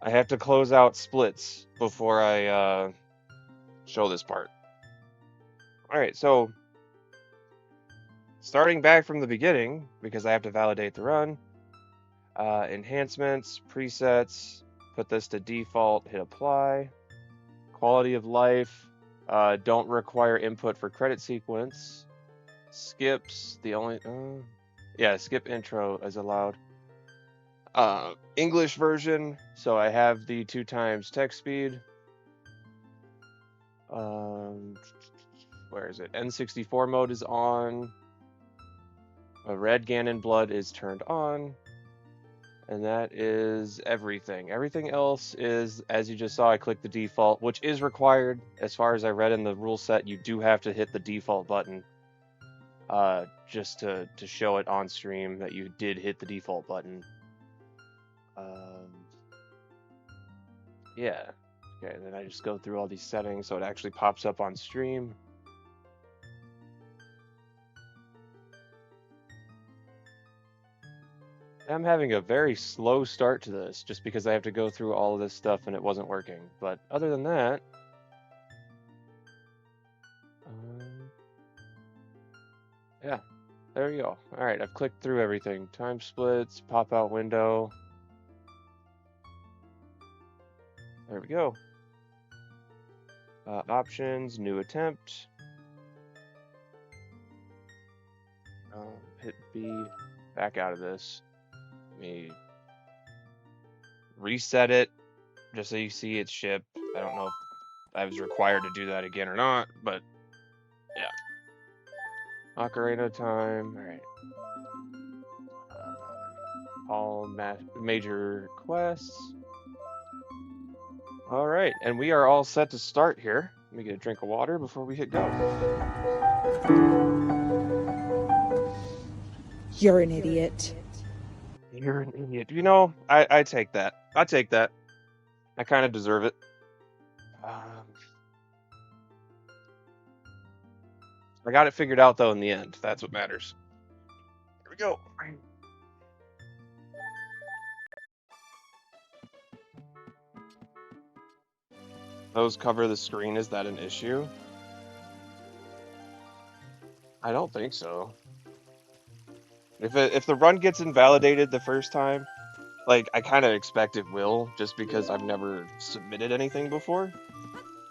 I have to close out splits before I show this part. All right, so starting back from the beginning, because I have to validate the run, enhancements, presets, put this to default, hit apply. Quality of life, don't require input for credit sequence. Skips, the only, yeah, skip intro is allowed. English version, so I have the 2x text speed. Um, where is it? N64 mode is on. Red Ganon blood is turned on. And that is everything. Everything else is, as you just saw, I clicked the default, which is required. As far as I read in the rule set, you do have to hit the default button just to show it on stream that you did hit the default button. Yeah. Okay, and then I just go through all these settings so it actually pops up on stream. I'm having a very slow start to this just because I have to go through all of this stuff and it wasn't working. But other than that, yeah, there you go. All right, I've clicked through everything. Time splits, pop out window. There we go. Options, new attempt. Hit B, back out of this. Let me reset it just so you see it's shipped. I don't know if I was required to do that again or not, but yeah. Ocarina time. All right. All major quests. All right, and we are all set to start here. Let me get a drink of water before we hit go. You're an idiot. You're an idiot. You know, I take that. I take that. I kind of deserve it. I got it figured out though in the end. That's what matters. Here we go. Those cover the screen. Is that an issue? I don't think so. If the run gets invalidated the first time, like I kind of expect it will, just because I've never submitted anything before,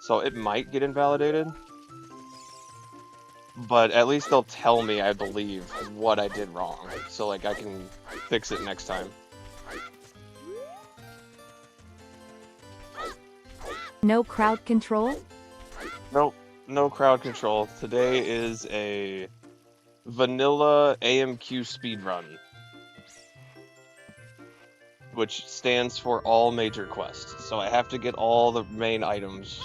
so it might get invalidated. But at least they'll tell me, I believe, what I did wrong, so like I can fix it next time. No crowd control? Nope, no crowd control. Today is a vanilla AMQ speedrun, which stands for all major quests. So I have to get all the main items.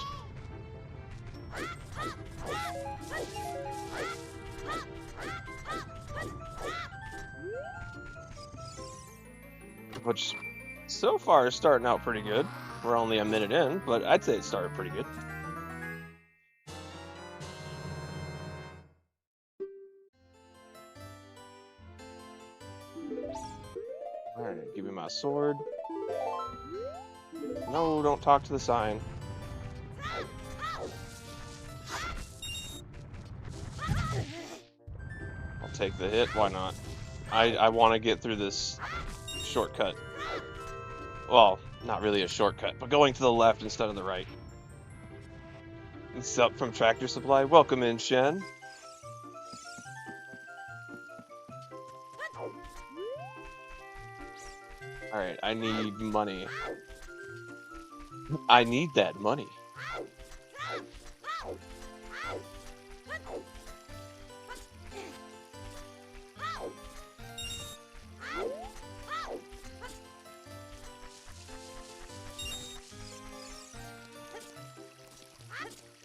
Which so far is starting out pretty good. We're only a minute in, but I'd say it started pretty good. Alright, give me my sword. No, don't talk to the sign. I'll take the hit, why not? I want to get through this shortcut. Well, not really a shortcut, but going to the left instead of the right. It's up from Tractor Supply. Welcome in, Shen. Alright, I need money. I need that money.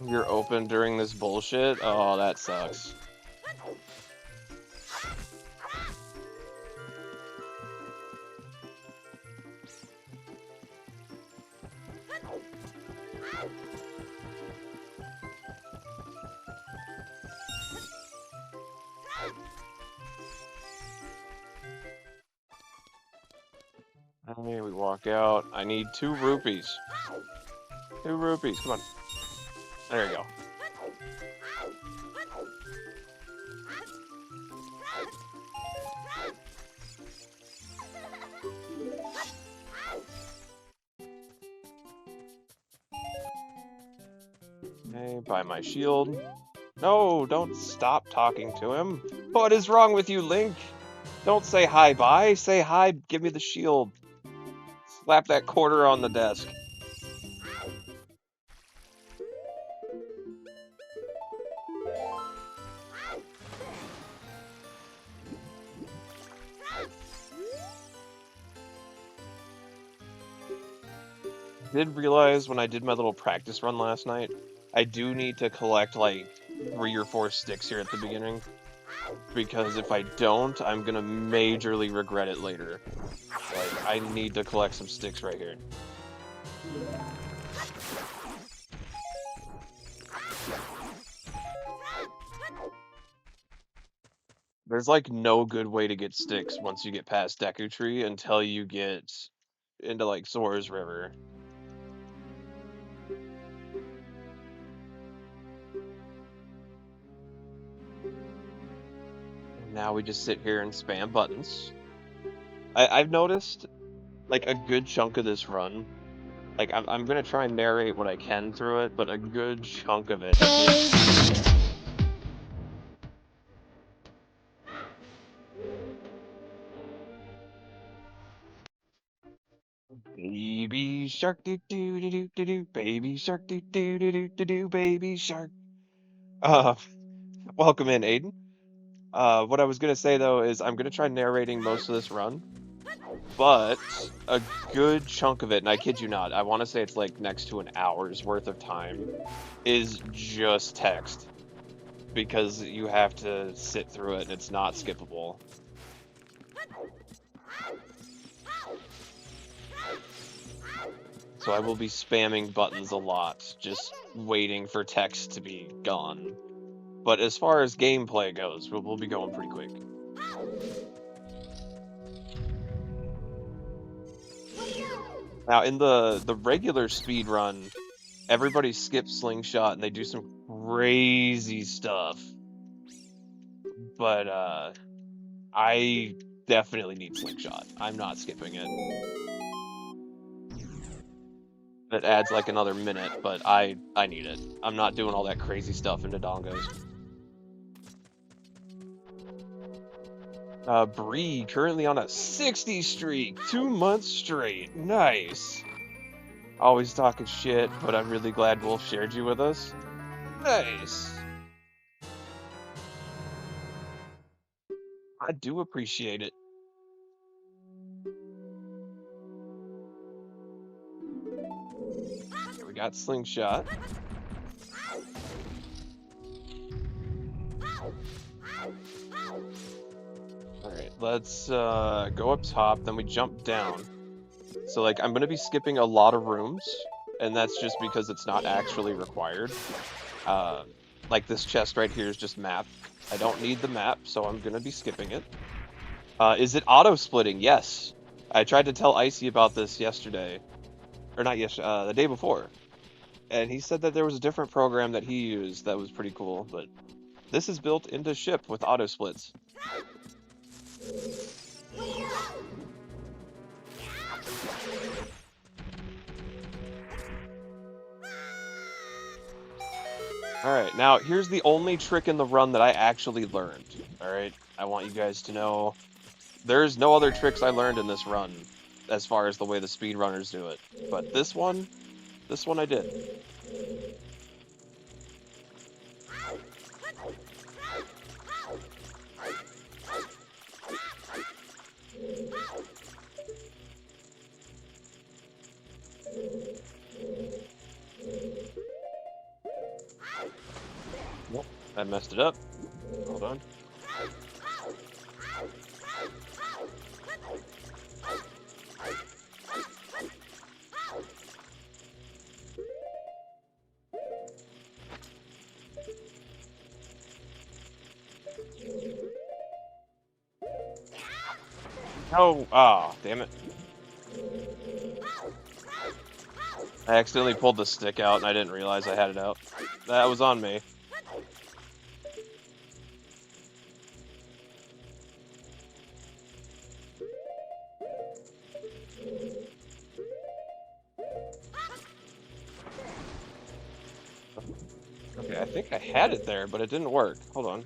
You're open during this bullshit? Oh, that sucks. Okay, we walk out. I need 2 rupees. 2 rupees, come on. There you go. Okay, buy my shield. No, don't stop talking to him. What is wrong with you, Link? Don't say hi bye. Say hi, give me the shield. Slap that quarter on the desk. Did realize when I did my little practice run last night, I do need to collect like 3 or 4 sticks here at the beginning. Because if I don't, I'm gonna majorly regret it later. Like, I need to collect some sticks right here. There's like no good way to get sticks once you get past Deku Tree until you get into like Sora's River. Now we just sit here and spam buttons. I've noticed like a good chunk of this run. Like I'm gonna try and narrate what I can through it, but a good chunk of it is baby shark do do do do do do, baby shark do do do do do do, baby shark. Uh, welcome in, Aiden. What I was gonna say though is I'm gonna try narrating most of this run, but a good chunk of it, and I kid you not, I want to say it's like next to an hour's worth of time, is just text. Because you have to sit through it and it's not skippable. So I will be spamming buttons a lot, just waiting for text to be gone. But as far as gameplay goes, we'll be going pretty quick. Now, in the regular speed run, everybody skips Slingshot and they do some crazy stuff. But I definitely need Slingshot. I'm not skipping it. It adds like another minute, but I need it. I'm not doing all that crazy stuff into Dongos. Bree, currently on a 60 streak, 2 months straight. Nice. Always talking shit, but I'm really glad Wolf shared you with us. Nice. I do appreciate it. Okay, we got Slingshot. Alright, let's go up top, then we jump down. So, like, I'm gonna be skipping a lot of rooms, and that's just because it's not actually required. Like, this chest right here is just map. I don't need the map, so I'm gonna be skipping it. Is it auto-splitting? Yes. I tried to tell Icy about this yesterday. Or not yesterday, the day before. And he said that there was a different program that he used that was pretty cool, but this is built into ship with auto-splits. Alright, now here's the only trick in the run that I actually learned. Alright, I want you guys to know there's no other tricks I learned in this run as far as the way the speedrunners do it. But this one I did. Nope, I messed it up. Hold on. Oh, ah, damn it. I accidentally pulled the stick out and I didn't realize I had it out. That was on me. Okay, I think I had it there, but it didn't work. Hold on.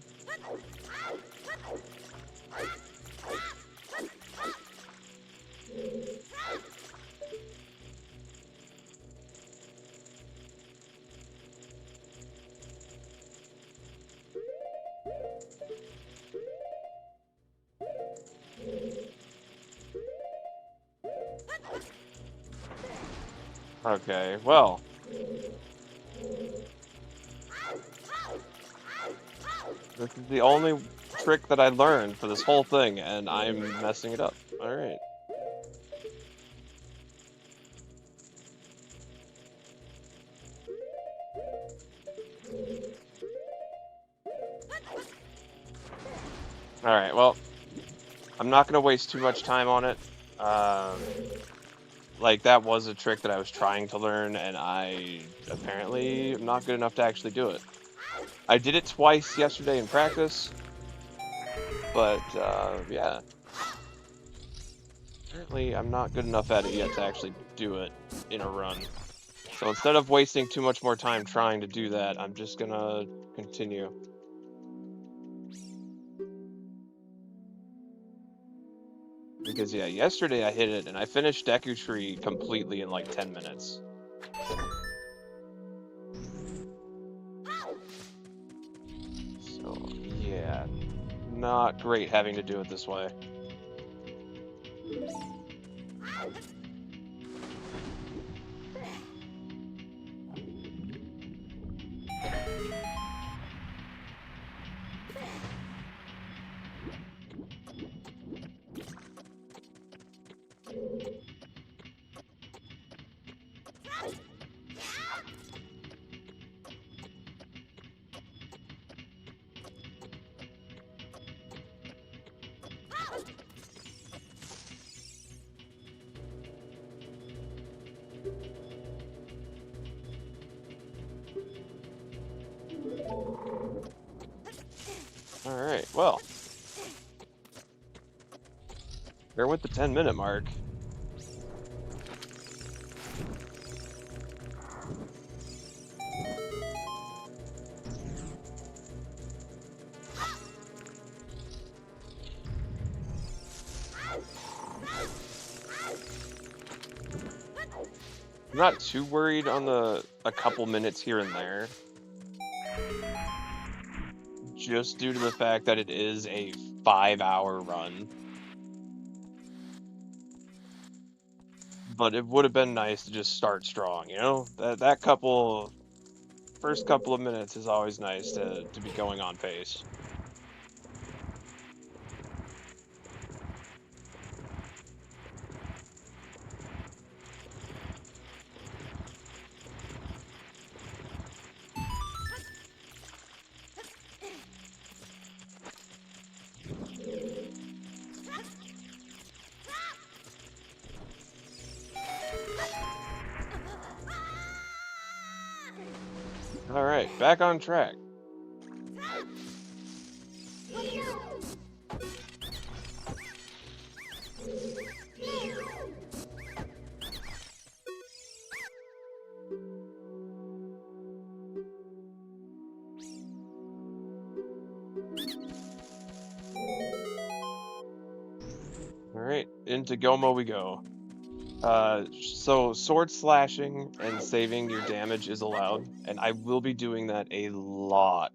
Okay, well. This is the only trick that I learned for this whole thing, and I'm messing it up. Alright. Alright, well, I'm not going to waste too much time on it. Like, that was a trick that I was trying to learn, and I apparently am not good enough to actually do it. I did it twice yesterday in practice, but, yeah. Apparently, I'm not good enough at it yet to actually do it in a run. So instead of wasting too much more time trying to do that, I'm just gonna continue. Because, yeah, yesterday I hit it, and I finished Deku Tree completely in, like, 10 minutes. So, yeah, not great having to do it this way. Alright, well. We're with the 10-minute mark. I'm not too worried on a couple minutes here and there. Just due to the fact that it is a 5-hour run. But it would have been nice to just start strong, you know? That first couple of minutes is always nice to be going on pace. Alright, back on track. Alright, into Goma we go. So sword slashing and saving your damage is allowed, and I will be doing that a lot.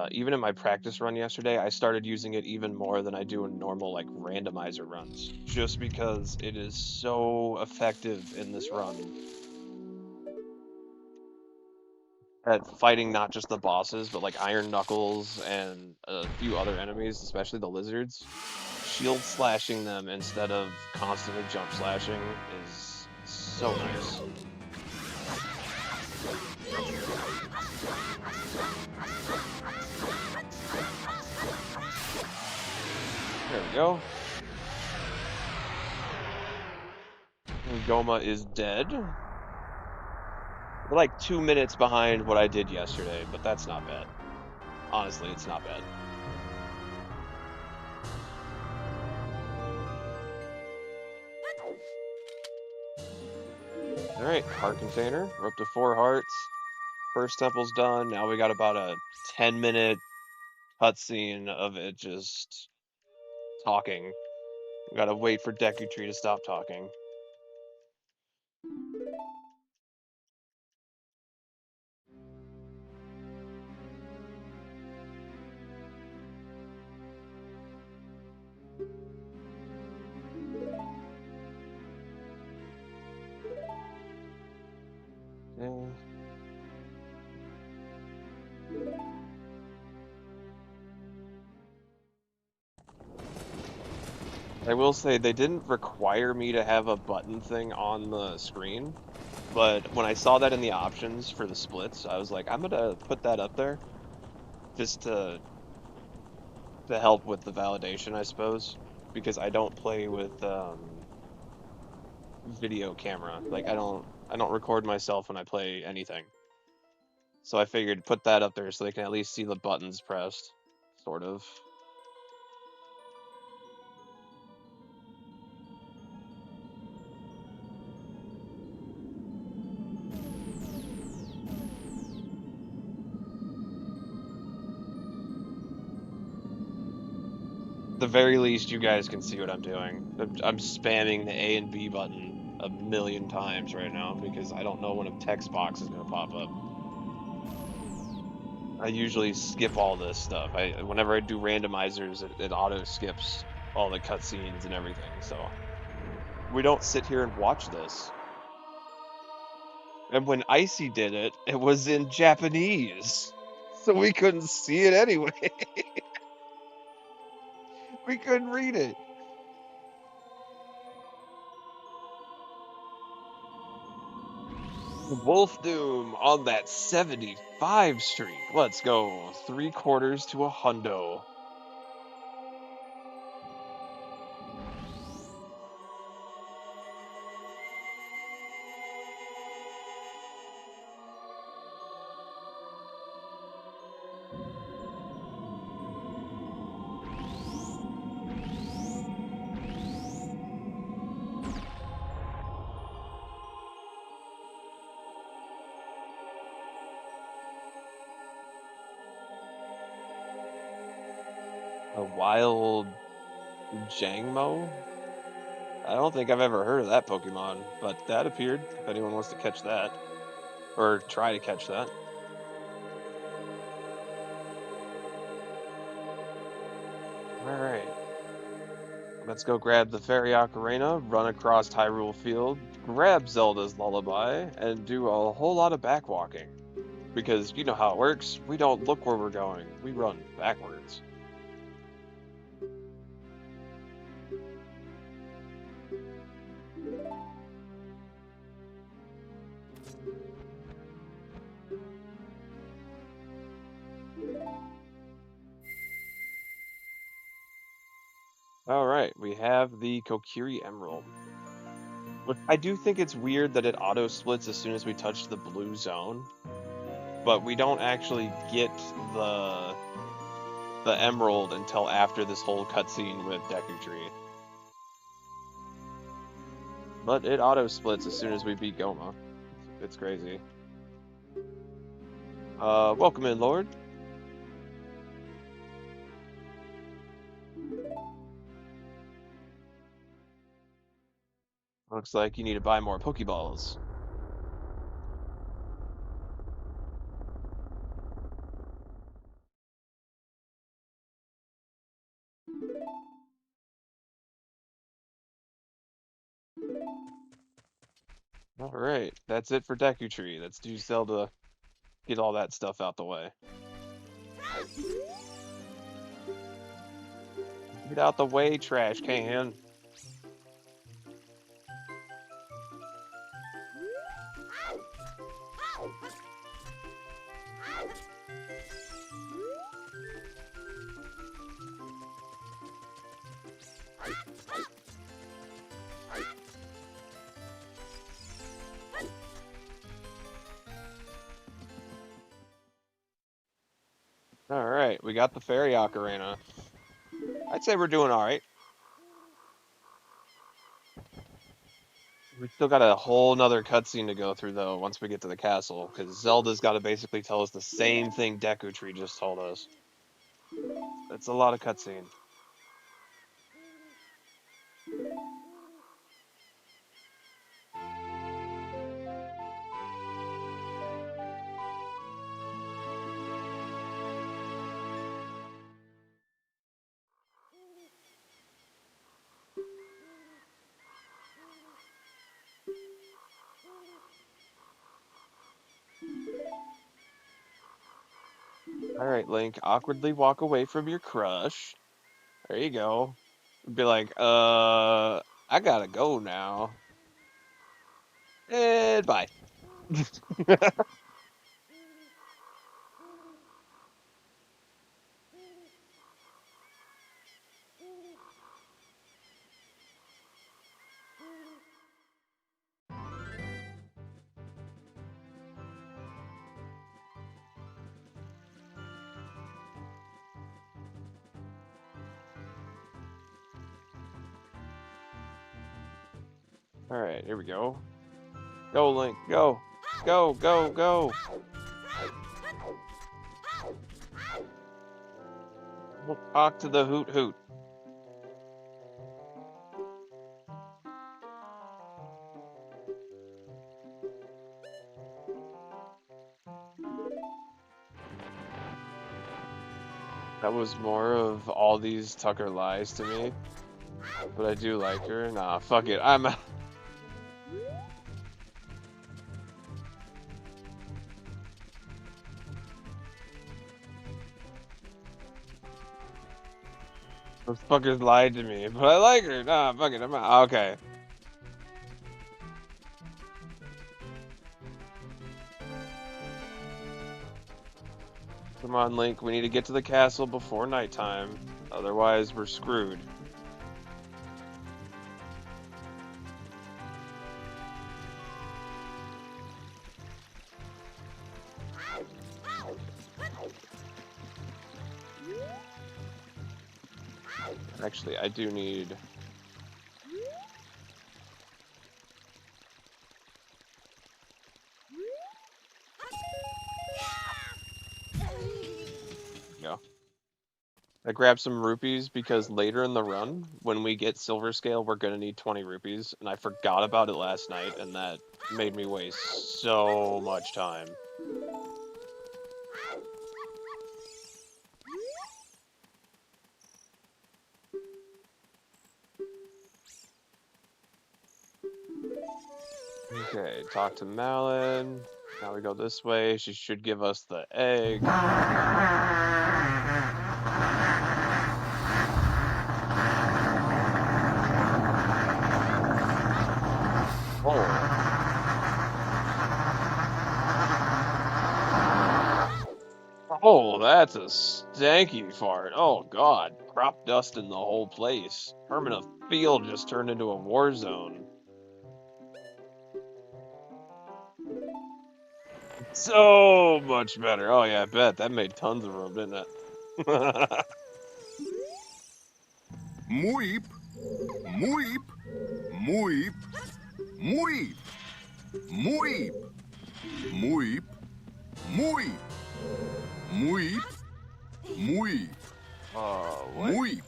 Even in my practice run yesterday, I started using it even more than I do in normal, like, randomizer runs, just because it is so effective in this run at fighting not just the bosses, but like Iron Knuckles and a few other enemies, especially the lizards. Shield slashing them instead of constantly jump slashing is so nice. There we go. And Goma is dead. We're like 2 minutes behind what I did yesterday, but that's not bad. Honestly, it's not bad. Alright, heart container. We're up to 4 hearts. First temple's done. Now we got about a 10-minute cutscene of it just talking. We gotta wait for Deku Tree to stop talking. Yeah. I will say they didn't require me to have a button thing on the screen, but when I saw that in the options for the splits, I was like, I'm gonna put that up there just to help with the validation, I suppose, because I don't play with video camera. Like I don't record myself when I play anything. So I figured put that up there so they can at least see the buttons pressed, sort of. The very least, you guys can see what I'm doing. I'm spamming the A and B button a million times right now because I don't know when a text box is going to pop up. I usually skip all this stuff. Whenever I do randomizers, it auto skips all the cutscenes and everything. So we don't sit here and watch this. And when Icy did it, it was in Japanese, so we couldn't see it anyway. We couldn't read it. Wolf Doom on that 75 streak. Let's go. 3/4 to a hundo. A wild Jangmo? I don't think I've ever heard of that Pokemon, but that appeared, if anyone wants to catch that. Or try to catch that. Alright. Let's go grab the Fairy Ocarina, run across Hyrule Field, grab Zelda's Lullaby, and do a whole lot of backwalking. Because you know how it works. We don't look where we're going. We run backwards. Alright, we have the Kokiri Emerald. But I do think it's weird that it auto splits as soon as we touch the blue zone. But we don't actually get the emerald until after this whole cutscene with Deku Tree. But it auto splits as soon as we beat Goma. It's crazy. Welcome in, Lord. Looks like you need to buy more Pokeballs. Alright, that's it for Deku Tree. Let's do Zelda. Get all that stuff out the way. Get out the way, trash can. All right, we got the fairy ocarina. I'd say we're doing all right. We still got a whole nother cutscene to go through though once we get to the castle, because Zelda's got to basically tell us the same thing Deku Tree just told us. It's a lot of cutscene. All right, Link, awkwardly walk away from your crush. There you go. Be like, I gotta go now. And bye. All right, here we go. Go, Link, go. Go, go, go. We'll talk to the hoot hoot. That was more of all these Tucker lies to me. But I do like her. Nah, fuck it. I'm out. Those fuckers lied to me, but I like her. Nah, fuck it. I'm out. Okay. Come on, Link. We need to get to the castle before nighttime. Otherwise, we're screwed. Actually, I do need... Go. I grabbed some rupees because later in the run, when we get silver scale, we're gonna need 20 rupees, and I forgot about it last night, and that made me waste so much time. Okay, talk to Malin. Now we go this way. She should give us the egg. Oh. Oh, that's a stanky fart. Oh, God. Crop dust in the whole place. Permanent field just turned into a war zone. So much better. Oh, yeah, I bet. That made tons of room, didn't it? Muip, muip, muip, muip, muip, muip, muip, muip, muip, Oh, what? muip.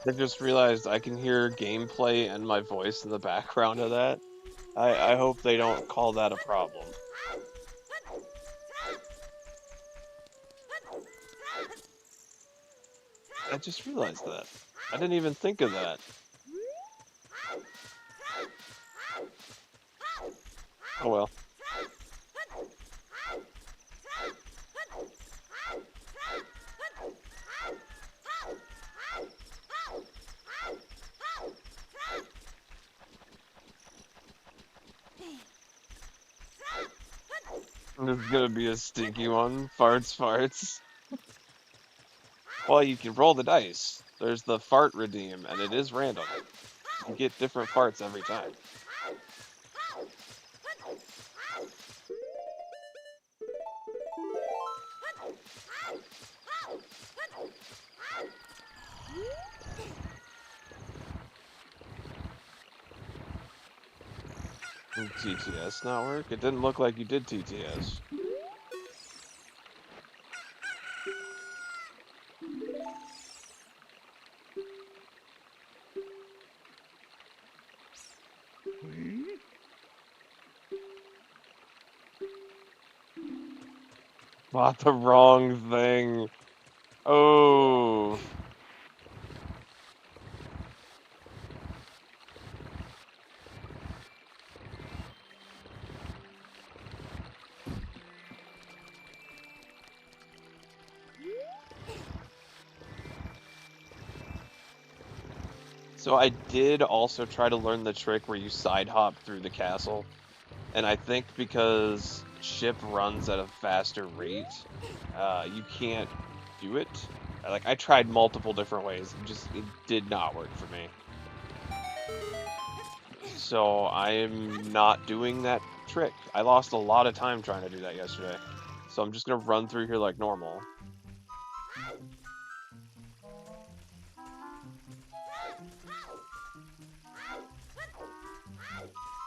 I just realized I can hear gameplay and my voice in the background of that. I hope they don't call that a problem. I just realized that. I didn't even think of that. Oh well. This is gonna be a stinky one. Farts, farts. Well, you can roll the dice. There's the fart redeem, and it is random. You get different farts every time. TTS not work? It didn't look like you did TTS. Bought the wrong thing. Oh. So I did also try to learn the trick where you side hop through the castle. And I think because ship runs at a faster rate, you can't do it. Like, I tried multiple different ways, it did not work for me. So I am not doing that trick. I lost a lot of time trying to do that yesterday. So I'm just gonna run through here like normal.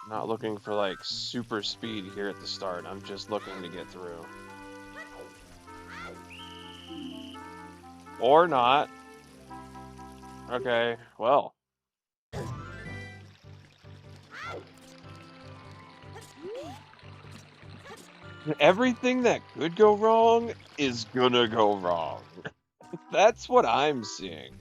Not looking for like super speed here at the start. I'm just looking to get through. Or not. Okay, well. Everything that could go wrong is gonna go wrong. That's what I'm seeing.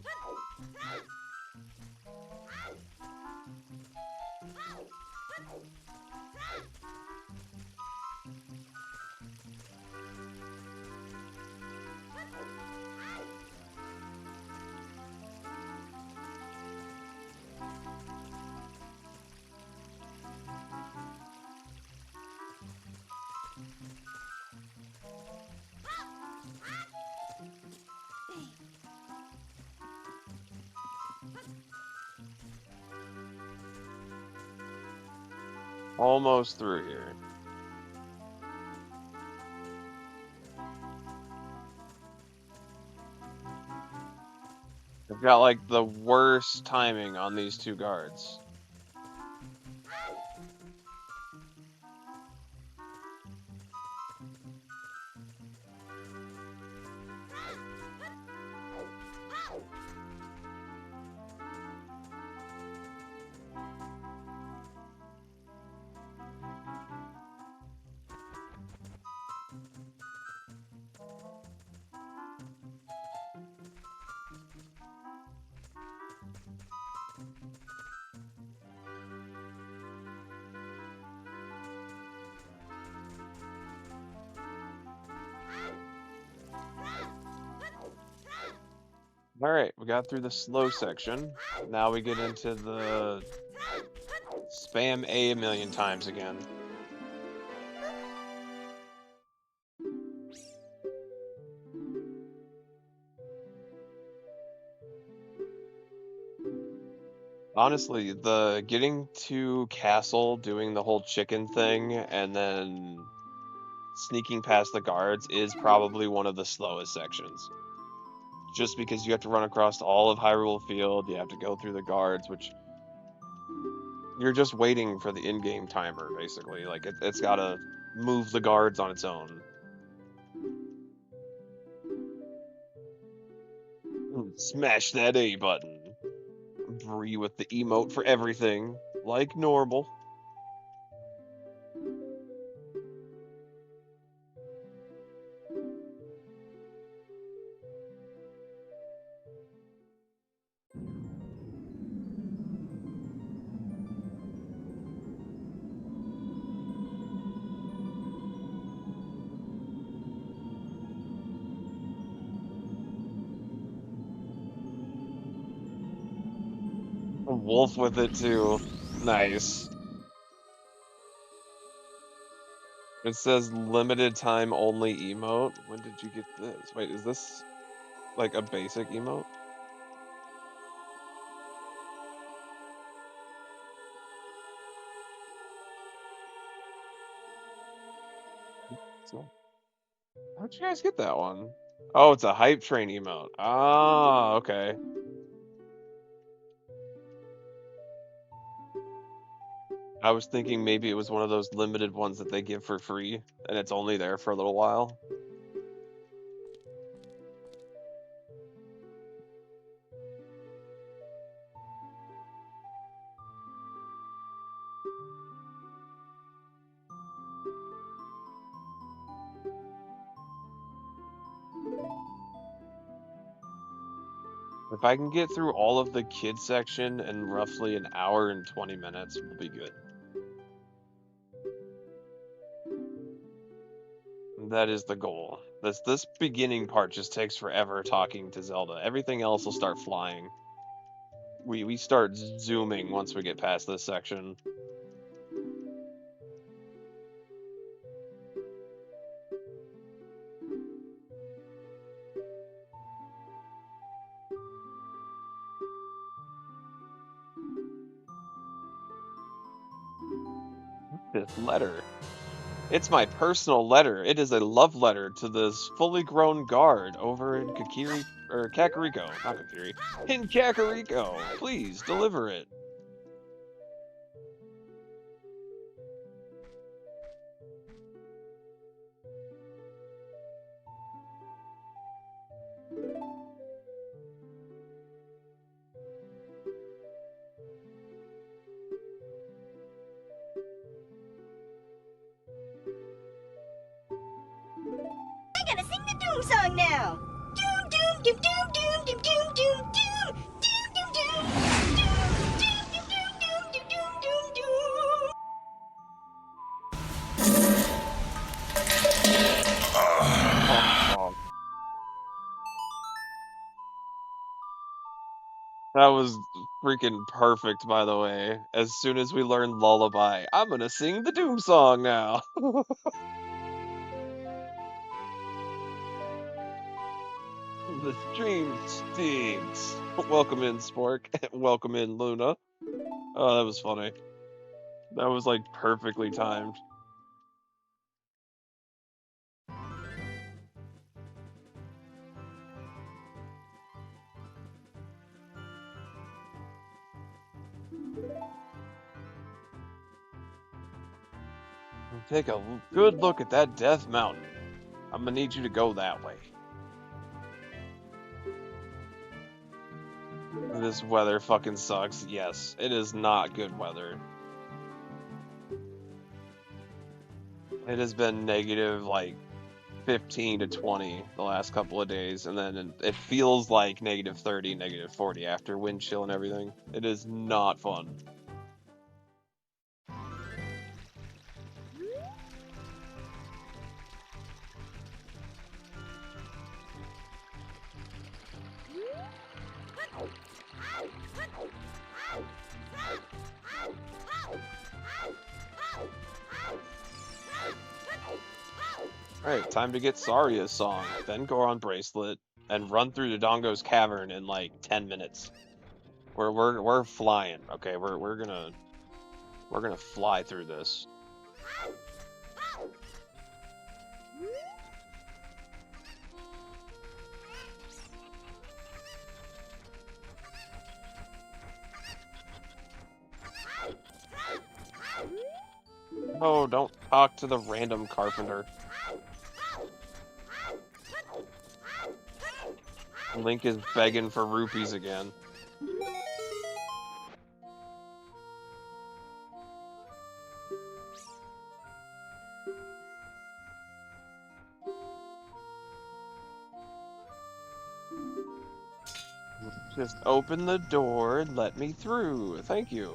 Almost through here. I've got like the worst timing on these two guards. All right, we got through the slow section. Now we get into the spam A million times again. Honestly, the getting to castle, doing the whole chicken thing, and then sneaking past the guards is probably one of the slowest sections. Just because you have to run across all of Hyrule Field, you have to go through the guards, which you're just waiting for the in-game timer, basically. Like, it's gotta move the guards on its own. Smash that A button. Bree with the emote for everything, like normal. A wolf with it too. Nice. It says limited time only emote. When did you get this? Wait, is this like a basic emote? So, how'd you guys get that one? Oh, it's a hype train emote. Ah, okay. I was thinking maybe it was one of those limited ones that they give for free, and it's only there for a little while. If I can get through all of the kids section in roughly an hour and 20 minutes, we'll be good. That is the goal. This beginning part just takes forever talking to Zelda. Everything else will start flying. We start zooming once we get past this section. This letter. It's my personal letter. It is a love letter to this fully grown guard over in Kakariko. Not Kakiri. In Kakariko. Please deliver it. I'm gonna sing the Doom song now. Doom, doom, doom, doom, doom, doom, doom, doom, doom, doom, doom, doom, doom, doom, doom, doom, doom, doom, doom. Oh. That was freaking perfect, by the way. As soon as we learn Lullaby, I'm gonna sing the Doom song now. The stream stinks. Welcome in, Spork. Welcome in, Luna. Oh, that was funny. That was like perfectly timed. Take a good look at that Death Mountain. I'm gonna need you to go that way. This weather fucking sucks. Yes, it is not good weather. It has been negative like 15 to 20 the last couple of days, and then it feels like negative 30, negative 40 after wind chill and everything. It is not fun. Alright, time to get Saria's song, then Goron Bracelet, and run through Dodongo's Cavern in like 10 minutes. We're flying, okay? We're gonna fly through this. No, don't talk to the random carpenter. Link is begging for rupees again. Just open the door and let me through. Thank you.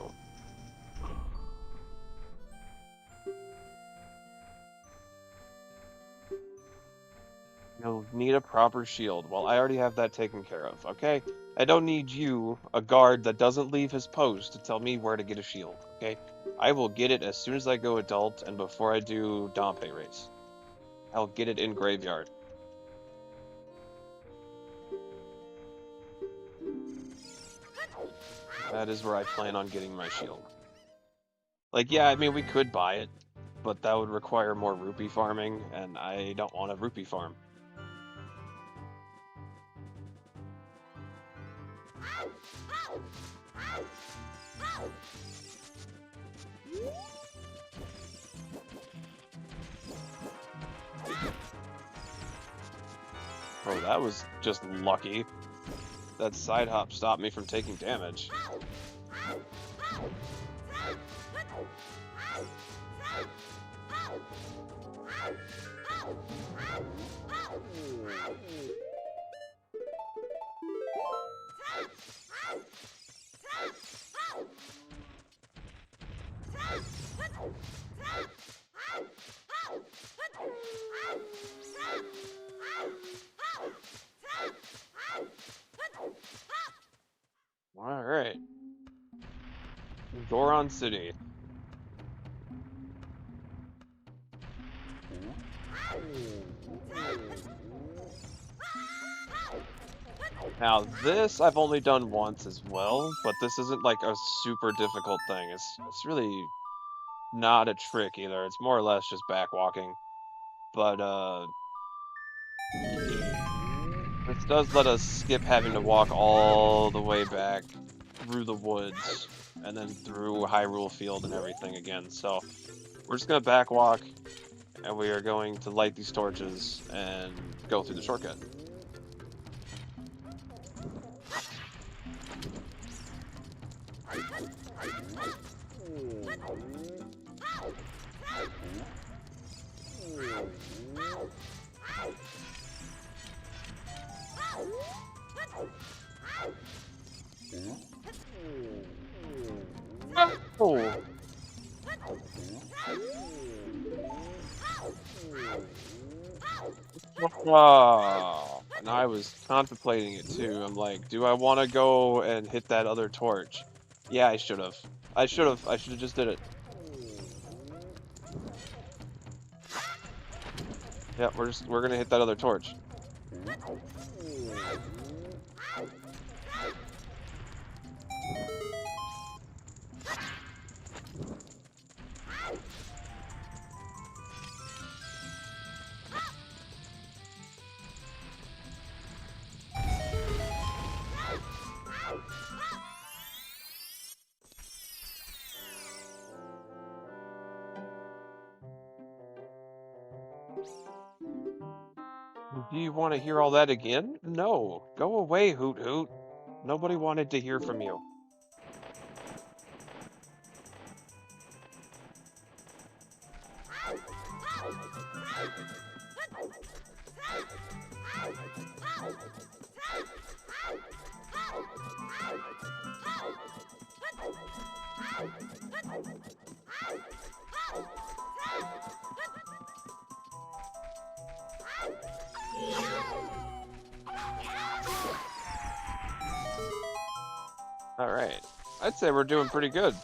You'll need a proper shield. Well, I already have that taken care of, okay? I don't need you, a guard that doesn't leave his post, to tell me where to get a shield, okay? I will get it as soon as I go adult and before I do Dompe race. I'll get it in Graveyard. That is where I plan on getting my shield. Like, yeah, I mean, we could buy it, but that would require more rupee farming, and I don't want a rupee farm. Oh, that was just lucky. That side hop stopped me from taking damage. All right. Goron City. Now this I've only done once as well, but this isn't like a super difficult thing. It's really not a trick either. It's more or less just backwalking. But this does let us skip having to walk all the way back through the woods and then through Hyrule Field and everything again. So we're just gonna backwalk, and we are going to light these torches and go through the shortcut. Oh. And I was contemplating it too. I'm like, do I want to go and hit that other torch? Yeah, I should have. I should have just did it. Yeah, we're gonna hit that other torch. Do you want to hear all that again? No. Go away, Hoot Hoot. Nobody wanted to hear from you. All right. I'd say we're doing pretty good.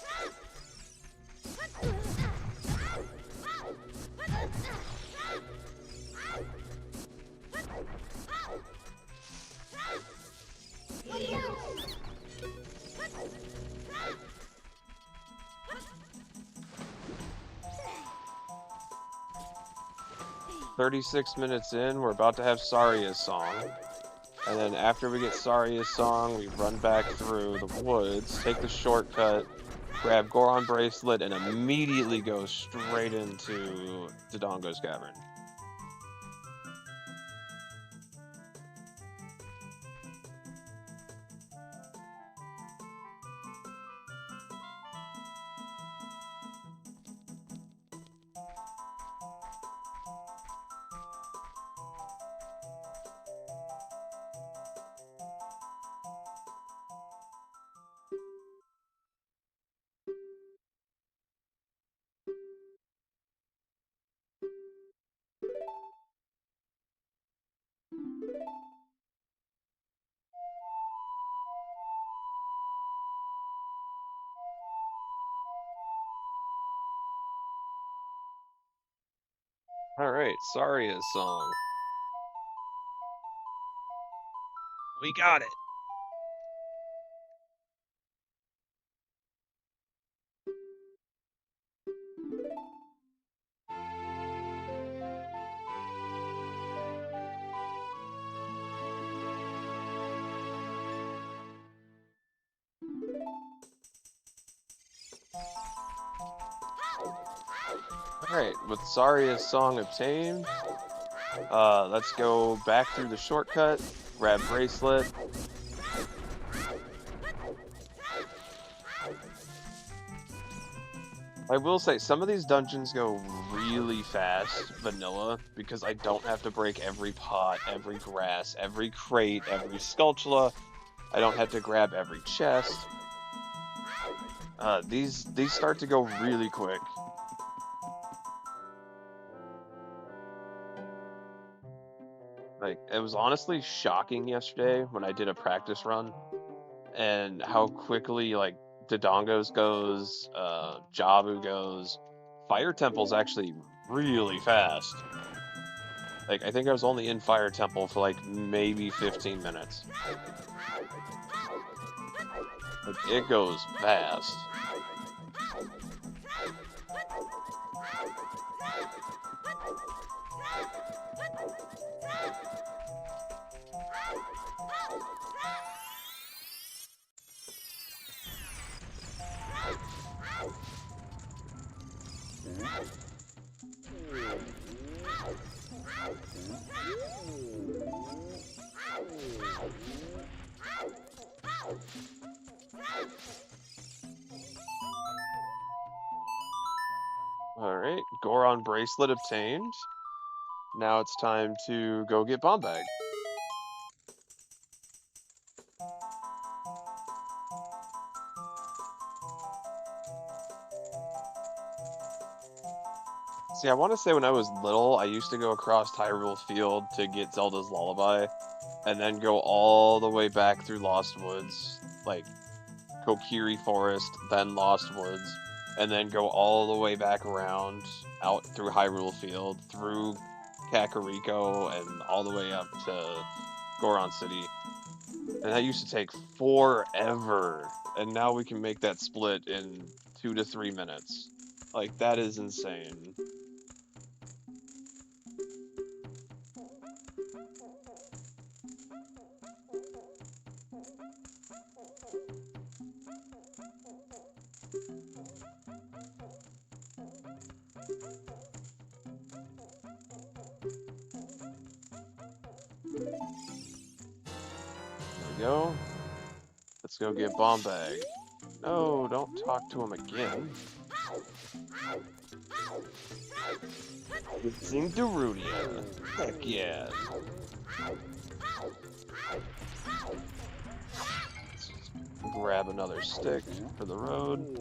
"36 minutes in, we're about to have Saria's song. And then after we get Saria's song, we run back through the woods, take the shortcut, grab Goron Bracelet, and immediately go straight into Dodongo's Cavern. Alright, Saria's song. We got it! Alright, with Saria's song obtained, Let's go back through the shortcut, grab bracelet. I will say, some of these dungeons go really fast, vanilla, because I don't have to break every pot, every grass, every crate, every sculptula. I don't have to grab every chest. These start to go really quick. Like, it was honestly shocking yesterday when I did a practice run, and how quickly, like, Dodongos goes, Jabu goes. Fire Temple's actually really fast. Like, I think I was only in Fire Temple for, like, maybe 15 minutes. Like, it goes fast. Alright, Goron bracelet obtained. Now it's time to go get Bomb Bag. See, I want to say when I was little, I used to go across Hyrule Field to get Zelda's Lullaby, and then go all the way back through Lost Woods, like Kokiri Forest, then Lost Woods, and then go all the way back around, out through Hyrule Field, through Kakariko, and all the way up to Goron City. And that used to take forever, and now we can make that split in 2 to 3 minutes. Like, that is insane. Go. Let's go get Bomb Bag. No, don't talk to him again. It's in Darunia. Heck yeah. Let's grab another stick for the road.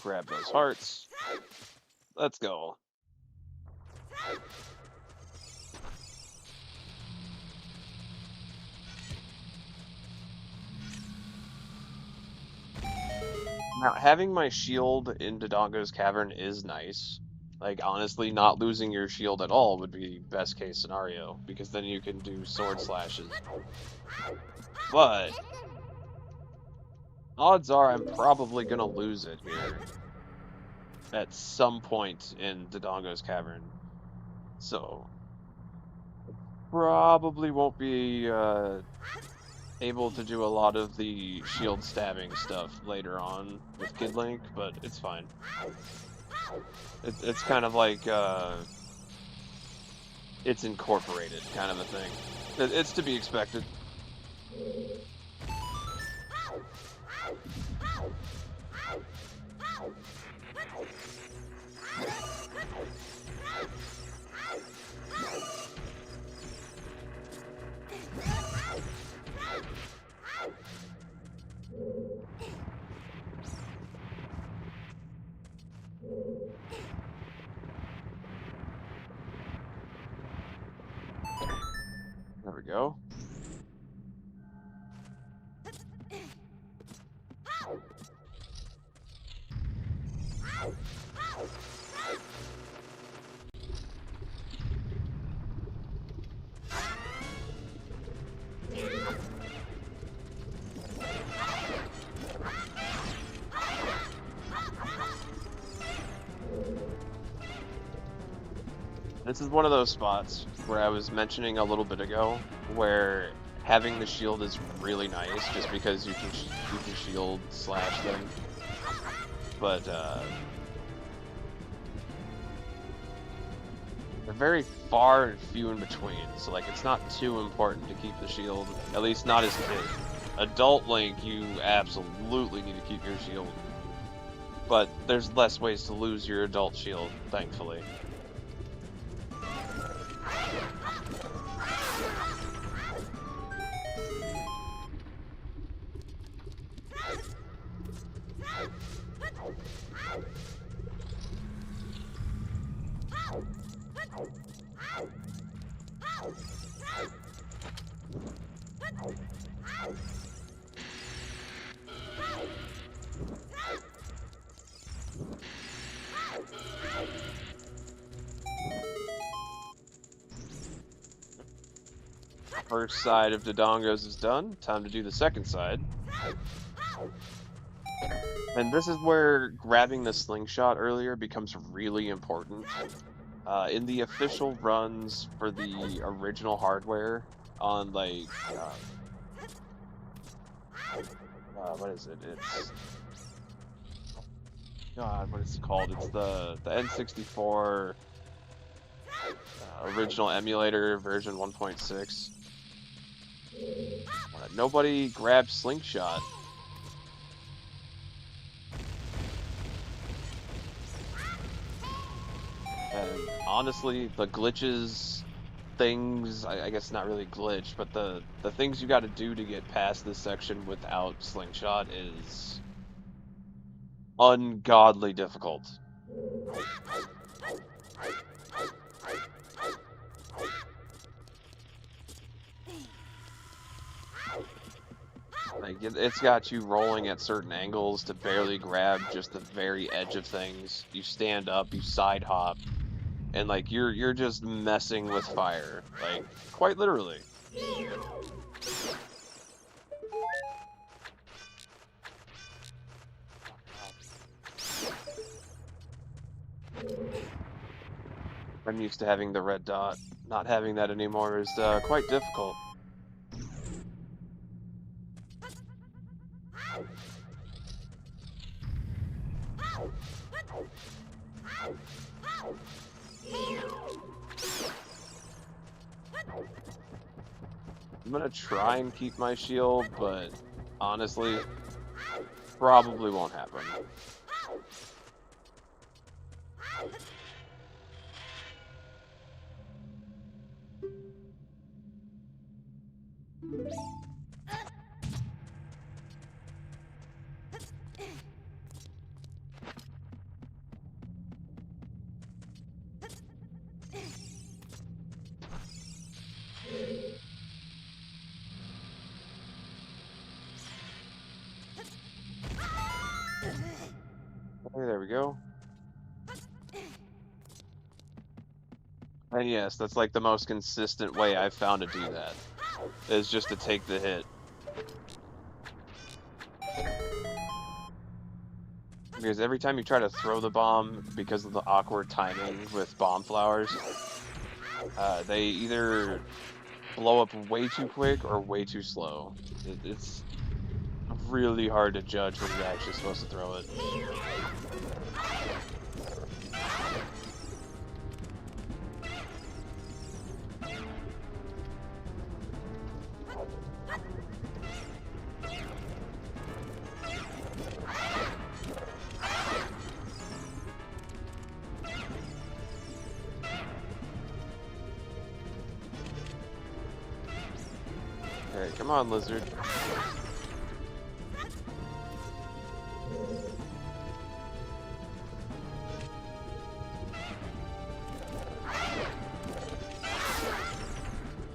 Grab those hearts. Let's go. Now, having my shield in Dodongo's Cavern is nice. Like, honestly, not losing your shield at all would be best case scenario, because then you can do sword slashes. But odds are I'm probably gonna lose it here at some point in Dodongo's Cavern. So, probably won't be able to do a lot of the shield stabbing stuff later on with Kid Link, but it's fine. It's kind of like, it's incorporated kind of a thing. It's to be expected. This is one of those spots where I was mentioning a little bit ago, where having the shield is really nice, just because you can shield slash them. But they're very far and few in between, so like it's not too important to keep the shield, at least not as kid. Adult Link, you absolutely need to keep your shield, but there's less ways to lose your adult shield, thankfully. First side of Dodongos is done. Time to do the second side. And this is where grabbing the slingshot earlier becomes really important. In the official runs for the original hardware on like what is it? It's God, what is it called? It's the N64 original emulator version 1.6. Nobody grabbed slingshot. And honestly, the glitches, things, I guess not really glitch, but the things you gotta do to get past this section without slingshot is ungodly difficult. Like, it's got you rolling at certain angles to barely grab just the very edge of things. You stand up, you side hop, and like you're just messing with fire, like quite literally. I'm used to having the red dot. Not having that anymore is quite difficult. I'm gonna try and keep my shield, but honestly, probably won't happen. Okay, there we go. And yes, that's like the most consistent way I've found to do that, is just to take the hit. Because every time you try to throw the bomb, because of the awkward timing with bomb flowers, they either blow up way too quick or way too slow. It's really hard to judge when you're actually supposed to throw it. Alright, come on, lizard.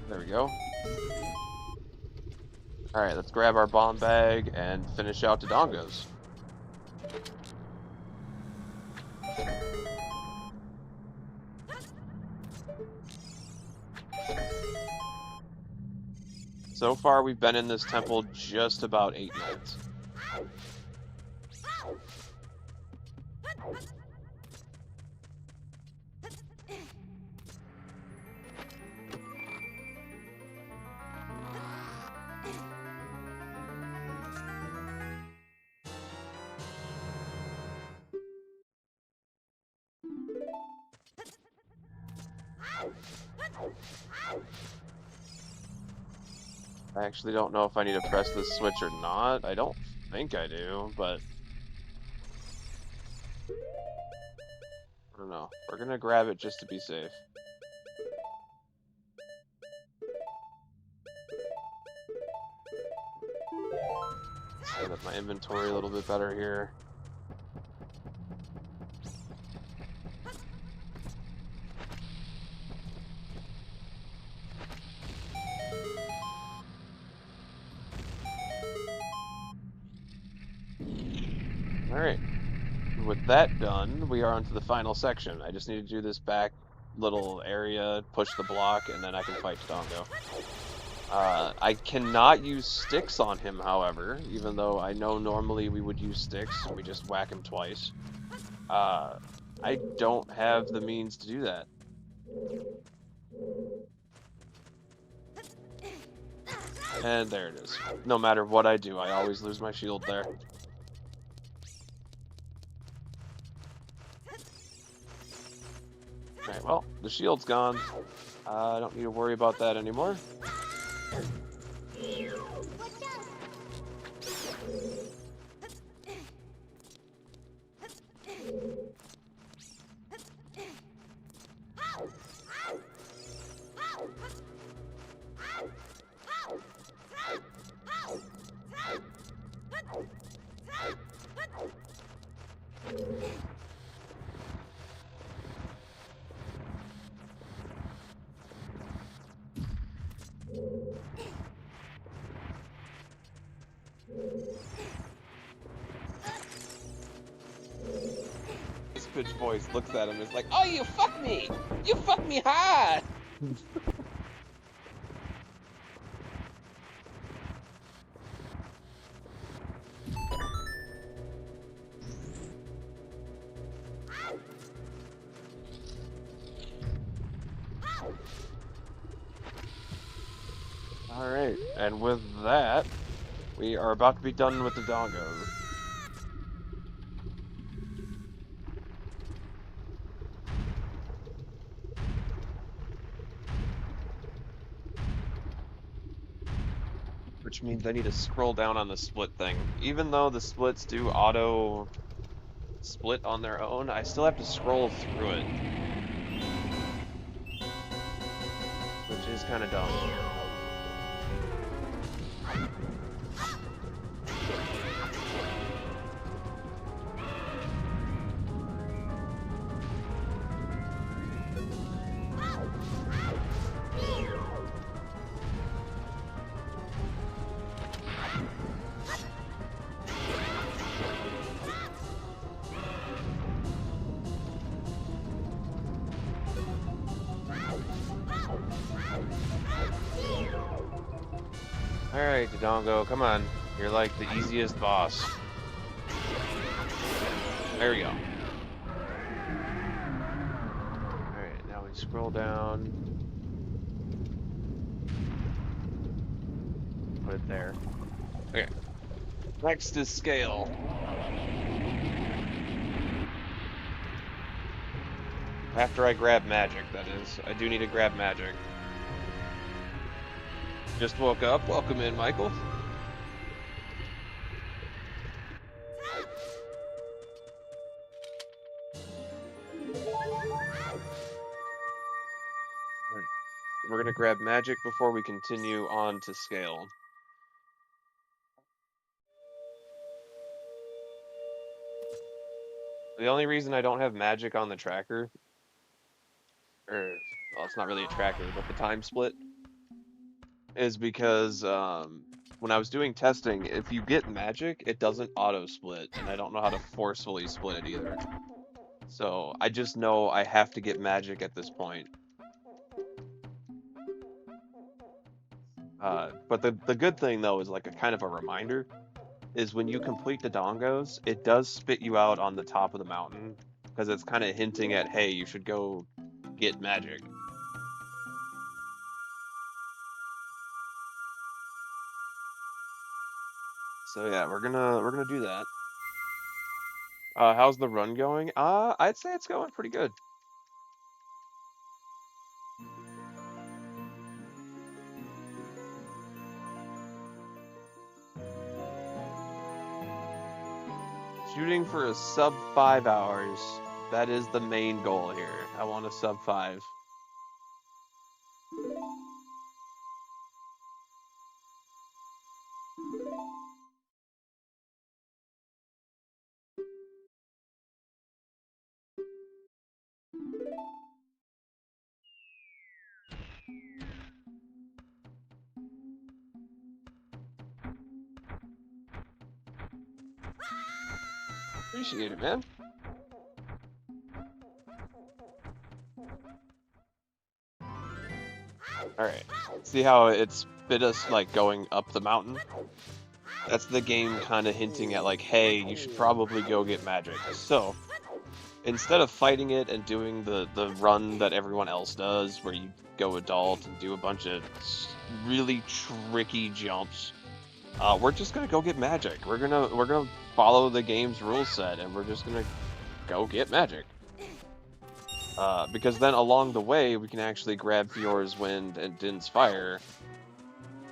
There we go. Alright, let's grab our bomb bag and finish out Dodongos. So far, we've been in this temple just about 8 minutes. I actually don't know if I need to press this switch or not. I don't think I do, but I don't know. We're gonna grab it just to be safe. Set up my inventory a little bit better here. Alright. With that done, we are onto the final section. I just need to do this back little area, push the block, and then I can fight Dongo. I cannot use sticks on him, however, even though I know normally we would use sticks. We just whack him twice. I don't have the means to do that. And there it is. No matter what I do, I always lose my shield there. Alright, well, the shield's gone. I don't need to worry about that anymore. This bitch voice looks at him and is like, "Oh, you fuck me! You fuck me hard!" Alright, and with that, we are about to be done with the dongos. Which means I need to scroll down on the split thing. Even though the splits do auto split on their own, I still have to scroll through it. Which is kind of dumb. Alright, Dodongo, come on. You're like the easiest boss. There we go. Alright, now we scroll down. Put it there. Okay. Next is scale. After I grab magic, that is. I do need to grab magic. Just woke up. Welcome in, Michael. Right. We're gonna grab magic before we continue on to scale. The only reason I don't have magic on the tracker, or, well, it's not really a tracker, but the time split, is because when I was doing testing, if you get magic, it doesn't auto split, and I don't know how to forcefully split it either. So I just know I have to get magic at this point. But the good thing though is like a kind of a reminder, is when you complete the dongos, it does spit you out on the top of the mountain, because it's kind of hinting at, hey, you should go get magic. So yeah, we're gonna do that. How's the run going? I'd say it's going pretty good. shooting for a sub 5 hours. That is the main goal here. I want a sub 5. Appreciate it, man. Alright. See how it's bit us like going up the mountain? That's the game kind of hinting at like, hey, you should probably go get magic. So, instead of fighting it and doing the run that everyone else does, where you go adult and do a bunch of really tricky jumps, we're just gonna go get magic. We're gonna follow the game's rule set, and we're just gonna go get magic. Because then along the way, we can actually grab Fiora's Wind and Din's Fire,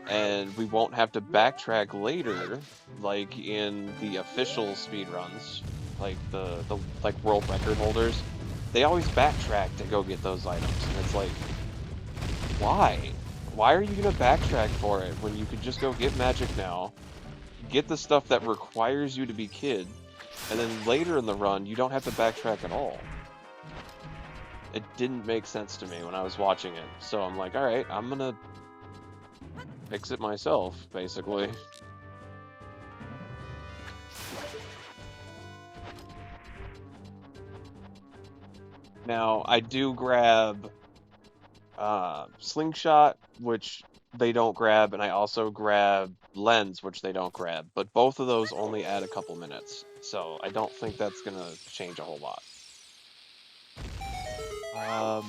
and we won't have to backtrack later, like in the official speedruns, like the like world record holders. They always backtrack to go get those items, and it's like, why? Why are you gonna backtrack for it when you could just go get magic now, get the stuff that requires you to be Kid, and then later in the run, you don't have to backtrack at all? It didn't make sense to me when I was watching it, so I'm like, alright, I'm gonna fix it myself, basically. Now, I do grab Slingshot, which they don't grab, and I also grab Lens, which they don't grab, but both of those only add a couple minutes, so I don't think that's gonna change a whole lot.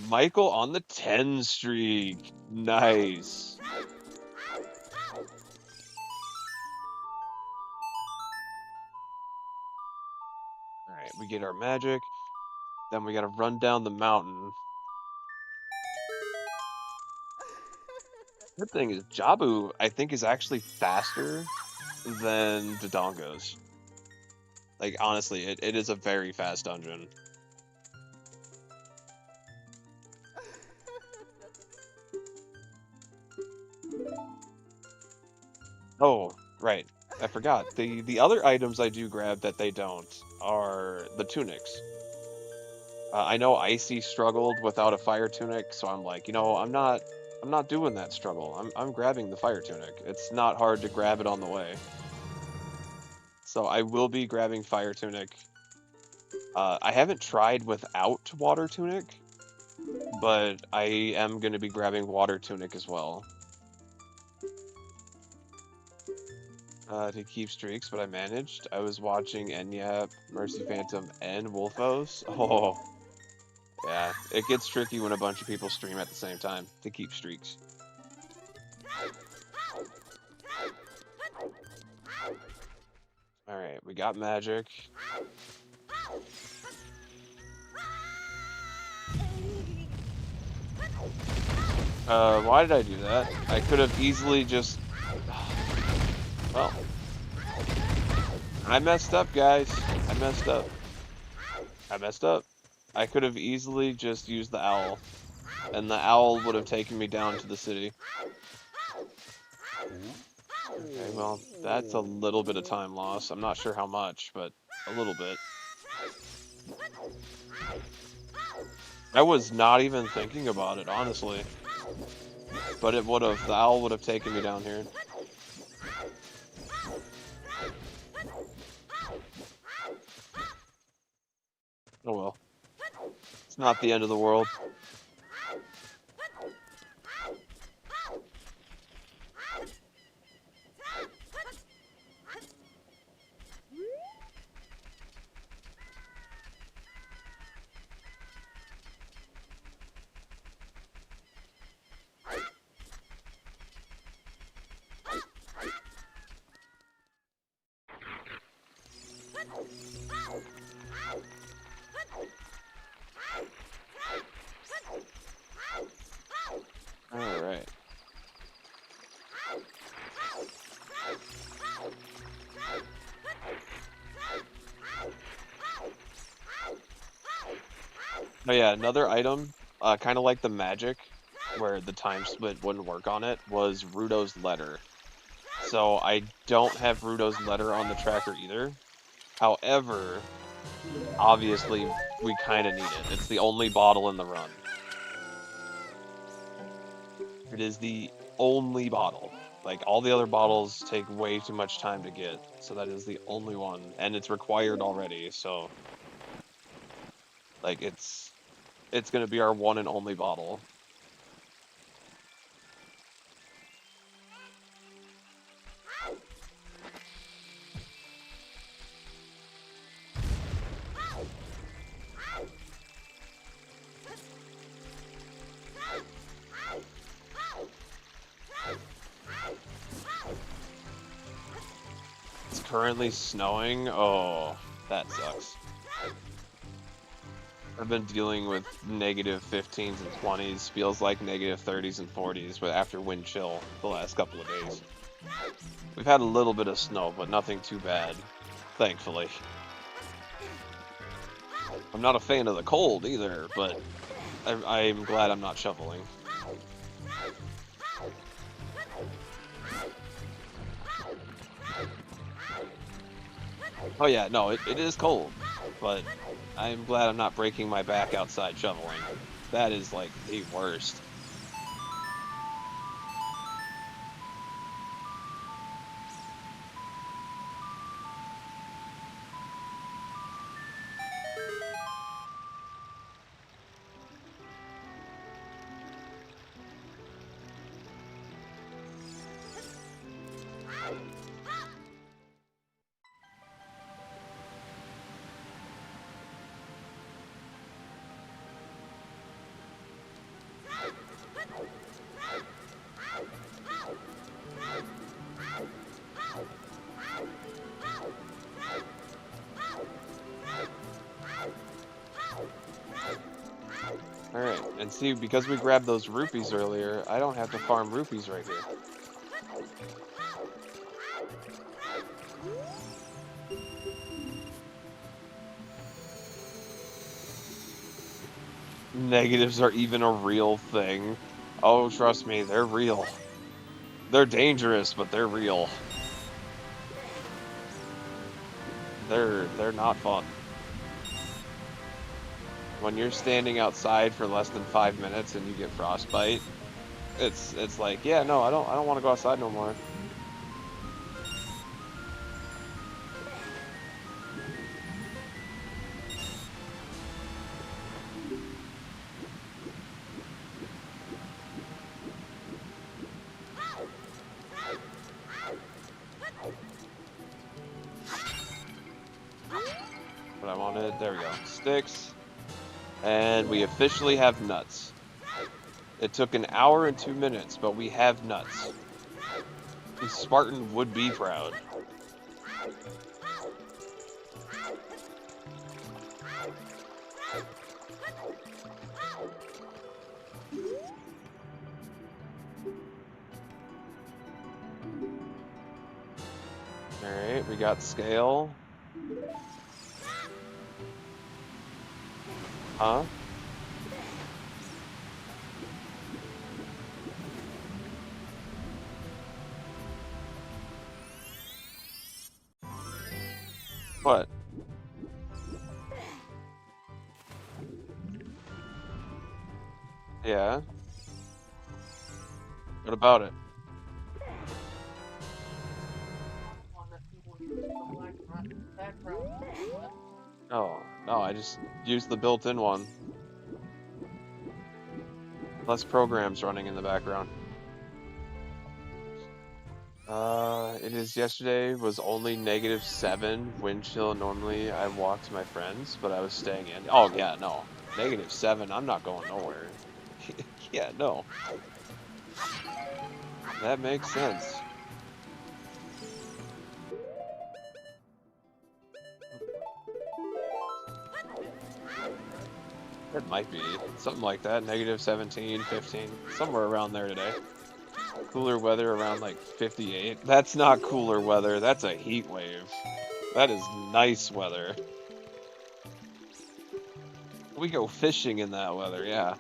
Michael on the 10 streak. Nice. Alright, we get our magic. Then we gotta run down the mountain. Good thing is Jabu, I think, is actually faster than Dodongo's. Like, honestly, it is a very fast dungeon. Oh, right. I forgot. The other items I do grab that they don't are the tunics. I know Icy struggled without a fire tunic, so I'm like, you know, I'm not doing that struggle. I'm grabbing the fire tunic. It's not hard to grab it on the way. So I will be grabbing fire tunic. I haven't tried without water tunic, but I am going to be grabbing water tunic as well. To keep streaks, but I managed. I was watching Enyap, Mercy Phantom, and Wolfos. Oh, yeah, it gets tricky when a bunch of people stream at the same time to keep streaks. Alright, we got magic. Why did I do that? I could have easily just... Well, I messed up, guys. I messed up. I could have easily just used the owl, and the owl would have taken me down to the city. Okay, well, that's a little bit of time loss. I'm not sure how much, but a little bit. I was not even thinking about it, honestly. But it would have, the owl would have taken me down here. Oh well. It's not the end of the world. Alright. Oh yeah, another item, kind of like the magic, where the time split wouldn't work on it, was Rudo's letter. So I don't have Rudo's letter on the tracker either. However, obviously we kind of need it. It's the only bottle in the run. It is the only bottle. Like, all the other bottles take way too much time to get, so that is the only one, and it's required already, so like it's gonna be our one and only bottle. It's currently snowing. Oh, that sucks. I've been dealing with negative 15s and 20s, feels like negative 30s and 40s, but after wind chill the last couple of days. We've had a little bit of snow, but nothing too bad, thankfully. I'm not a fan of the cold either, but I'm glad I'm not shoveling. Oh yeah, no, it is cold, but I'm glad I'm not breaking my back outside shoveling. That is like the worst. Alright, and see, because we grabbed those rupees earlier, I don't have to farm rupees right here. Negatives are even a real thing. Oh, trust me, they're real. They're dangerous, but they're real. They're not fun. When you're standing outside for less than 5 minutes and you get frostbite, it's like, yeah, no, I don't want to go outside no more. But I wanted, there we go, sticks. And we officially have nuts. It took an hour and 2 minutes, but we have nuts. The Spartan would be proud. Alright, we got scale. Huh? What? Yeah? What about it? Oh, no, I just used the built-in one. Less programs running in the background. It is yesterday was only -7 wind chill. Normally I walk to my friends, but I was staying in. Oh yeah, no. -7, I'm not going nowhere. Yeah, no. That makes sense. It might be. Something like that. -17, 15. Somewhere around there today. Cooler weather around like 58. That's not cooler weather. That's a heat wave. That is nice weather. We go fishing in that weather, yeah.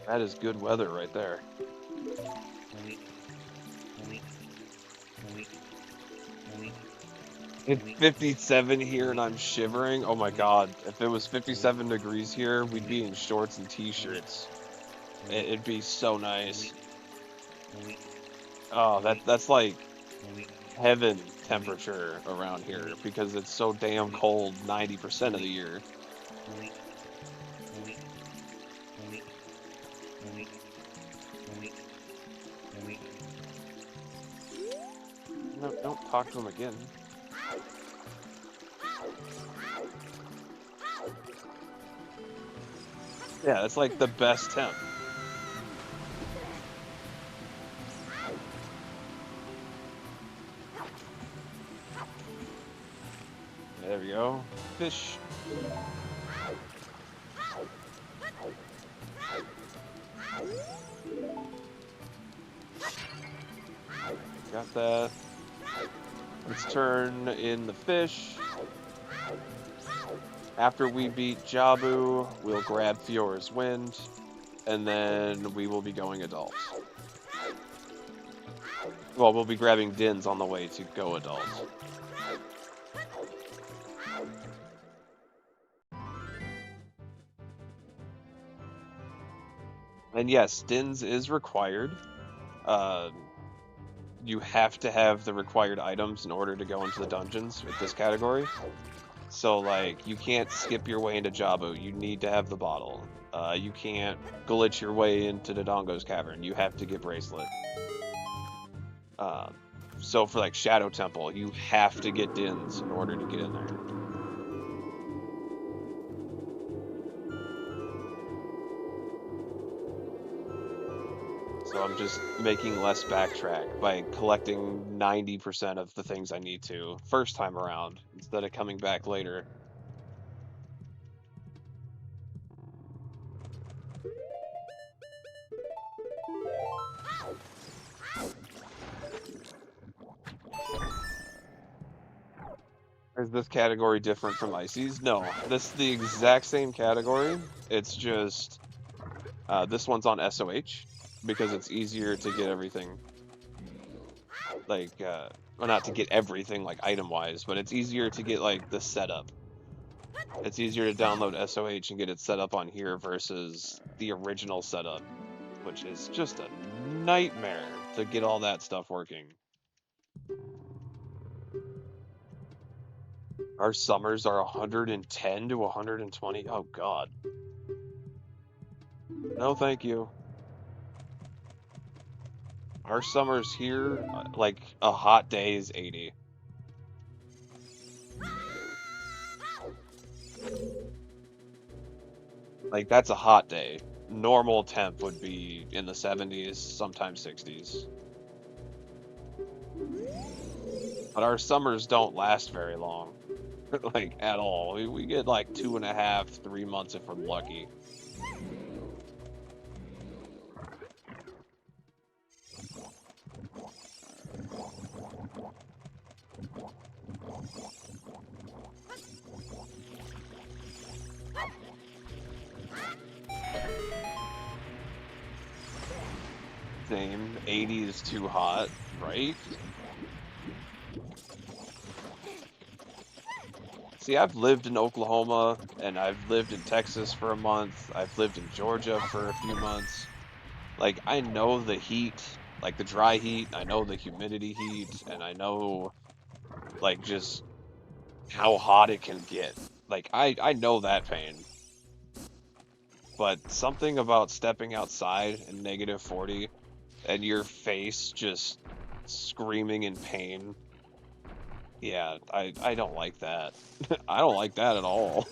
That is good weather right there. It's 57 here and I'm shivering. Oh my god. If it was 57 degrees here, we'd be in shorts and t-shirts. It'd be so nice. Oh, that's like heaven temperature around here because it's so damn cold 90% of the year. No, don't talk to him again. Yeah, it's like the best temp. There we go. Fish. Got that. Let's turn in the fish. After we beat Jabu, we'll grab Fior's Wind, and then we will be going adult. Well, we'll be grabbing Din's on the way to go adult. And yes, Din's is required. You have to have the required items in order to go into the dungeons with this category. So, like, you can't skip your way into Jabu. You need to have the bottle. You can't glitch your way into Dodongo's Cavern. You have to get Bracelet. So for, like, Shadow Temple, you have to get Din's in order to get in there. So I'm just making less backtrack by collecting 90% of the things I need to first time around instead of coming back later. Is this category different from Ices? No, this is the exact same category. It's just this one's on SOH because it's easier to get everything. Like, well, not to get everything like item-wise, but it's easier to get like the setup. It's easier to download SOH and get it set up on here versus the original setup, which is just a nightmare to get all that stuff working. Our summers are 110 to 120. Oh, God. No, thank you. Our summers here, like, a hot day is 80. Like, that's a hot day. Normal temp would be in the 70s, sometimes 60s. But our summers don't last very long. Like, at all. We get like 2.5, 3 months if we're lucky. Same. 80 is too hot, right? See, I've lived in Oklahoma, and I've lived in Texas for a month. I've lived in Georgia for a few months. Like, I know the heat, like the dry heat, I know the humidity heat, and I know, like, just how hot it can get. Like, I know that pain. But something about stepping outside in -40 and your face just screaming in pain. Yeah, I don't like that. I don't like that at all.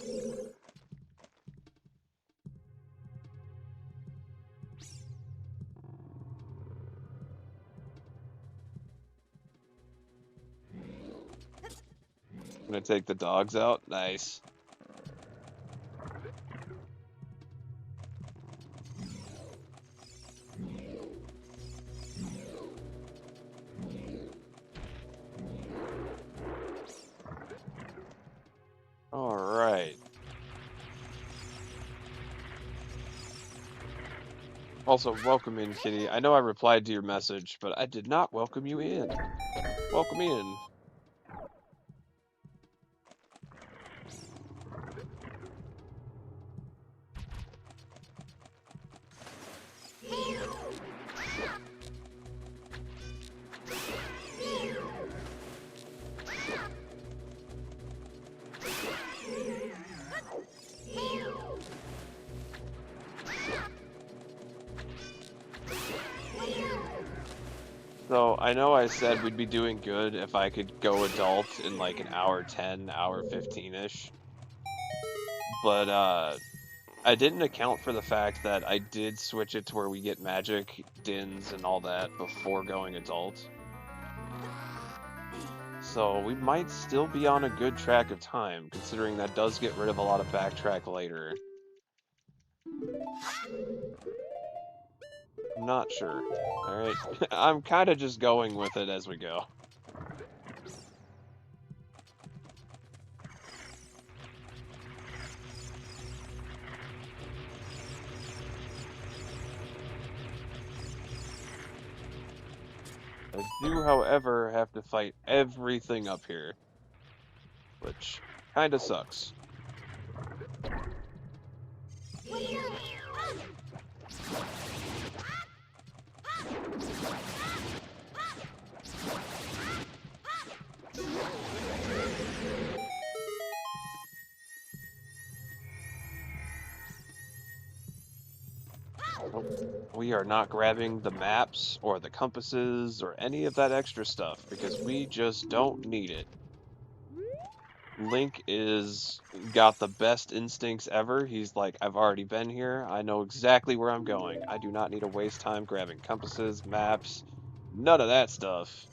Gonna take the dogs out. Nice. Also, welcome in, Kitty. I know I replied to your message, but I did not welcome you in. Welcome in. So, I know I said we'd be doing good if I could go adult in like an hour 10, hour 15-ish. But, I didn't account for the fact that I did switch it to where we get magic, dins, and all that before going adult. So we might still be on a good track of time, considering that does get rid of a lot of backtrack later. I'm not sure. Alright, I'm kind of just going with it as we go. I do, however, have to fight everything up here, which kind of sucks. We are not grabbing the maps or the compasses or any of that extra stuff because we just don't need it. Link is got the best instincts ever. He's like, I've already been here. I know exactly where I'm going. I do not need to waste time grabbing compasses, maps, none of that stuff.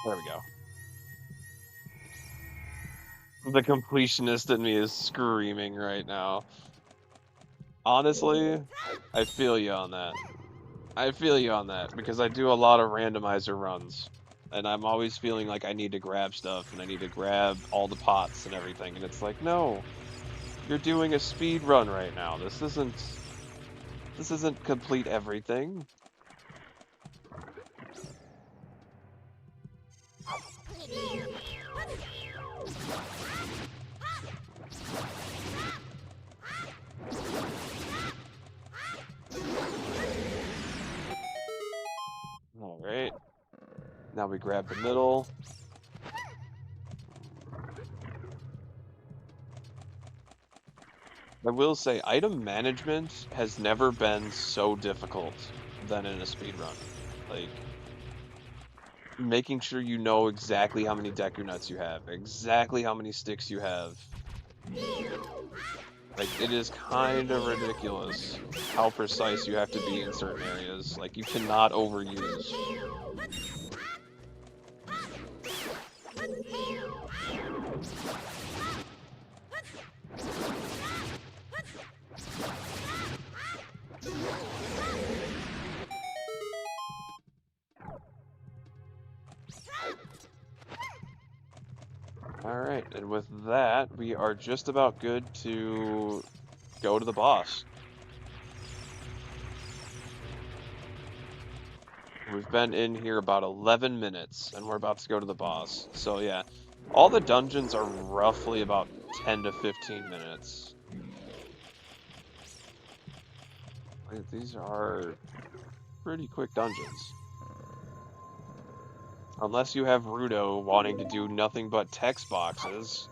There we go. The completionist in me is screaming right now. Honestly, I feel you on that. I feel you on that because I do a lot of randomizer runs. And I'm always feeling like I need to grab stuff and I need to grab all the pots and everything. And it's like, no, you're doing a speed run right now. This isn't complete everything. All right. Now we grab the middle. I will say, item management has never been so difficult than in a speedrun. Like, making sure you know exactly how many Deku Nuts you have, exactly how many sticks you have. Like, it is kind of ridiculous how precise you have to be in certain areas. Like, you cannot overuse. Alright, and with that, we are just about good to go to the boss. We've been in here about 11 minutes, and we're about to go to the boss. So yeah, all the dungeons are roughly about 10 to 15 minutes. These are pretty quick dungeons. Unless you have Rudo wanting to do nothing but text boxes.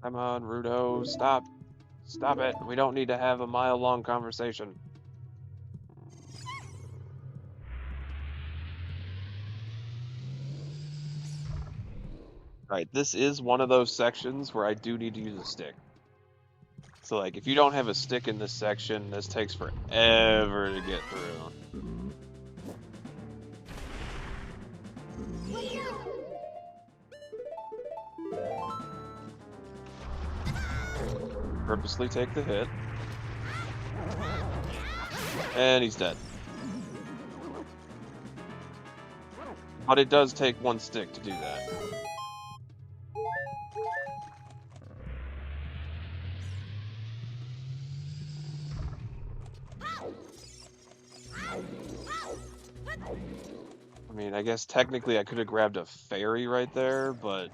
Come on, Rudo, stop. Stop it. We don't need to have a mile-long conversation. Right, this is one of those sections where I do need to use a stick. So like, if you don't have a stick in this section, this takes forever to get through. Purposely take the hit. And he's dead. But it does take one stick to do that. I mean, I guess technically I could have grabbed a fairy right there, but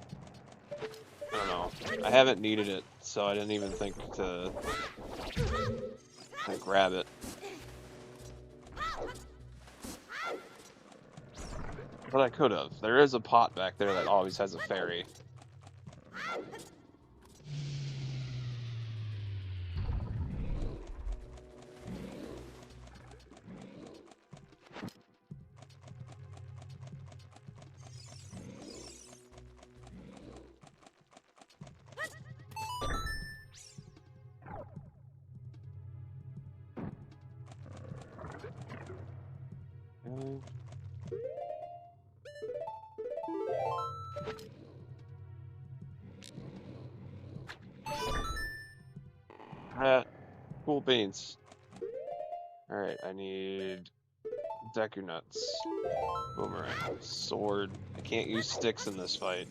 I don't know. I haven't needed it, so I didn't even think to grab it. But I could have. There is a pot back there that always has a fairy. Cool beans. Alright, I need Deku Nuts, Boomerang, Sword. I can't use sticks in this fight.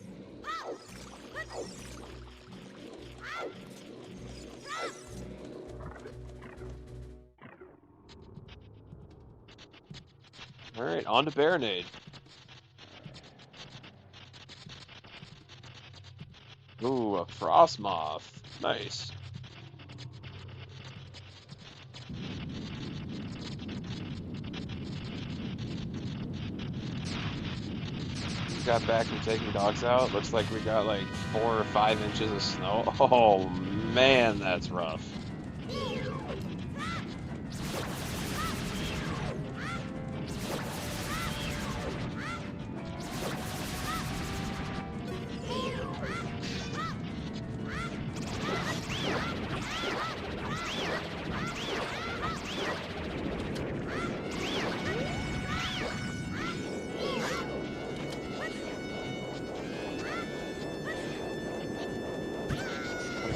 Alright, on to Baronade. Ooh, a Frost Moth. Nice. Got back from taking dogs out. Looks like we got like 4 or 5 inches of snow. Oh man, that's rough.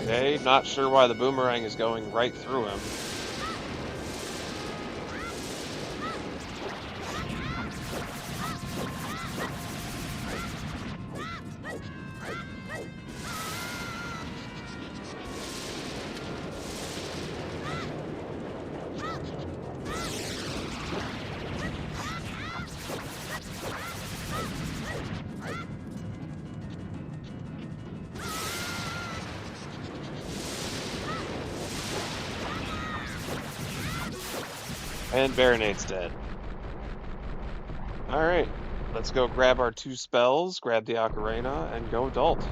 Okay, not sure why the boomerang is going right through him. And Baronade's dead. Alright, let's go grab our 2 spells, grab the Ocarina, and go adult.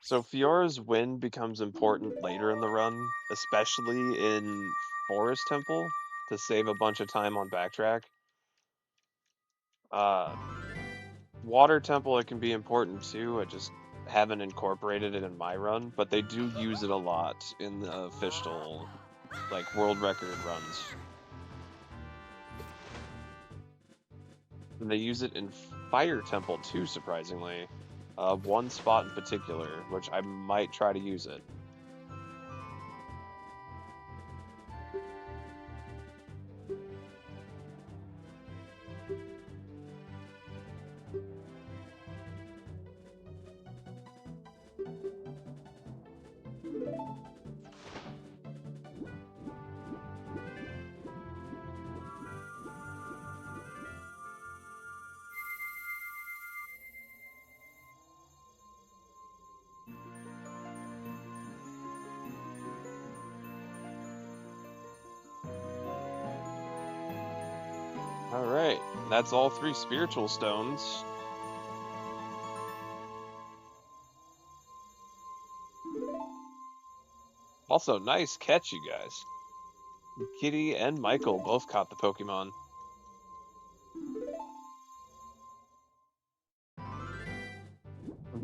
So Fiora's wind becomes important later in the run, especially in Forest Temple, to save a bunch of time on backtrack. Water Temple, it can be important too, I just haven't incorporated it in my run, but they do use it a lot in the official, like, world record runs. And they use it in Fire Temple too, surprisingly. One spot in particular, which I might try to use it. Alright, that's all 3 spiritual stones. Also, nice catch, you guys. Kitty and Michael both caught the Pokemon.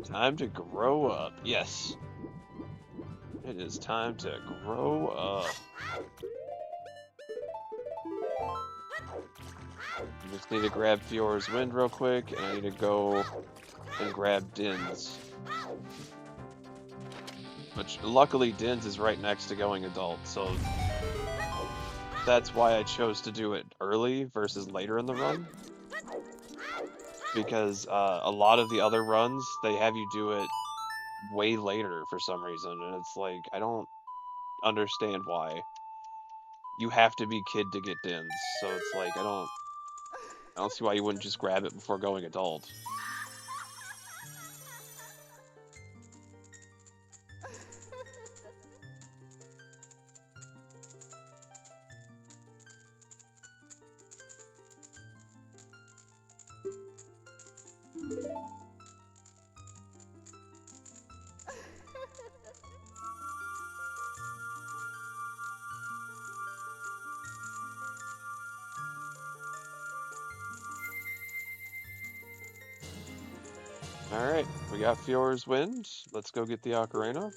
Time to grow up. Yes. It is time to grow up. I just need to grab Fiora's Wind real quick, and I need to go and grab Din's. Which, luckily, Din's is right next to going adult, so that's why I chose to do it early versus later in the run. Because a lot of the other runs, they have you do it way later for some reason, and it's like, I don't understand why. You have to be kid to get Din's, so it's like, I don't see why you wouldn't just grab it before going adult. Alright, we got Fiora's Wind. Let's go get the Ocarina.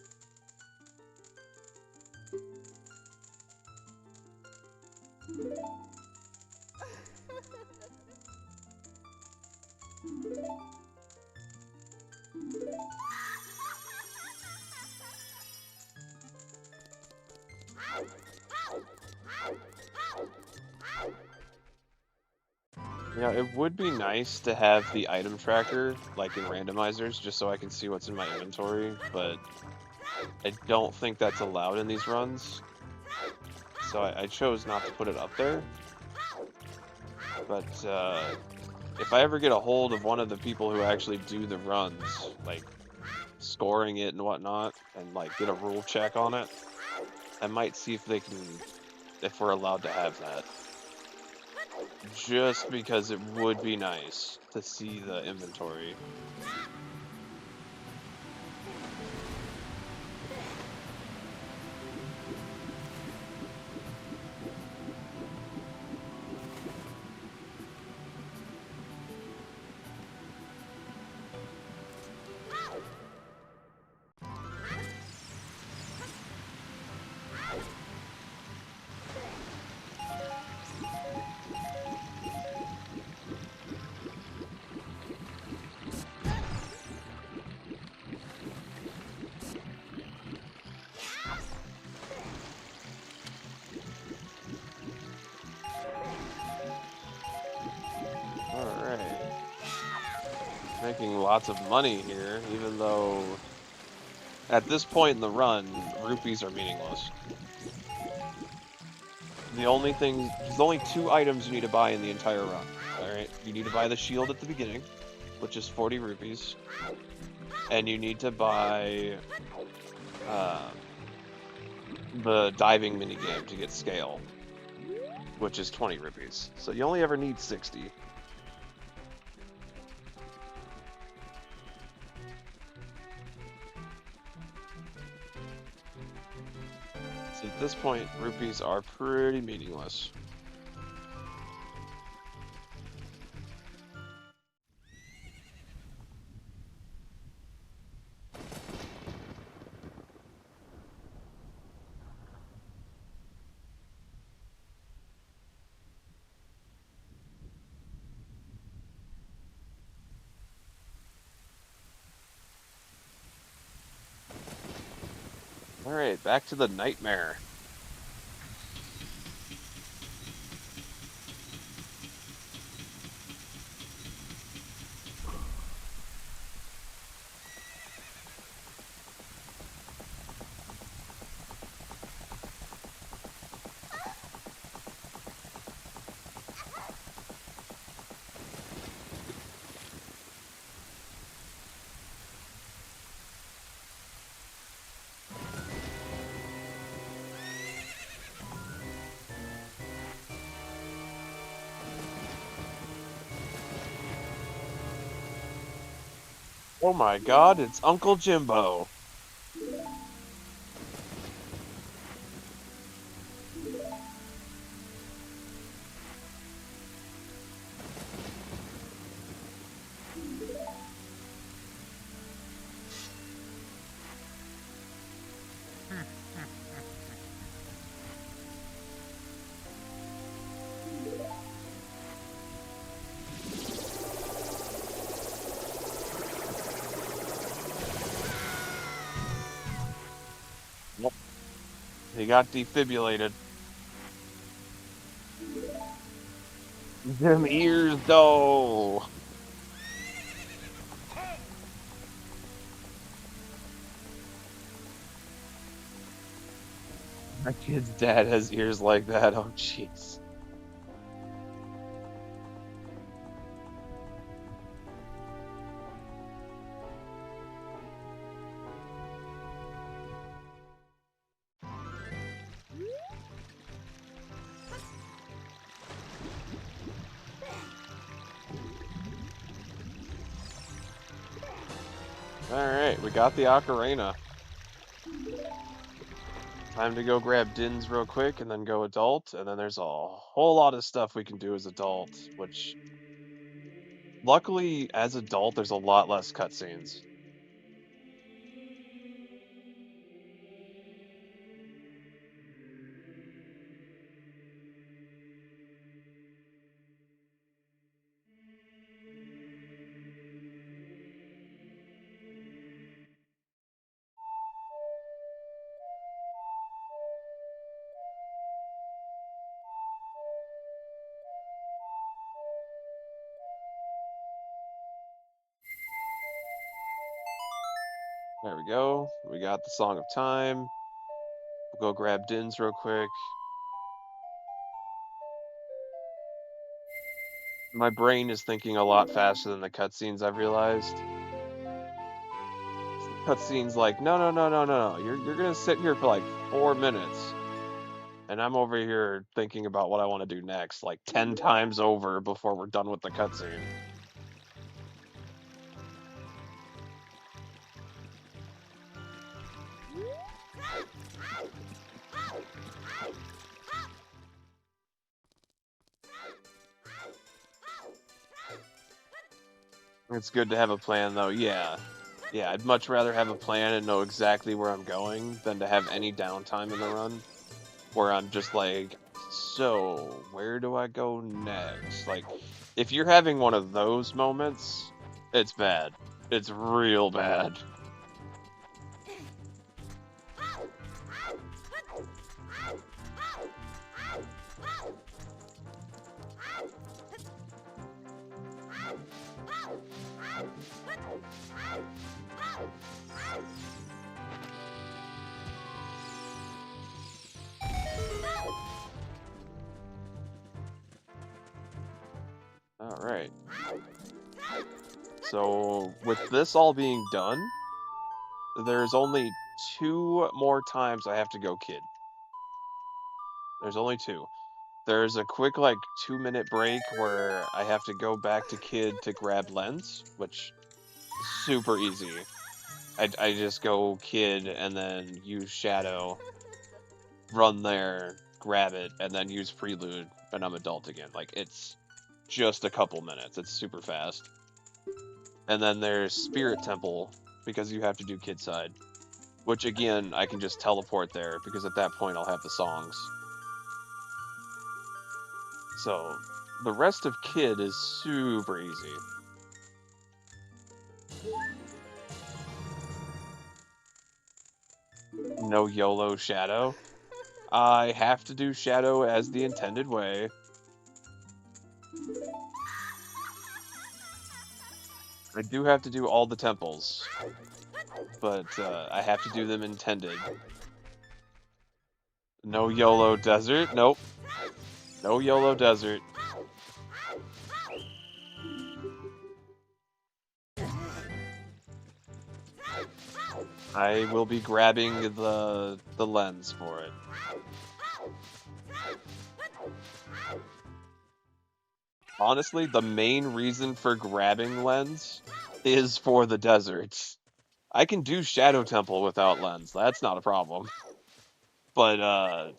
Yeah, it would be nice to have the item tracker, like in randomizers, just so I can see what's in my inventory, but I don't think that's allowed in these runs. So I chose not to put it up there. But if I ever get a hold of one of the people who actually do the runs, like scoring it and whatnot, and like get a rule check on it, I might see if they can, if we're allowed to have that. Just because it would be nice to see the inventory. Making lots of money here, even though at this point in the run, rupees are meaningless. There's only 2 items you need to buy in the entire run. Alright, you need to buy the shield at the beginning, which is 40 rupees, and you need to buy the diving minigame to get scale, which is 20 rupees. So you only ever need 60. So at this point, rupees are pretty meaningless. Alright, back to the nightmare. Oh my god, it's Uncle Jimbo. He got defibrillated. Them ears, though. My kid's dad has ears like that. Oh, jeez. Alright, we got the ocarina. Time to go grab Din's real quick and then go adult, and then there's a whole lot of stuff we can do as adult, which luckily as adult there's a lot less cutscenes. There we go. We got the Song of Time. We'll go grab Din's real quick. My brain is thinking a lot faster than the cutscenes, I've realized. Cutscenes like, no, no, no, no, no, no. You're gonna sit here for like 4 minutes. And I'm over here thinking about what I want to do next, like 10 times over before we're done with the cutscene. It's good to have a plan, though. Yeah. Yeah, I'd much rather have a plan and know exactly where I'm going than to have any downtime in the run where I'm just like, so where do I go next? Like, if you're having one of those moments, it's bad. It's real bad. Alright. So, with this all being done, there's only 2 more times I have to go kid. There's only 2. There's a quick, like, 2-minute break where I have to go back to kid to grab lens, which is super easy. I just go kid and then use shadow, run there, grab it, and then use prelude, and I'm adult again. Like, it's just a couple minutes. It's super fast. And then there's Spirit Temple, because you have to do kid side. Which, again, I can just teleport there, because at that point I'll have the songs. So, the rest of kid is super easy. No YOLO shadow. I have to do shadow as the intended way. I do have to do all the temples, but I have to do them intended. No YOLO desert. Nope. No YOLO desert. I will be grabbing the lens for it. Honestly, the main reason for grabbing lens is for the deserts. I can do Shadow Temple without lens. That's not a problem. But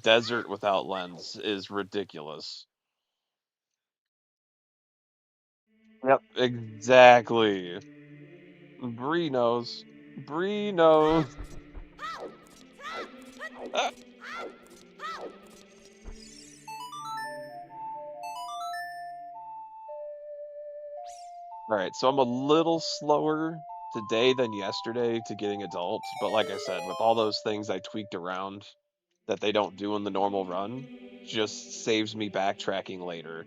desert without lens is ridiculous. Yep, exactly. Bree knows. Bree knows. Ah. Alright, so I'm a little slower today than yesterday to getting adult, but like I said, with all those things I tweaked around, that they don't do in the normal run just saves me backtracking later.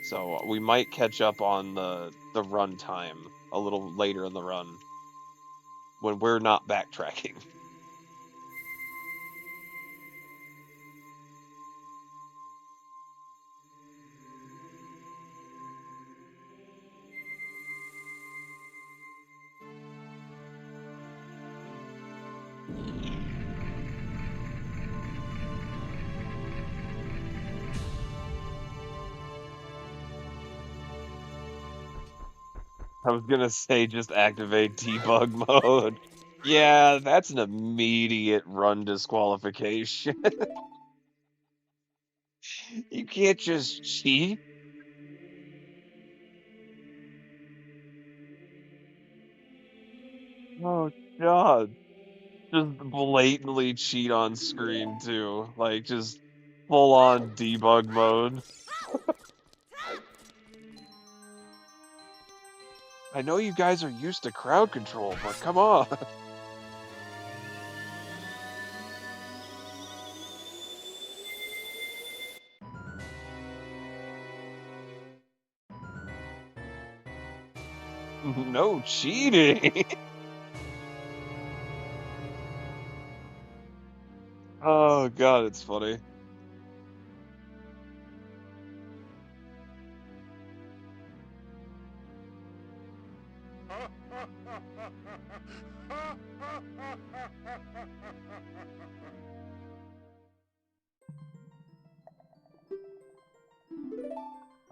So we might catch up on the run time a little later in the run when we're not backtracking. I was gonna say just activate debug mode. Yeah, that's an immediate run disqualification. You can't just cheat. Oh God. Just blatantly cheat on screen too. Like just full on debug mode. I know you guys are used to crowd control, but come on. No cheating. Oh God, it's funny.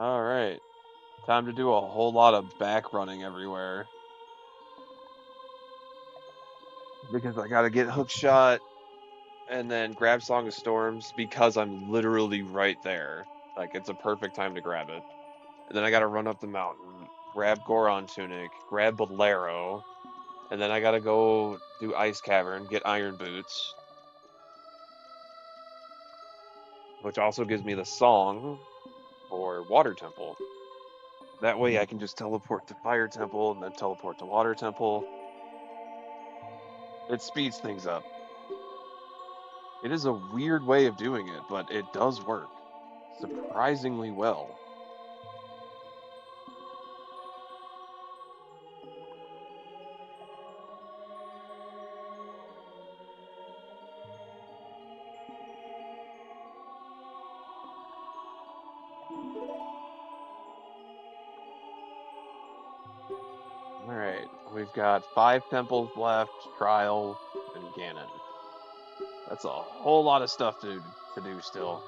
All right. Time to do a whole lot of back running everywhere. Because I gotta get hook shot and then grab Song of Storms because I'm literally right there. Like it's a perfect time to grab it. And then I gotta run up the mountain, grab Goron Tunic, grab Bolero, and then I gotta go do Ice Cavern, get Iron Boots, which also gives me the song for Water Temple. That way I can just teleport to Fire Temple and then teleport to Water Temple. It speeds things up. It is a weird way of doing it, but it does work surprisingly well. All right, we've got 5 temples left, Trial, and Ganon. That's a whole lot of stuff to do still.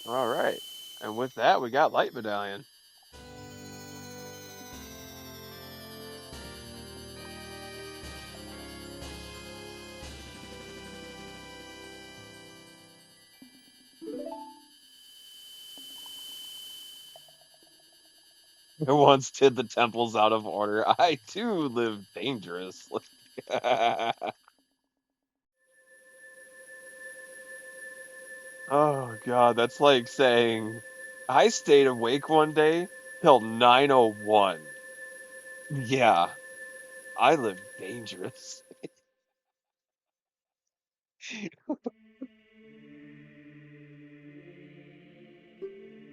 All right, and with that, we got Light Medallion. I once did the temples out of order. I too live dangerously. Oh God, that's like saying I stayed awake one day till 9:01. Yeah, I live dangerous.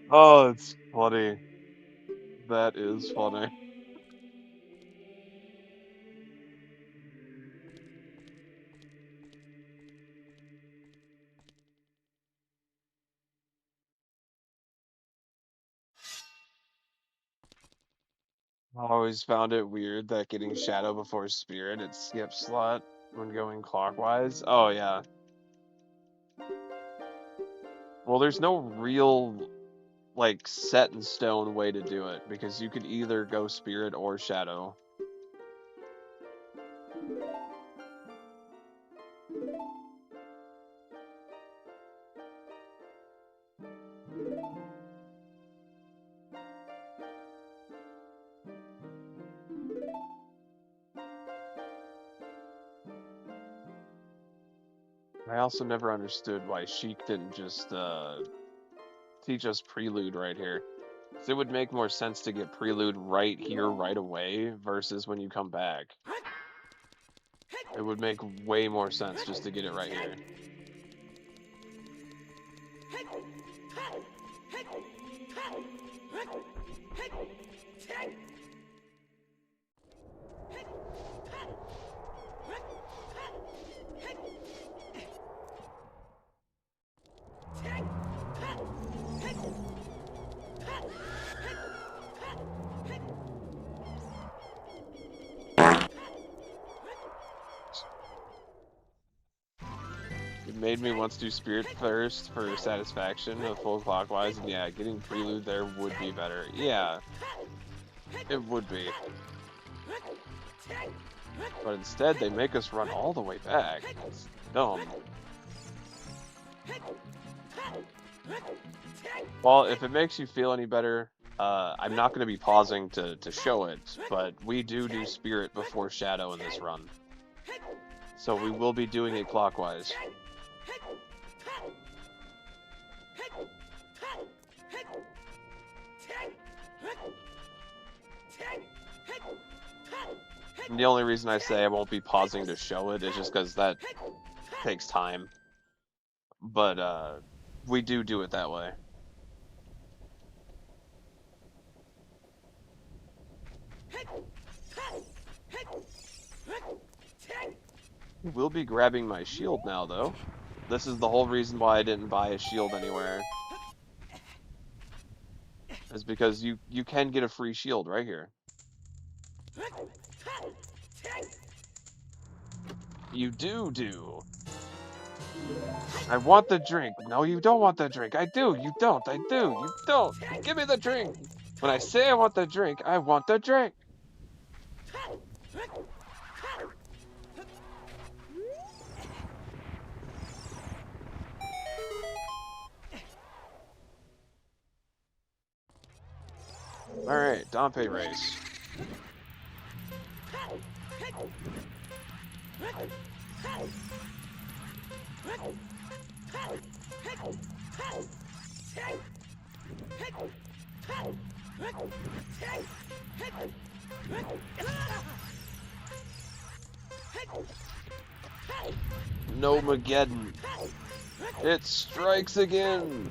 Oh, it's funny. That is funny. I always found it weird that getting Shadow before Spirit, it skips slot when going clockwise. Oh yeah. Well, there's no real like set in stone way to do it because you could either go Spirit or Shadow. I also never understood why Sheik didn't just teach us Prelude right here. So it would make more sense to get Prelude right here, right away, versus when you come back. It would make way more sense just to get it right here. It made me want to do Spirit first for satisfaction of full clockwise, and yeah, getting Prelude there would be better. Yeah, it would be. But instead, they make us run all the way back. It's dumb. Well, if it makes you feel any better, I'm not going to be pausing to show it, but we do Spirit before Shadow in this run. So we will be doing it clockwise. And the only reason I say I won't be pausing to show it is just because that takes time. But we do it that way. We'll be grabbing my shield now, though. This is the whole reason why I didn't buy a shield anywhere. Is because you can get a free shield right here. You do. I want the drink. No, you don't want the drink. I do. You don't. I do. You don't. Give me the drink. When I say I want the drink, I want the drink. Alright, Dompe race. No Mageddon. It strikes again.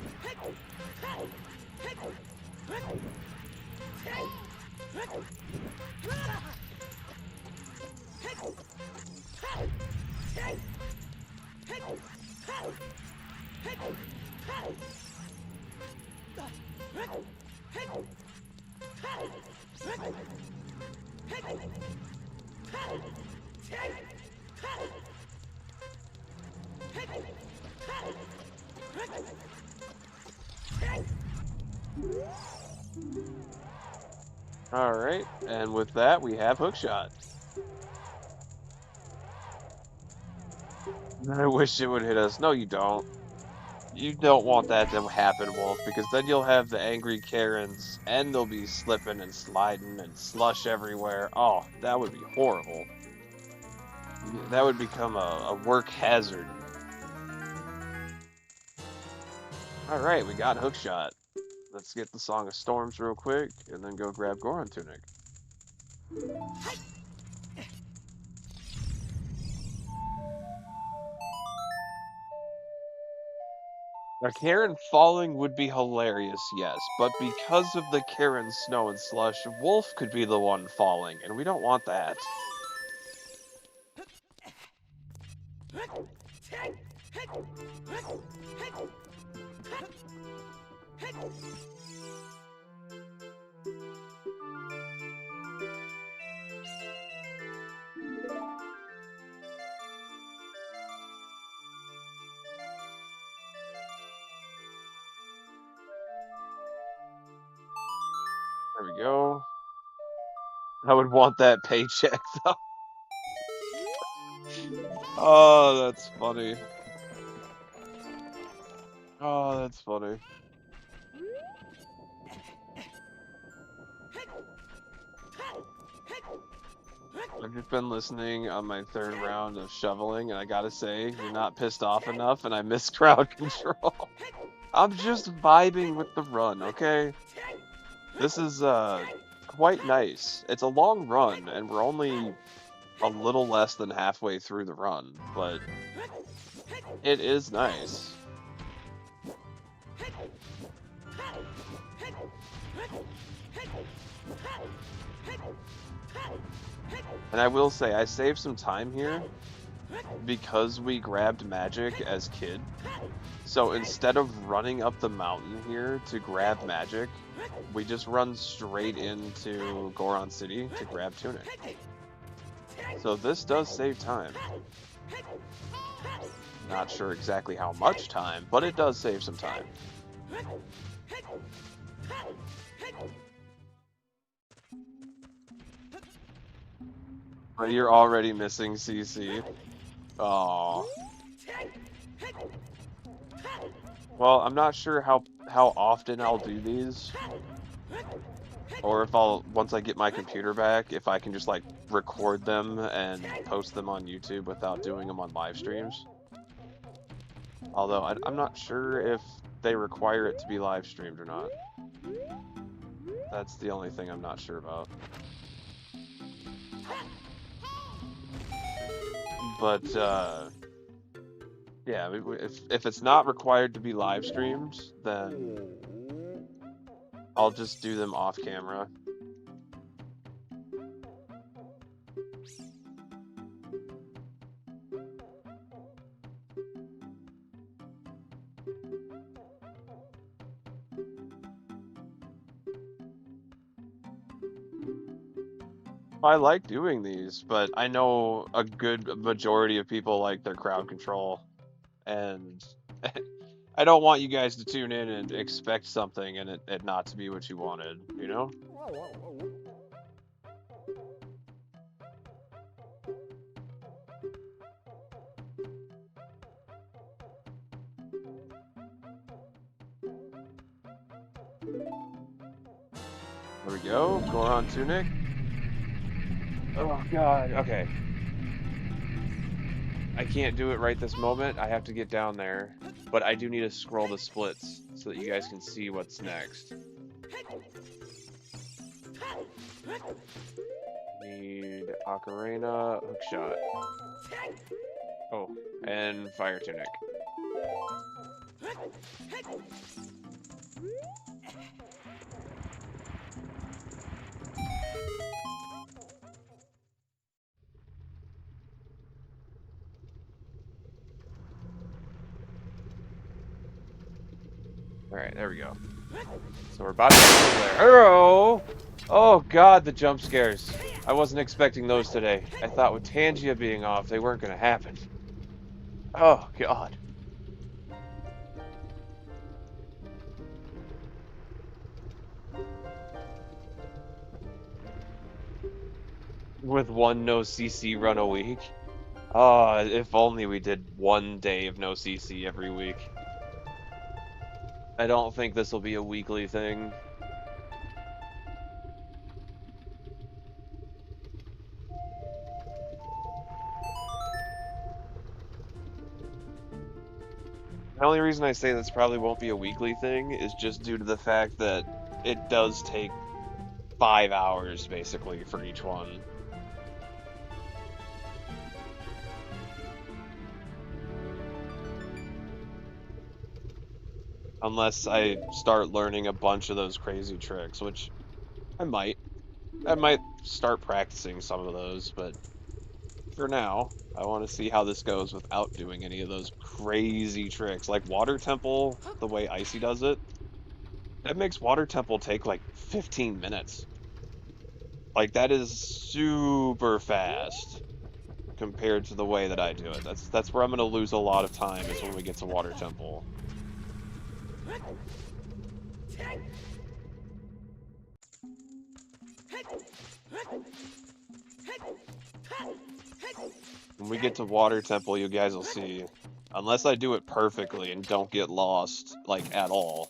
Alright, and with that, we have Hookshot. I wish it would hit us. No, you don't. You don't want that to happen, Wolf, because then you'll have the angry Karens, and they'll be slipping and sliding and slush everywhere. Oh, that would be horrible. That would become a work hazard. Alright, we got Hookshot. Let's get the Song of Storms real quick, and then go grab Goron Tunic. A Karen falling would be hilarious, yes, but because of the Karen snow and slush, Wolf could be the one falling, and we don't want that. There we go. I would want that paycheck, though. Oh, that's funny. Oh, that's funny. I've just been listening on my third round of shoveling, and I gotta say, you're not pissed off enough, and I miss crowd control. I'm just vibing with the run, okay? This is, quite nice. It's a long run, and we're only a little less than halfway through the run, but it is nice. And I will say, I saved some time here because we grabbed magic as kid. So instead of running up the mountain here to grab magic, we just run straight into Goron City to grab Tunic. So this does save time. Not sure exactly how much time, but it does save some time. But you're already missing CC. Aww. Well, I'm not sure how often I'll do these. Or if once I get my computer back, if I can just like record them and post them on YouTube without doing them on live streams. Although I'm not sure if they require it to be live streamed or not. That's the only thing I'm not sure about. But yeah, if it's not required to be live streamed, then I'll just do them off camera. I like doing these, but I know a good majority of people like their crowd control, and I don't want you guys to tune in and expect something and it not to be what you wanted, you know? There we go, Goron Tunic. Oh god, okay. I can't do it right this moment, I have to get down there. But I do need to scroll the splits so that you guys can see what's next. Need Ocarina, Hookshot. Oh, and Fire Tunic. Alright, there we go. So we're about to get there. Oh god, the jump scares. I wasn't expecting those today. I thought with Tangia being off, they weren't going to happen. Oh god. With one no CC run a week. Oh, if only we did one day of no CC every week. I don't think this will be a weekly thing. The only reason I say this probably won't be a weekly thing is just due to the fact that it does take 5 hours, basically, for each one. Unless I start learning a bunch of those crazy tricks, which I might. I might start practicing some of those, but for now, I want to see how this goes without doing any of those crazy tricks. Like Water Temple, the way Icy does it, that makes Water Temple take like 15 minutes. Like, that is super fast compared to the way that I do it. That's where I'm going to lose a lot of time, is when we get to Water Temple. When we get to Water Temple, you guys will see. Unless I do it perfectly and don't get lost, like, at all,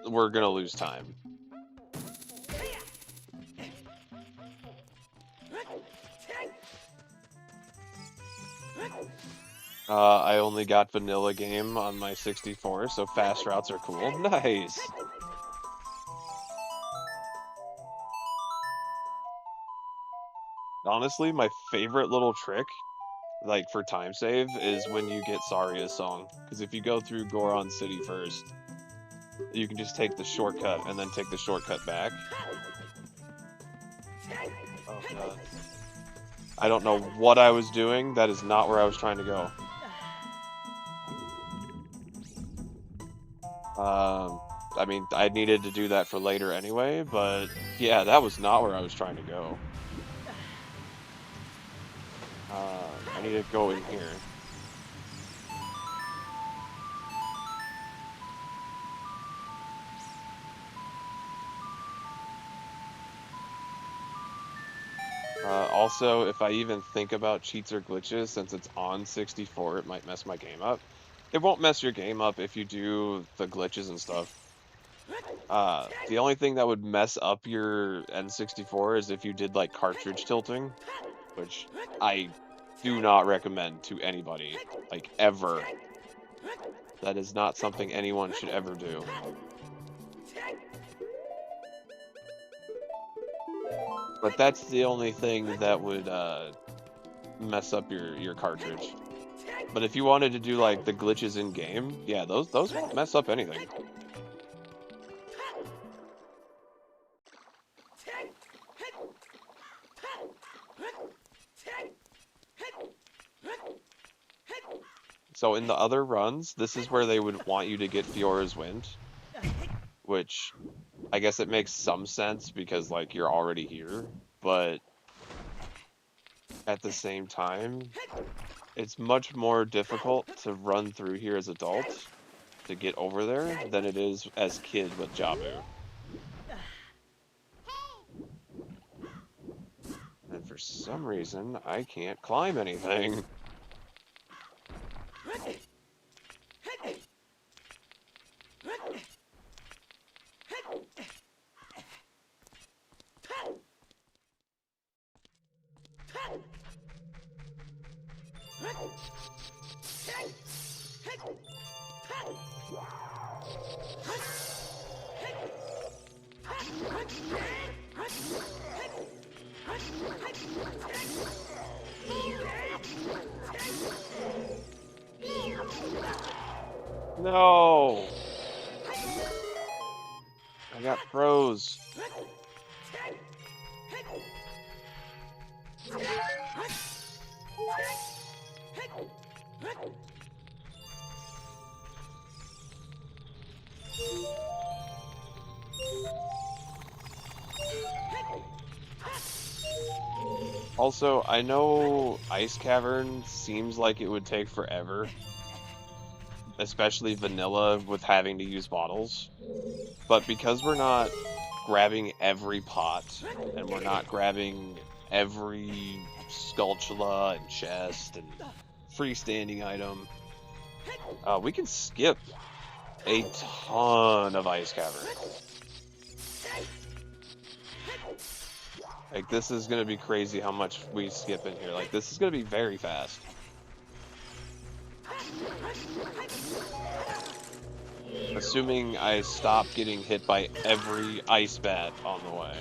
we're gonna lose time. I only got vanilla game on my 64, so fast routes are cool. Nice. Honestly, my favorite little trick, like for time save, is when you get Saria's song. Because if you go through Goron City first, you can just take the shortcut and then take the shortcut back. Oh god. I don't know what I was doing. That is not where I was trying to go. I mean, I needed to do that for later anyway, but yeah, that was not where I was trying to go. I need to go in here. Also, if I even think about cheats or glitches, since it's on 64, it might mess my game up. It won't mess your game up if you do the glitches and stuff. The only thing that would mess up your N64 is if you did like cartridge tilting, which I do not recommend to anybody, like ever. That is not something anyone should ever do. But that's the only thing that would mess up your cartridge. But if you wanted to do like the glitches in game, yeah, those won't mess up anything. So in the other runs, this is where they would want you to get Fiora's Wind, which I guess it makes some sense because like you're already here, but at the same time, it's much more difficult to run through here as adults to get over there than it is as kid with Jabu. And for some reason, I can't climb anything. No! I got froze. Also, I know Ice Cavern seems like it would take forever, especially vanilla with having to use bottles. But because we're not grabbing every pot, and we're not grabbing every sculptula and chest and freestanding item, we can skip a ton of Ice Cavern. Like, this is gonna be crazy how much we skip in here. Like, this is gonna be very fast. Assuming I stop getting hit by every ice bat on the way.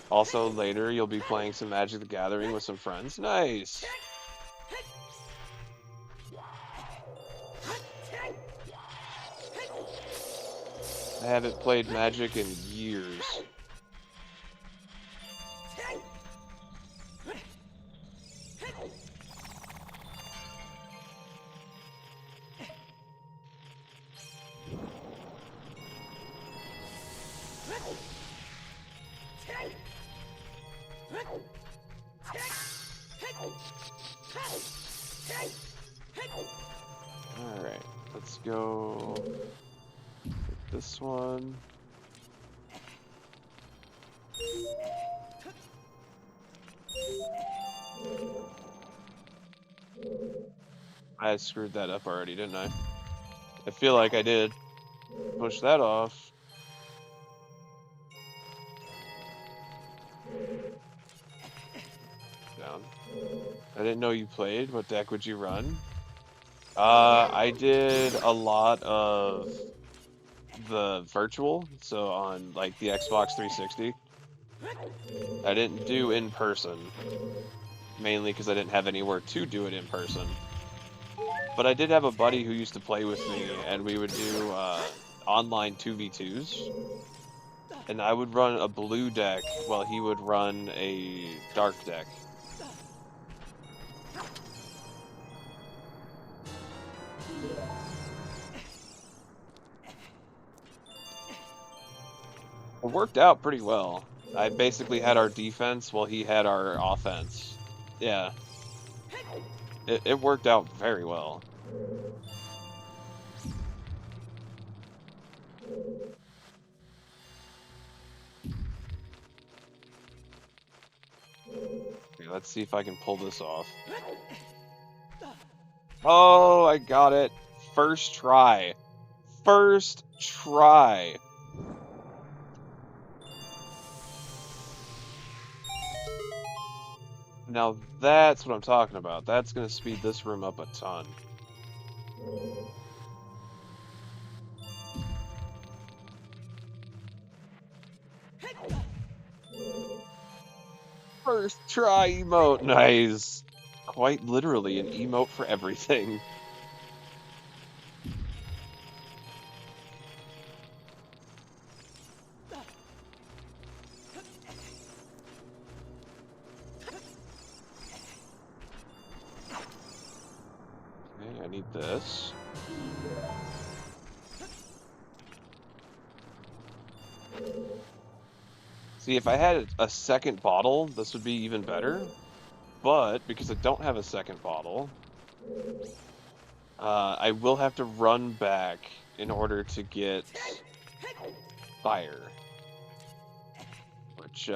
Also, later you'll be playing some Magic the Gathering with some friends. Nice! I haven't played Magic in years. Alright, let's go with this one. I screwed that up already, didn't I? I feel like I did. Push that off. Down. I didn't know you played. What deck would you run? I did a lot of the virtual, so on like the Xbox 360. I didn't do in person, mainly because I didn't have anywhere to do it in person. But I did have a buddy who used to play with me, and we would do online 2v2s. And I would run a blue deck while he would run a dark deck. It worked out pretty well. I basically had our defense while he had our offense. Yeah. It worked out very well. Okay, let's see if I can pull this off. Oh, I got it. First try. First try. Now that's what I'm talking about. That's going to speed this room up a ton. First try emote. Nice. Quite literally an emote for everything. Okay, I need this. See, if I had a second bottle, this would be even better. But because I don't have a second bottle, I will have to run back in order to get fire. Which,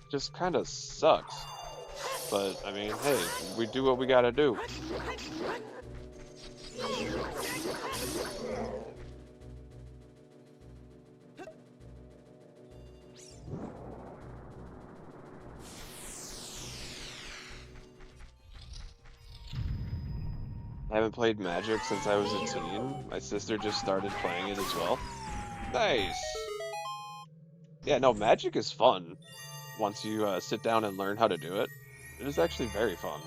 just kind of sucks. But, I mean, hey, we do what we gotta do. I haven't played Magic since I was a teen. My sister just started playing it as well. Nice! Yeah, no, Magic is fun. Once you sit down and learn how to do it. It is actually very fun.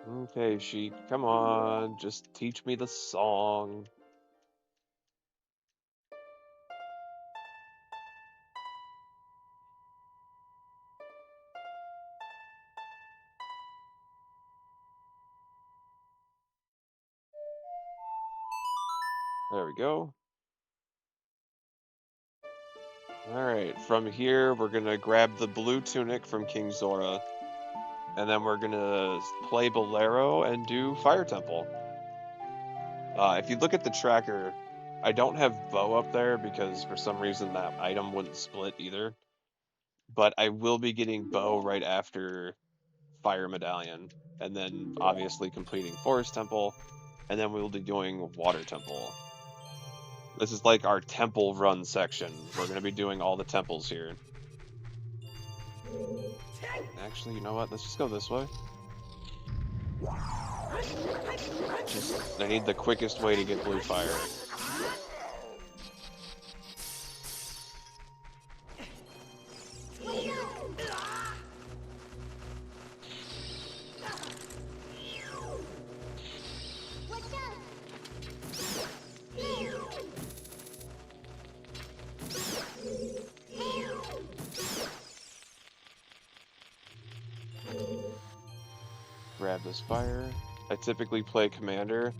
Okay, Sheik, come on, just teach me the song. There we go. Alright, from here, we're gonna grab the blue tunic from King Zora, and then we're gonna play Bolero and do Fire Temple. If you look at the tracker, I don't have bow up there because for some reason that item wouldn't split either. But I will be getting bow right after Fire Medallion, and then obviously completing Forest Temple, and then we'll be doing Water Temple. This is like our temple run section. We're going to be doing all the temples here. Actually, you know what? Let's just go this way. I need the quickest way to get blue fire. grab this fire. I typically play Commander.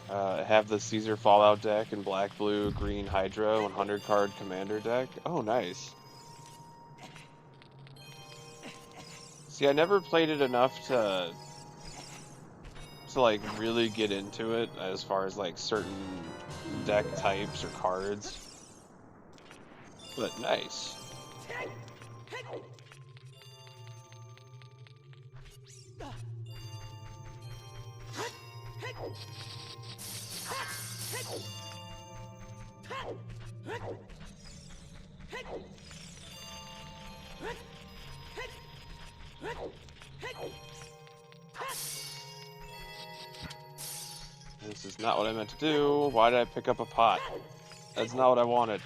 I have the Caesar Fallout deck and black, blue, green Hydra 100 card Commander deck. Oh, nice. See, I never played it enough to like really get into it as far as like certain deck types or cards. But nice. This is not what I meant to do. Why did I pick up a pot? That's not what I wanted.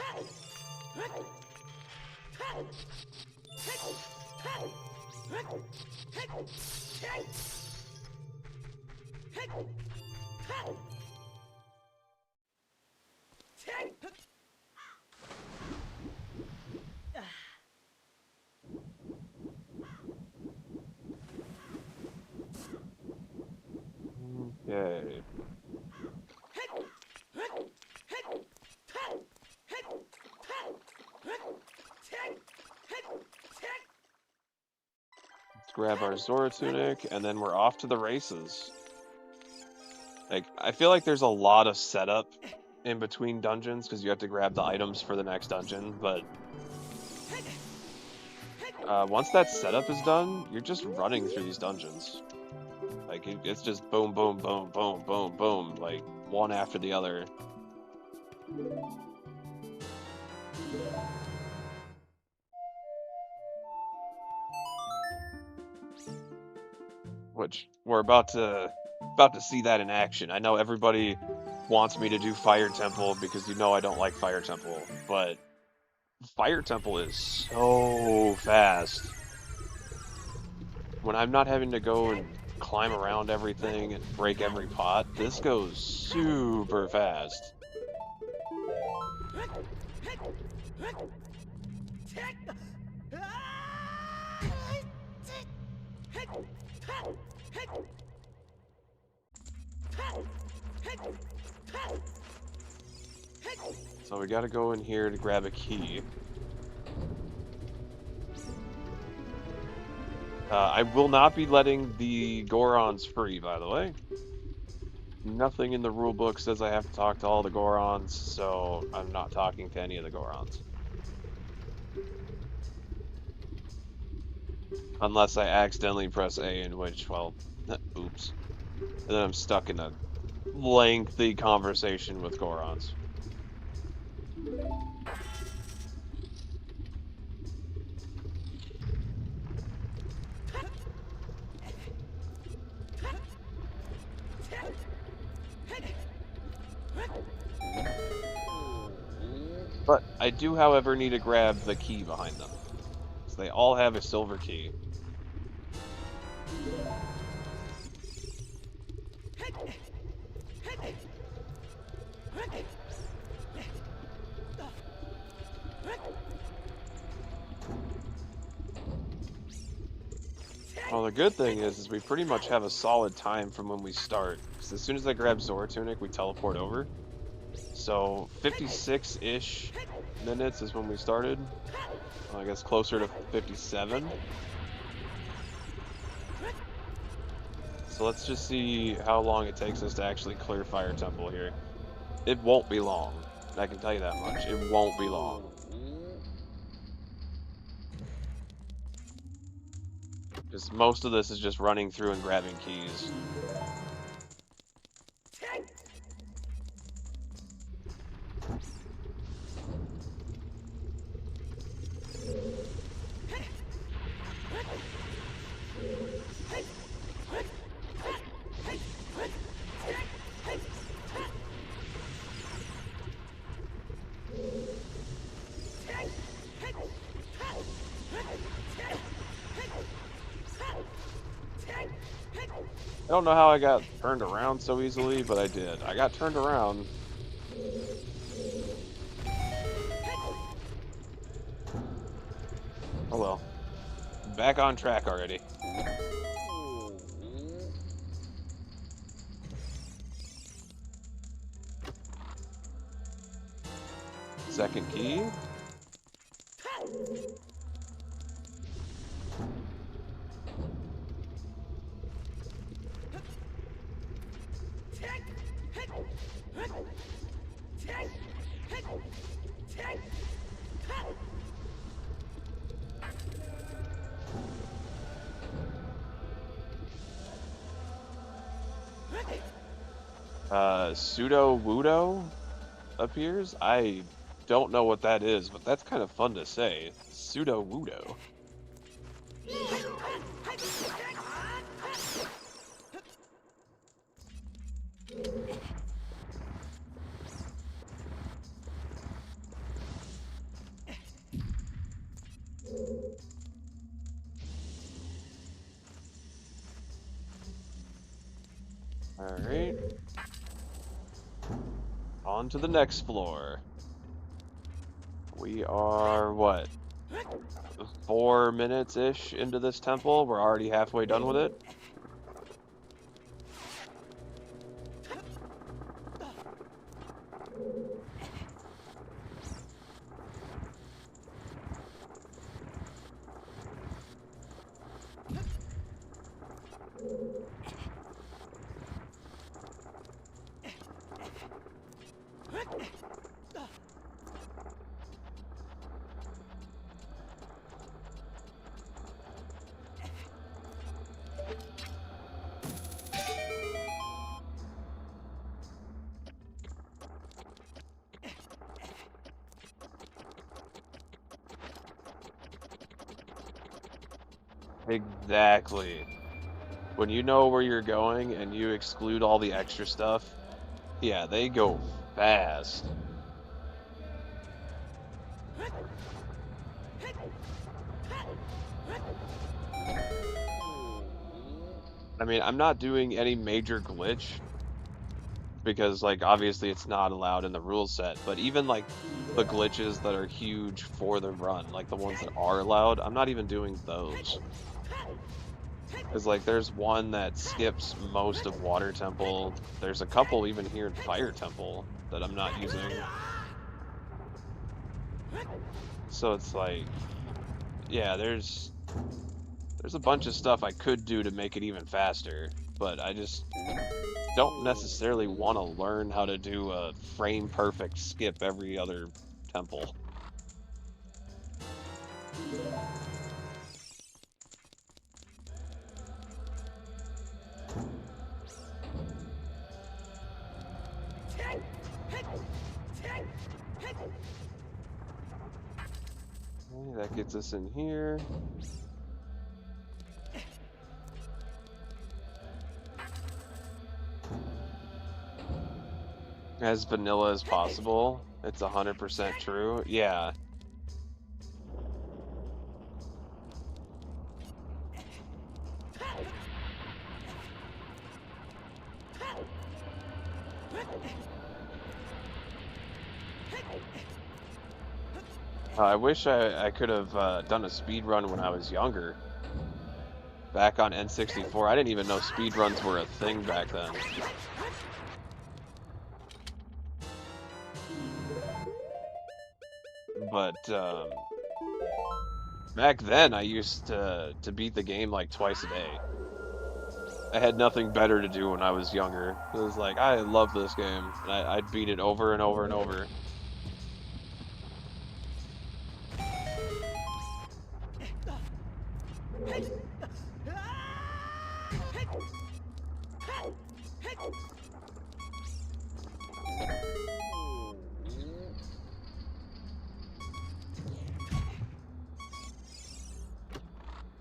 Okay. Let's grab our Zora tunic, and then we're off to the races. Like, I feel like there's a lot of setup in between dungeons because you have to grab the items for the next dungeon, but once that setup is done, you're just running through these dungeons. Like, it's just boom, boom, boom, boom, boom, boom, like, one after the other. Which, we're about to see that in action. I know everybody wants me to do Fire Temple because you know I don't like Fire Temple, but Fire Temple is so fast. When I'm not having to go and climb around everything and break every pot, this goes super fast. So we gotta go in here to grab a key. I will not be letting the Gorons free, by the way. Nothing in the rulebook says I have to talk to all the Gorons, so I'm not talking to any of the Gorons. Unless I accidentally press A, in which, well, oops. And then I'm stuck in a lengthy conversation with Gorons. But I do, however, need to grab the key behind them. So they all have a silver key. Well, the good thing is we pretty much have a solid time from when we start. Because as soon as I grab Zora Tunic, we teleport over. So 56-ish minutes is when we started. Well, I guess closer to 57. So let's just see how long it takes us to actually clear Fire Temple here. It won't be long. I can tell you that much. It won't be long. Because most of this is just running through and grabbing keys. I don't know how I got turned around so easily, but I did. I got turned around. Oh well. Back on track already. second key. Pseudo Wudo appears. I don't know what that is, but that's kind of fun to say. Pseudo Wudo. Alright. On to the next floor. We are, what, 4 minutes-ish into this temple? We're already halfway done with it? Exactly. When you know where you're going and you exclude all the extra stuff, yeah, they go fast. I mean, I'm not doing any major glitch because, like, obviously it's not allowed in the rule set, but even, like, the glitches that are huge for the run, like the ones that are allowed, I'm not even doing those. Because, like, there's one that skips most of Water Temple. There's a couple even here in Fire Temple that I'm not using. So it's like, yeah, there's a bunch of stuff I could do to make it even faster, but I just don't necessarily want to learn how to do a frame-perfect skip every other temple. Okay, that gets us in here. As vanilla as possible. It's 100% true. Yeah. I wish I could have done a speed run when I was younger. Back on N64, I didn't even know speed runs were a thing back then. But back then, I used to beat the game like twice a day. I had nothing better to do when I was younger. It was like, I love this game, and I'd beat it over and over and over.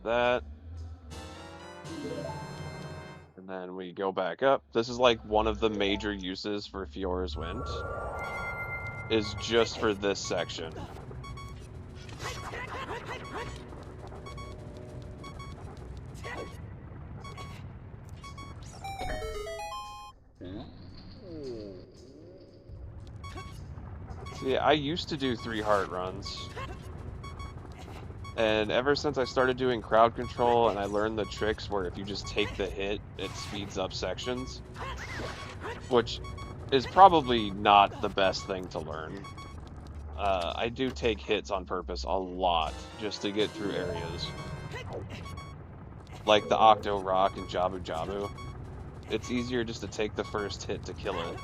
That. And then we go back up. This is like one of the major uses for Fiora's Wind. Is just for this section. See, I used to do 3 heart runs. And ever since I started doing crowd control and I learned the tricks where if you just take the hit, it speeds up sections. Which is probably not the best thing to learn. I do take hits on purpose a lot just to get through areas. Like the Octo Rock and Jabu Jabu. It's easier just to take the first hit to kill it.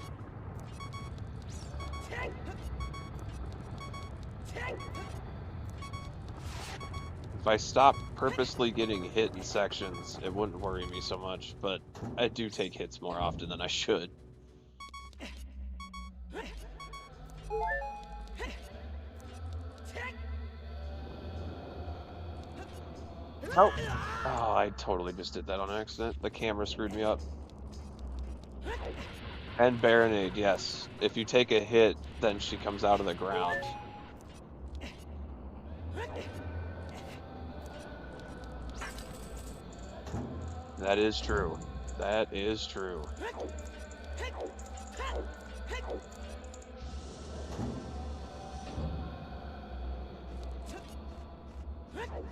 If I stopped purposely getting hit in sections, it wouldn't worry me so much, but I do take hits more often than I should. Oh. Oh, I totally just did that on accident. The camera screwed me up. And Baronade, yes. If you take a hit, then she comes out of the ground. That is true. That is true.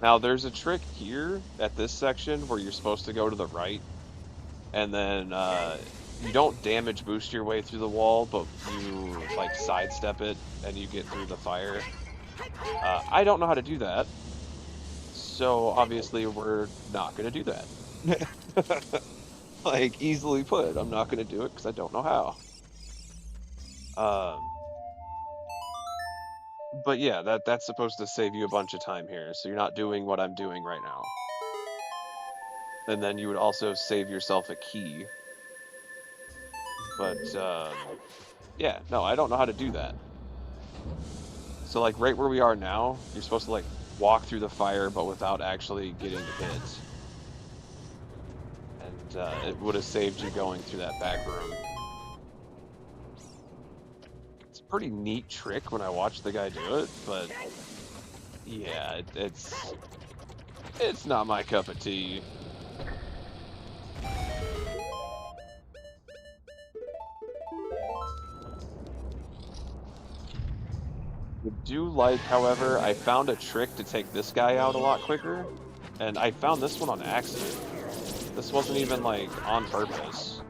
Now, there's a trick here at this section where you're supposed to go to the right, and then you don't damage boost your way through the wall, but you like sidestep it and you get through the fire. I don't know how to do that, so obviously we're not going to do that. Like, easily put, I'm not going to do it because I don't know how. But yeah, that's supposed to save you a bunch of time here, so you're not doing what I'm doing right now. And then you would also save yourself a key. But, yeah, no, I don't know how to do that. So, like, right where we are now, you're supposed to, like, walk through the fire, but without actually getting hit. And, it would have saved you going through that back room. It's a pretty neat trick when I watch the guy do it, but, yeah, it's not my cup of tea. I do like, however, I found a trick to take this guy out a lot quicker, and I found this one on accident. This wasn't even, like, on purpose.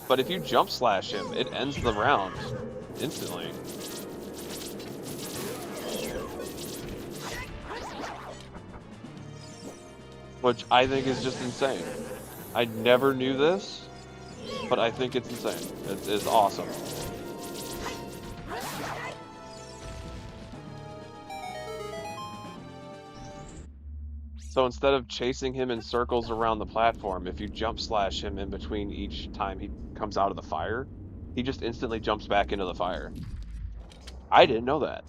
But if you jump slash him, it ends the round instantly. Which I think is just insane. I never knew this, but I think it's insane. It's awesome. So instead of chasing him in circles around the platform, if you jump slash him in between each time he comes out of the fire, he just instantly jumps back into the fire. I didn't know that.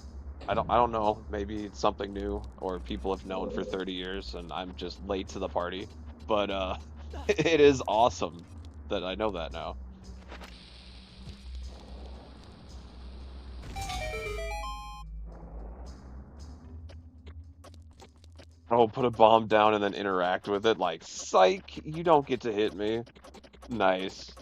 I don't know. Maybe it's something new, or people have known for 30 years and I'm just late to the party. But it is awesome that I know that now. Oh, put a bomb down and then interact with it. Like, psych, you don't get to hit me. Nice.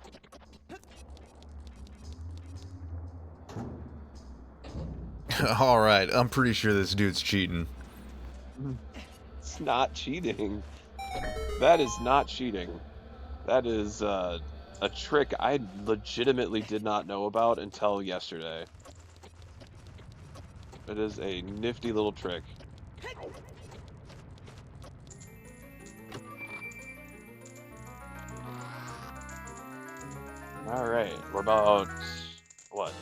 All right, I'm pretty sure this dude's cheating. It's not cheating. That is not cheating. That is a trick I legitimately did not know about until yesterday. It is a nifty little trick. Alright, we're about, what,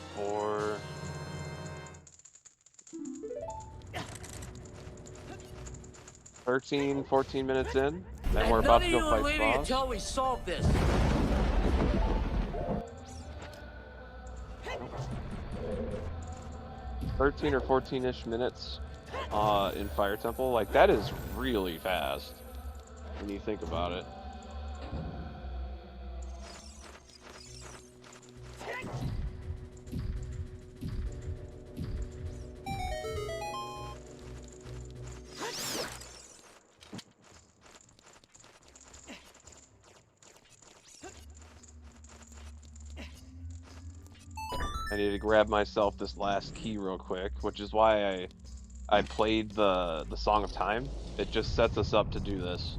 14 minutes in, and we're about to go fight the boss. Until we solve this. 13 or 14-ish minutes in Fire Temple. Like, that is really fast when you think about it. I need to grab myself this last key real quick, which is why I played the Song of Time. It just sets us up to do this.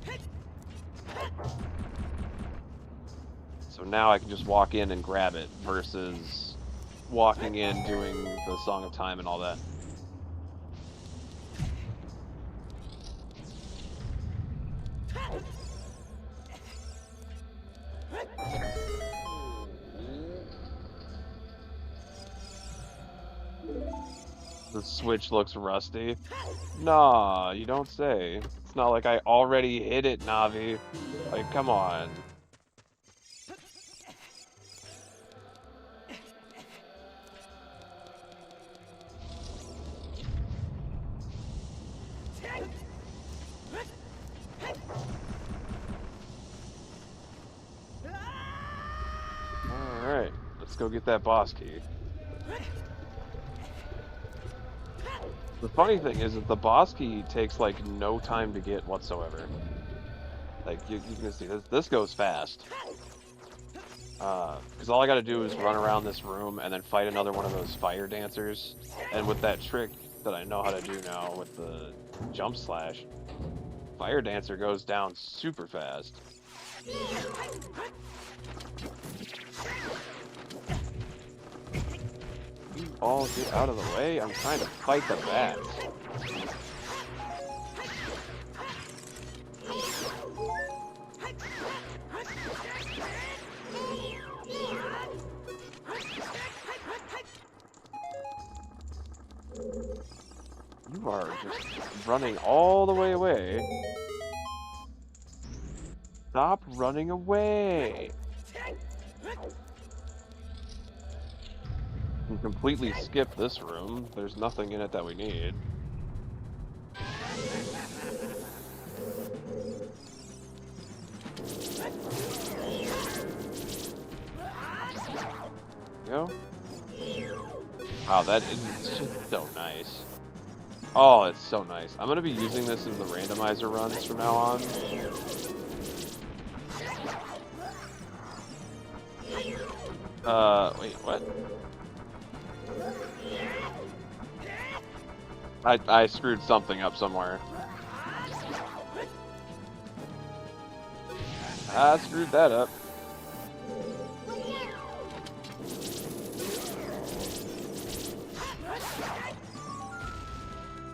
So now I can just walk in and grab it versus walking in, doing the Song of Time and all that. The Switch looks rusty. Nah, you don't say. It's not like I already hit it, Navi. Like, come on. Alright, let's go get that boss key. The funny thing is that the boss key takes like no time to get whatsoever. Like you can see this goes fast. Because all I gotta do is run around this room and then fight another one of those fire dancers. And with that trick that I know how to do now with the jump slash, fire dancer goes down super fast. You all get out of the way. I'm trying to fight the bats. You are just running all the way away. Stop running away. We completely skip this room. There's nothing in it that we need. Go. Wow, that is just so nice. Oh, it's so nice. I'm gonna be using this in the randomizer runs from now on. Wait, what? I screwed something up somewhere. I screwed that up.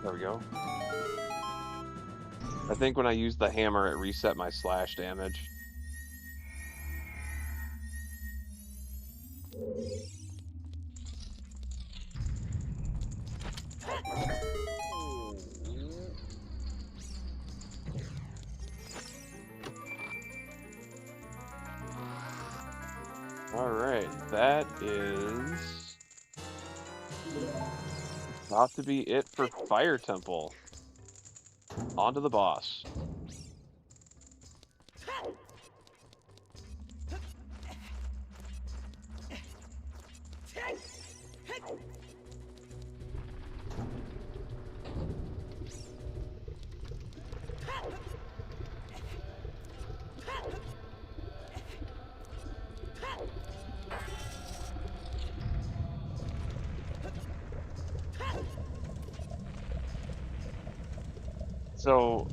There we go. I think when I used the hammer, it reset my slash damage. Alright, that is about to be it for Fire Temple. On to the boss. So,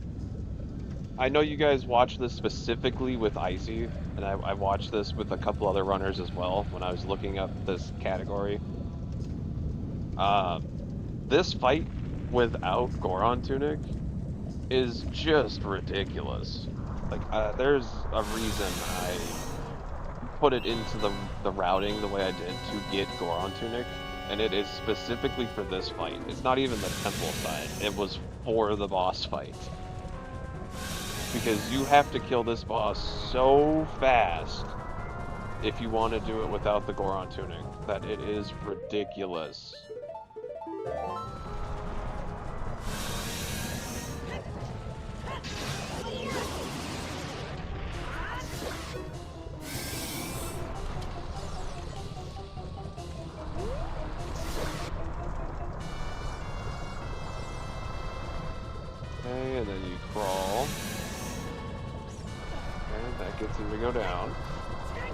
I know you guys watch this specifically with Icy, and I watched this with a couple other runners as well when I was looking up this category. This fight without Goron Tunic is just ridiculous. Like, there's a reason I put it into the routing the way I did to get Goron Tunic, and it is specifically for this fight. It's not even the temple side. It was for the boss fight. Because you have to kill this boss so fast if you want to do it without the Goron Tunic, that it is ridiculous. Okay, and then you crawl. And that gets him to go down. Okay.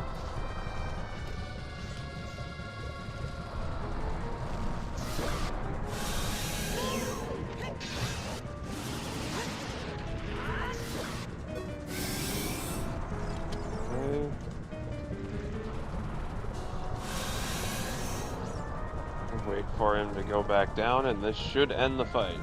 Wait for him to go back down, and this should end the fight.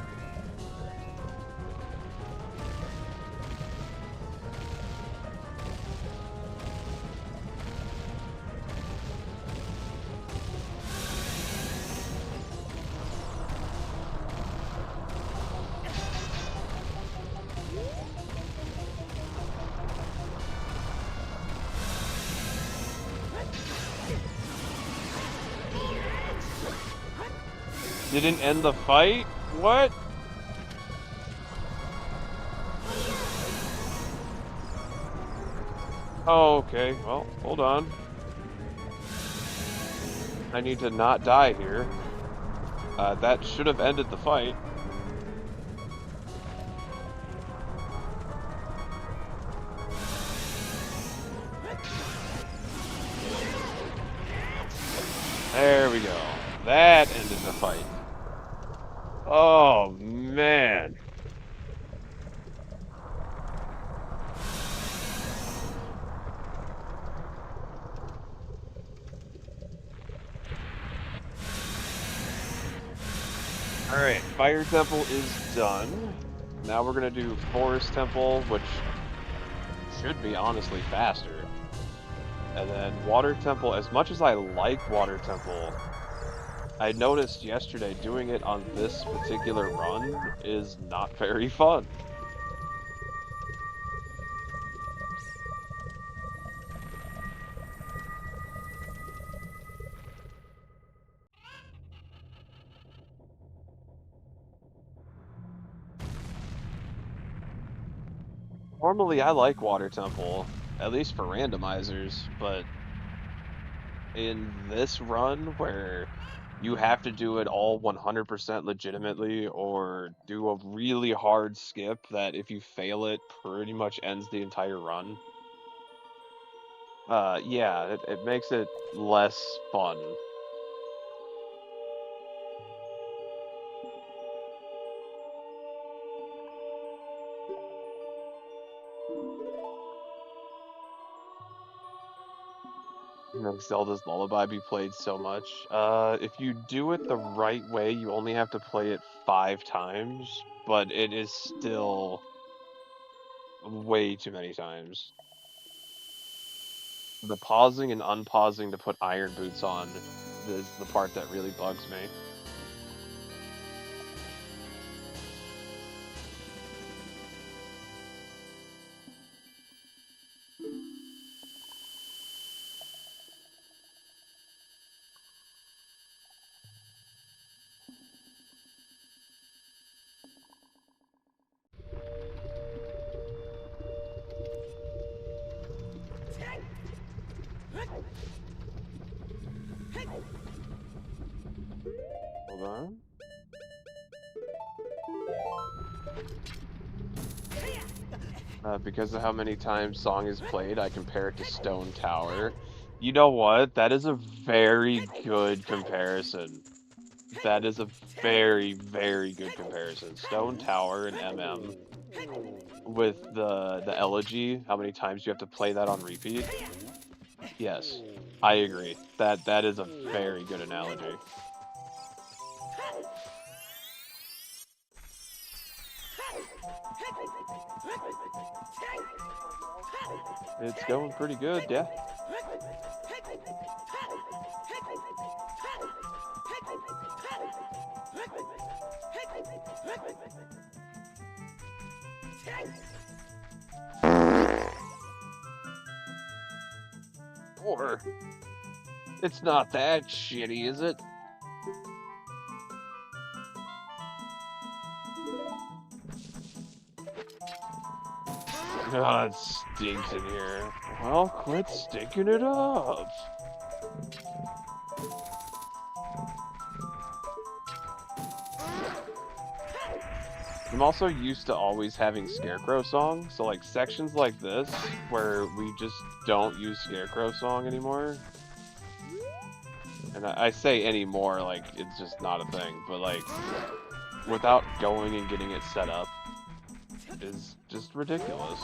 Didn't end the fight? What? Oh, okay. Well, hold on. I need to not die here. That should have ended the fight. There we go. That ended the fight. Oh, man. Alright, Fire Temple is done. Now we're gonna do Forest Temple, which should be honestly faster. And then Water Temple, as much as I like Water Temple, I noticed yesterday doing it on this particular run is not very fun. Normally I like Water Temple, at least for randomizers, but in this run where you have to do it all 100% legitimately or do a really hard skip that if you fail it pretty much ends the entire run. Yeah, it makes it less fun. Make Zelda's Lullaby be played so much. If you do it the right way, you only have to play it 5 times, but it is still way too many times. The pausing and unpausing to put iron boots on is the part that really bugs me. Hold on. Because of how many times Song is played, I compare it to Stone Tower. You know what? That is a very good comparison. That is a very, very good comparison. Stone Tower and MM with the elegy, how many times you have to play that on repeat? Yes, I agree. That is a very good analogy. It's going pretty good, yeah. Or it's not that shitty, is it? Oh, it stinks in here. Well, quit stinking it up. I'm also used to always having Scarecrow Song, so like sections like this, where we just don't use Scarecrow Song anymore. And I say anymore, like, it's just not a thing, but like, without going and getting it set up is just ridiculous.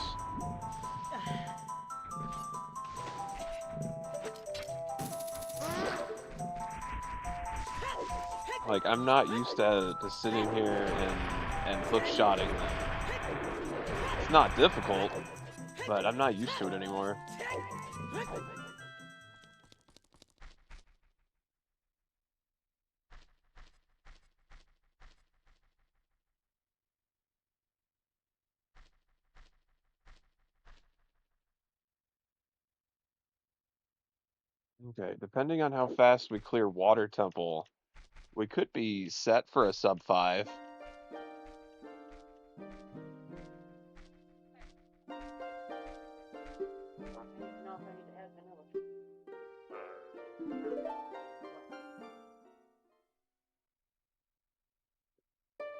Like, I'm not used to sitting here and hook-shotting them. It's not difficult, but I'm not used to it anymore. Okay, depending on how fast we clear Water Temple, we could be set for a sub 5.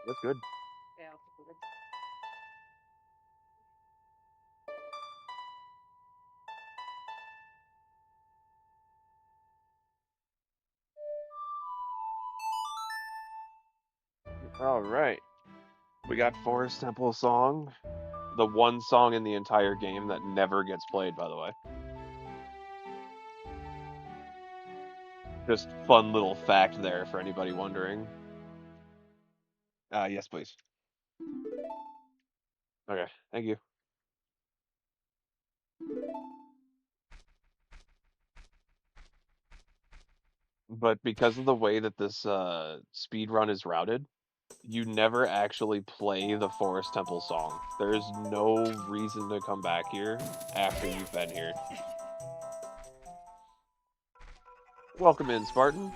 That's good. All right. We got Forest Temple song. The one song in the entire game that never gets played, by the way. Just fun little fact there for anybody wondering. Yes, please. Okay, thank you. But because of the way that this speed run is routed, you never actually play the Forest Temple song. There is no reason to come back here after you've been here. Welcome in, Spartan.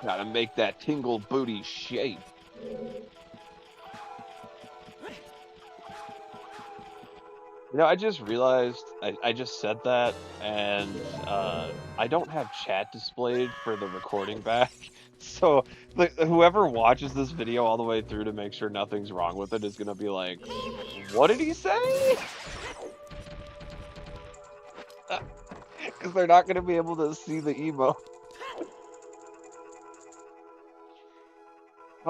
Gotta make that tingle booty shake. You know, I just realized I just said that, and I don't have chat displayed for the recording back. So whoever watches this video all the way through to make sure nothing's wrong with it is gonna be like, what did he say? Because they're not gonna be able to see the emo.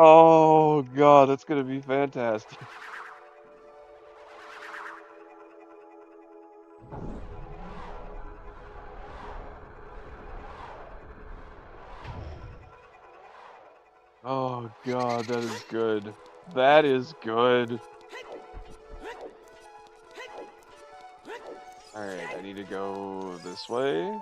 Oh god, that's gonna be fantastic. Oh god, that is good. That is good. Alright, I need to go this way.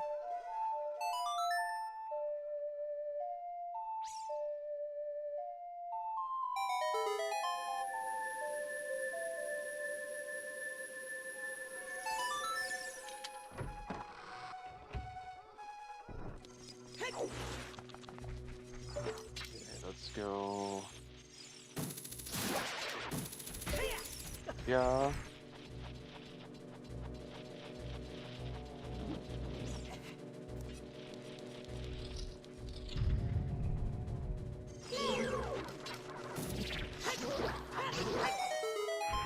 Let's go. Yeah.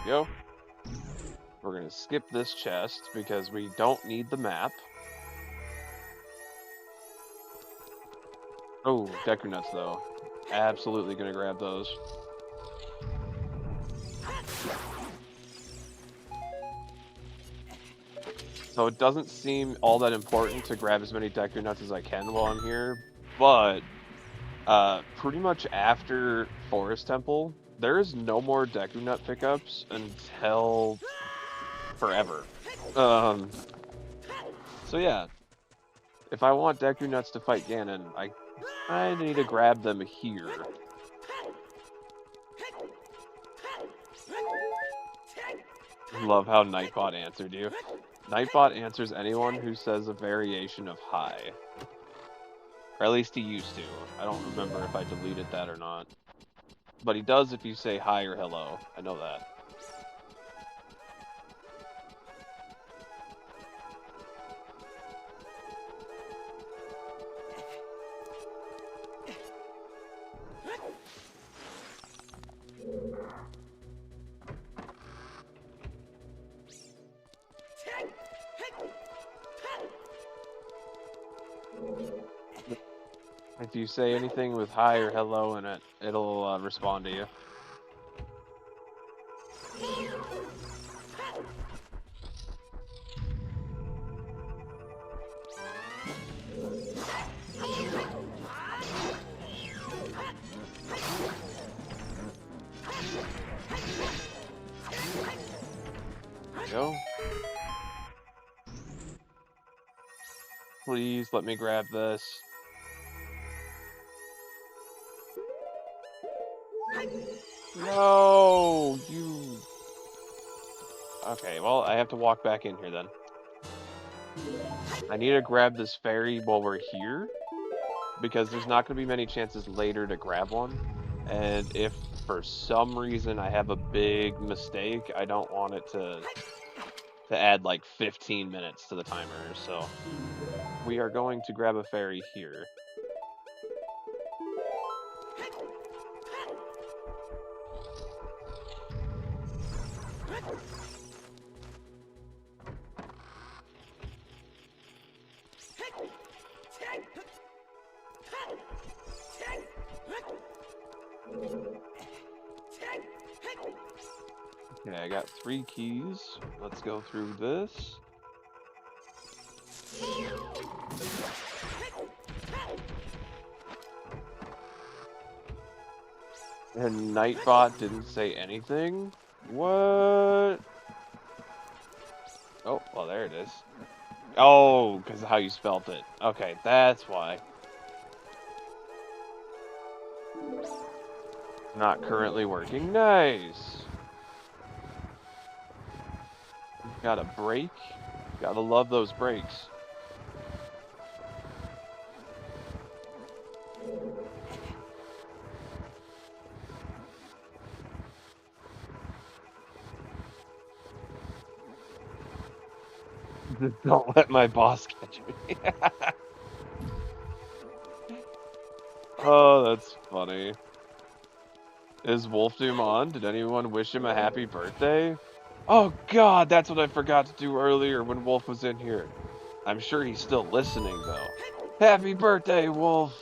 Go. We're gonna skip this chest because we don't need the map. Oh, Deku Nuts though. Absolutely gonna grab those. So it doesn't seem all that important to grab as many Deku Nuts as I can while I'm here, but pretty much after Forest Temple, there is no more Deku Nut pickups until forever. So yeah, if I want Deku Nuts to fight Ganon, I kinda need to grab them here. Love how Nightbot answered you. Nightbot answers anyone who says a variation of hi. Or at least he used to. I don't remember if I deleted that or not. But he does if you say hi or hello. I know that. If you say anything with hi or hello in it, it'll respond to you. There we go. Please let me grab this. No, you... Okay, well, I have to walk back in here then. I need to grab this fairy while we're here, because there's not going to be many chances later to grab one. And if for some reason I have a big mistake, I don't want it to add like 15 minutes to the timer. So we are going to grab a fairy here. Okay, I got 3 keys. Let's go through this. And Nightbot didn't say anything? What? Oh, well, there it is. Oh, because of how you spelt it. Okay, that's why. Not currently working. Nice. Got a break. Gotta love those breaks. Don't let my boss catch me. Oh, that's funny. Is Wolf Doom on? Did anyone wish him a happy birthday? Oh god, that's what I forgot to do earlier when Wolf was in here. I'm sure he's still listening, though. Happy birthday, Wolf!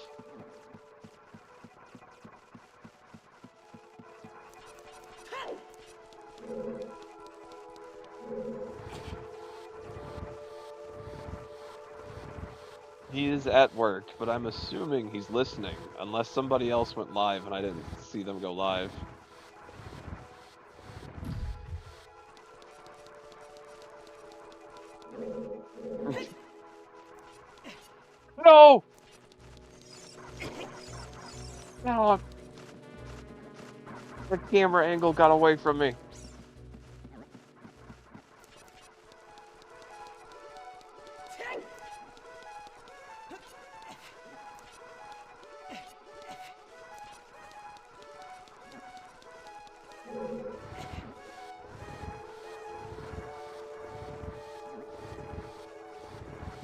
He is at work, but I'm assuming he's listening, unless somebody else went live and I didn't see them go live. No! No! The camera angle got away from me.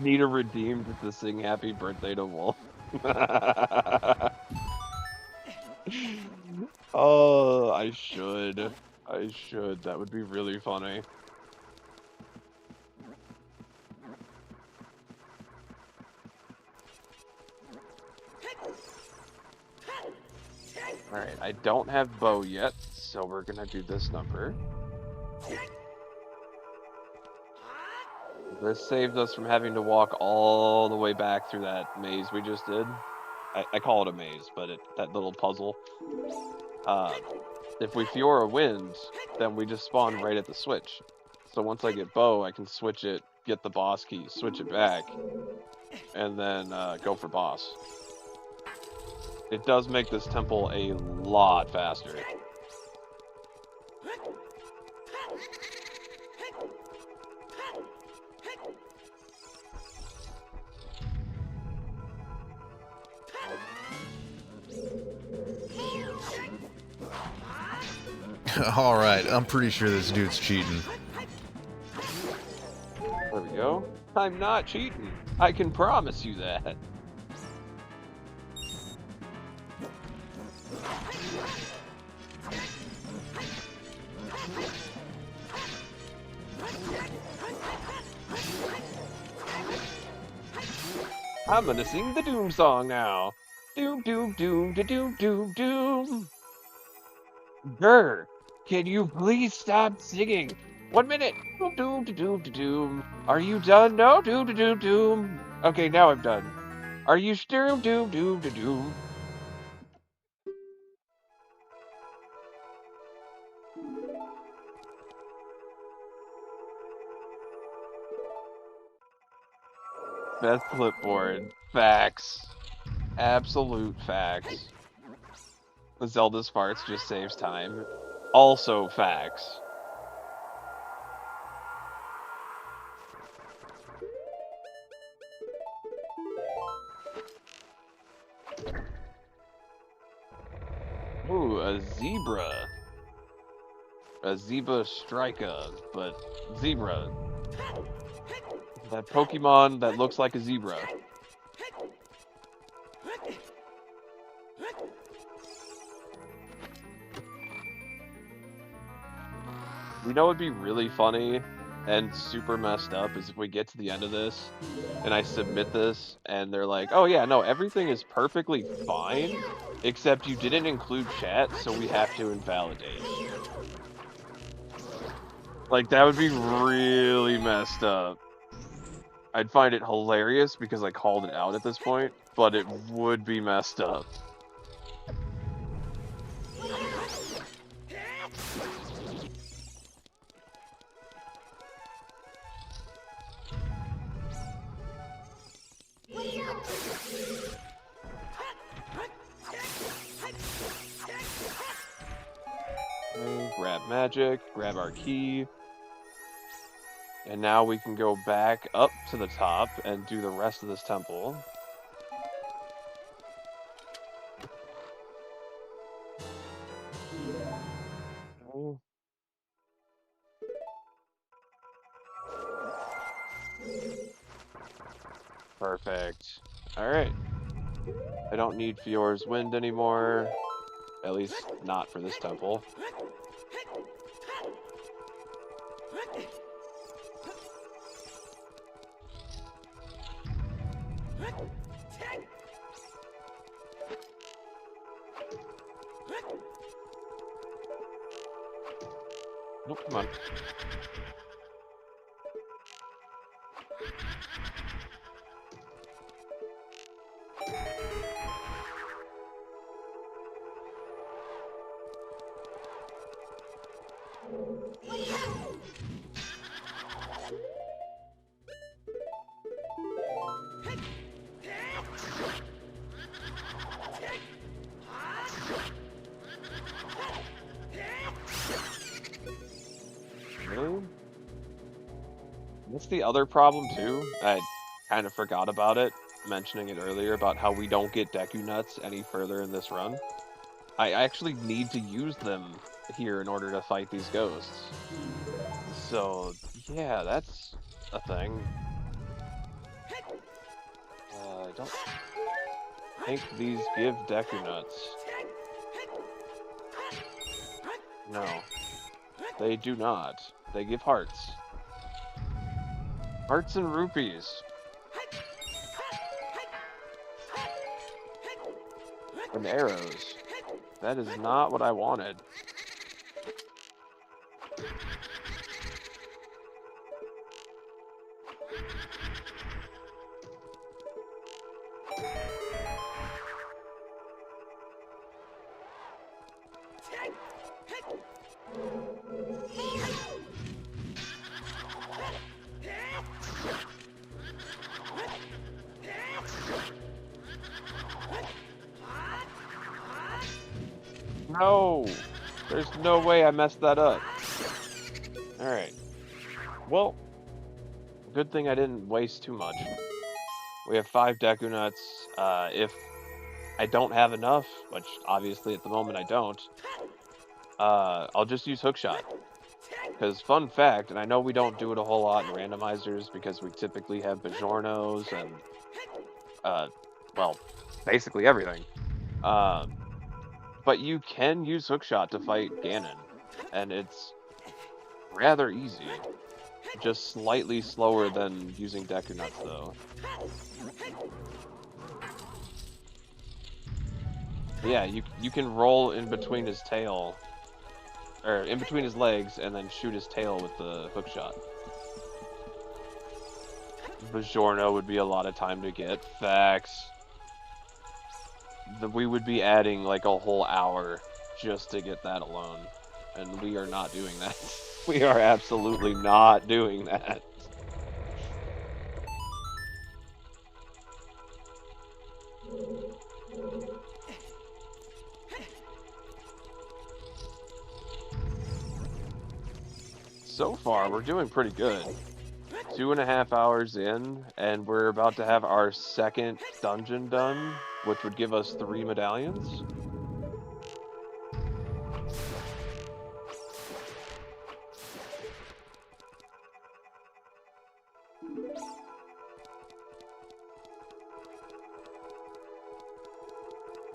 Need a redeemed to sing happy birthday to Wolf. Oh, I should. I should. That would be really funny. Alright, I don't have bow yet, so we're gonna do this number. This saved us from having to walk all the way back through that maze we just did. I call it a maze, but that little puzzle. If we Fiora wind, then we just spawn right at the switch. So once I get bow, I can switch it, get the boss key, switch it back, and then go for boss. It does make this temple a lot faster. Alright, I'm pretty sure this dude's cheating. There we go. I'm not cheating. I can promise you that. I'm gonna sing the Doom song now. Doom, doom, doom, da doom, doom, doom. Grr, can you please stop singing? 1 minute. Doom, doom, da doom, da doom. Are you done? No, doom, da doom, doom. Okay, now I'm done. Are you doom, doom, doom, da doom? Best clipboard. Facts. Absolute facts. Zelda's farts just saves time. Also facts. Ooh, a zebra. A zebra striker, but zebra. That Pokemon that looks like a zebra. You know what'd be really funny and super messed up is if we get to the end of this and I submit this and they're like, oh yeah, no, everything is perfectly fine, except you didn't include chat, so we have to invalidate. Like, that would be really messed up. I'd find it hilarious because I called it out at this point, but it would be messed up. Okay, grab magic, grab our key. And now we can go back up to the top and do the rest of this temple. Okay. Perfect. Alright. I don't need Fior's Wind anymore. At least not for this temple. Nope, come on. Really? What's the other problem too? I kind of forgot about it, mentioning it earlier about how we don't get Deku Nuts any further in this run. I actually need to use them here in order to fight these ghosts. So, yeah, that's a thing. I don't think these give Deku Nuts. No, they do not. They give hearts. Hearts and rupees. And arrows. That is not what I wanted. No! There's no way I messed that up. Alright. Well, good thing I didn't waste too much. We have 5 Deku Nuts. If I don't have enough, which obviously at the moment I don't, I'll just use Hookshot. Because fun fact, and I know we don't do it a whole lot in randomizers because we typically have Bajornos and, well, basically everything. But you can use Hookshot to fight Ganon, and it's rather easy. Just slightly slower than using Deku Nuts, though. Yeah, you can roll in between his tail, or in between his legs, and then shoot his tail with the hook shot. Bajorno would be a lot of time to get. Facts. We would be adding like a whole hour just to get that alone. And we are not doing that. We are absolutely not doing that. So far, we're doing pretty good. 2.5 hours in, and we're about to have our second dungeon done, which would give us 3 medallions.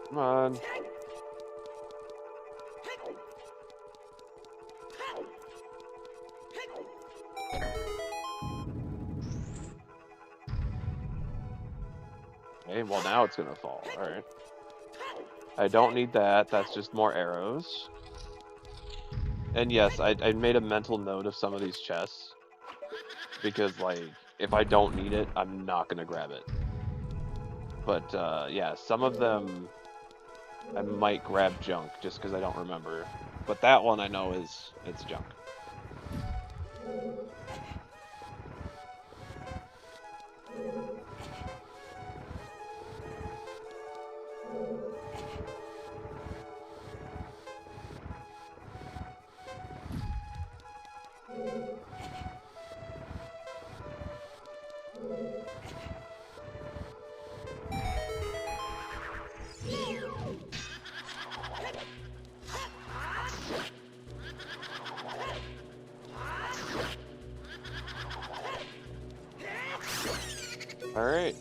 Come on. Okay, well now it's gonna fall. Alright. I don't need that. That's just more arrows. And yes, I made a mental note of some of these chests. Because, like, if I don't need it, I'm not gonna grab it. But, yeah, some of them I might grab junk just because I don't remember. But that one I know it's junk. Alright.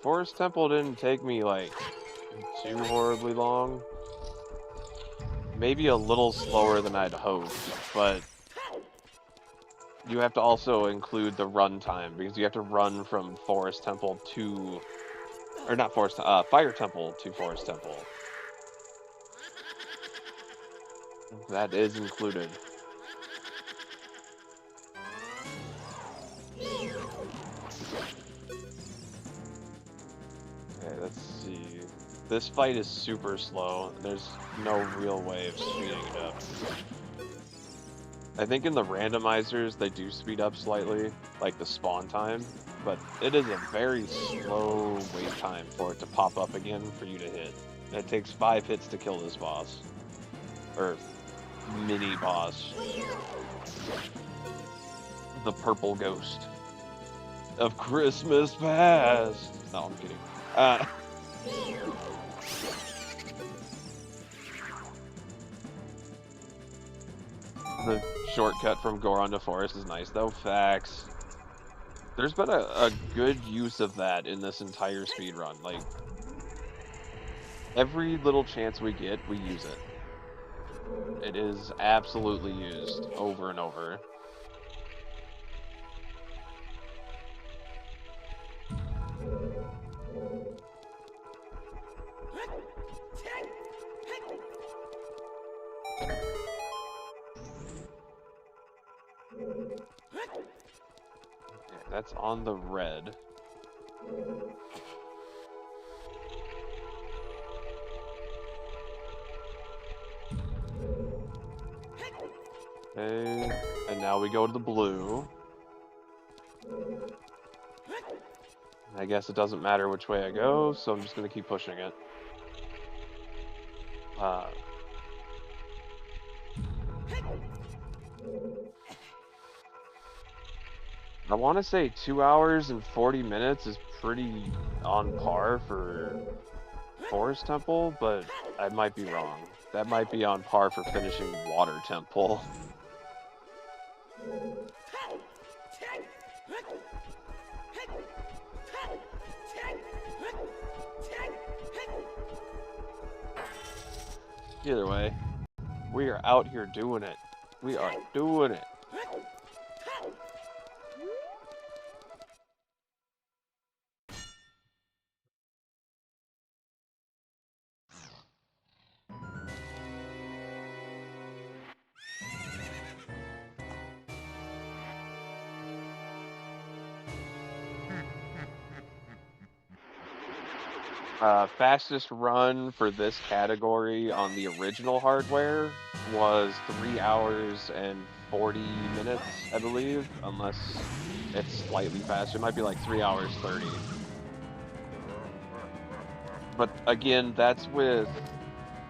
Forest Temple didn't take me, like, too horribly long. Maybe a little slower than I'd hoped, but you have to also include the run time, because you have to run from Forest Temple to... Or not Forest... Fire Temple to Forest Temple. That is included. Okay, let's see. This fight is super slow. There's no real way of speeding it up. I think in the randomizers they do speed up slightly, like the spawn time, but it is a very slow wait time for it to pop up again for you to hit. It takes 5 hits to kill this boss. Or mini boss. The purple ghost of Christmas past. No, I'm kidding. The shortcut from Goron to Forest is nice though. Facts. There's been a good use of that in this entire speedrun. Like, every little chance we get, we use it. It is absolutely used over and over. Okay, that's on the red. Okay, and now we go to the blue. I guess it doesn't matter which way I go, so I'm just gonna keep pushing it. I want to say 2 hours and 40 minutes is pretty on par for Forest Temple, but I might be wrong. That might be on par for finishing Water Temple. Either way, we are out here doing it. We are doing it. Fastest run for this category on the original hardware was 3 hours and 40 minutes, I believe, unless it's slightly faster. It might be like 3 hours 30. But again, that's with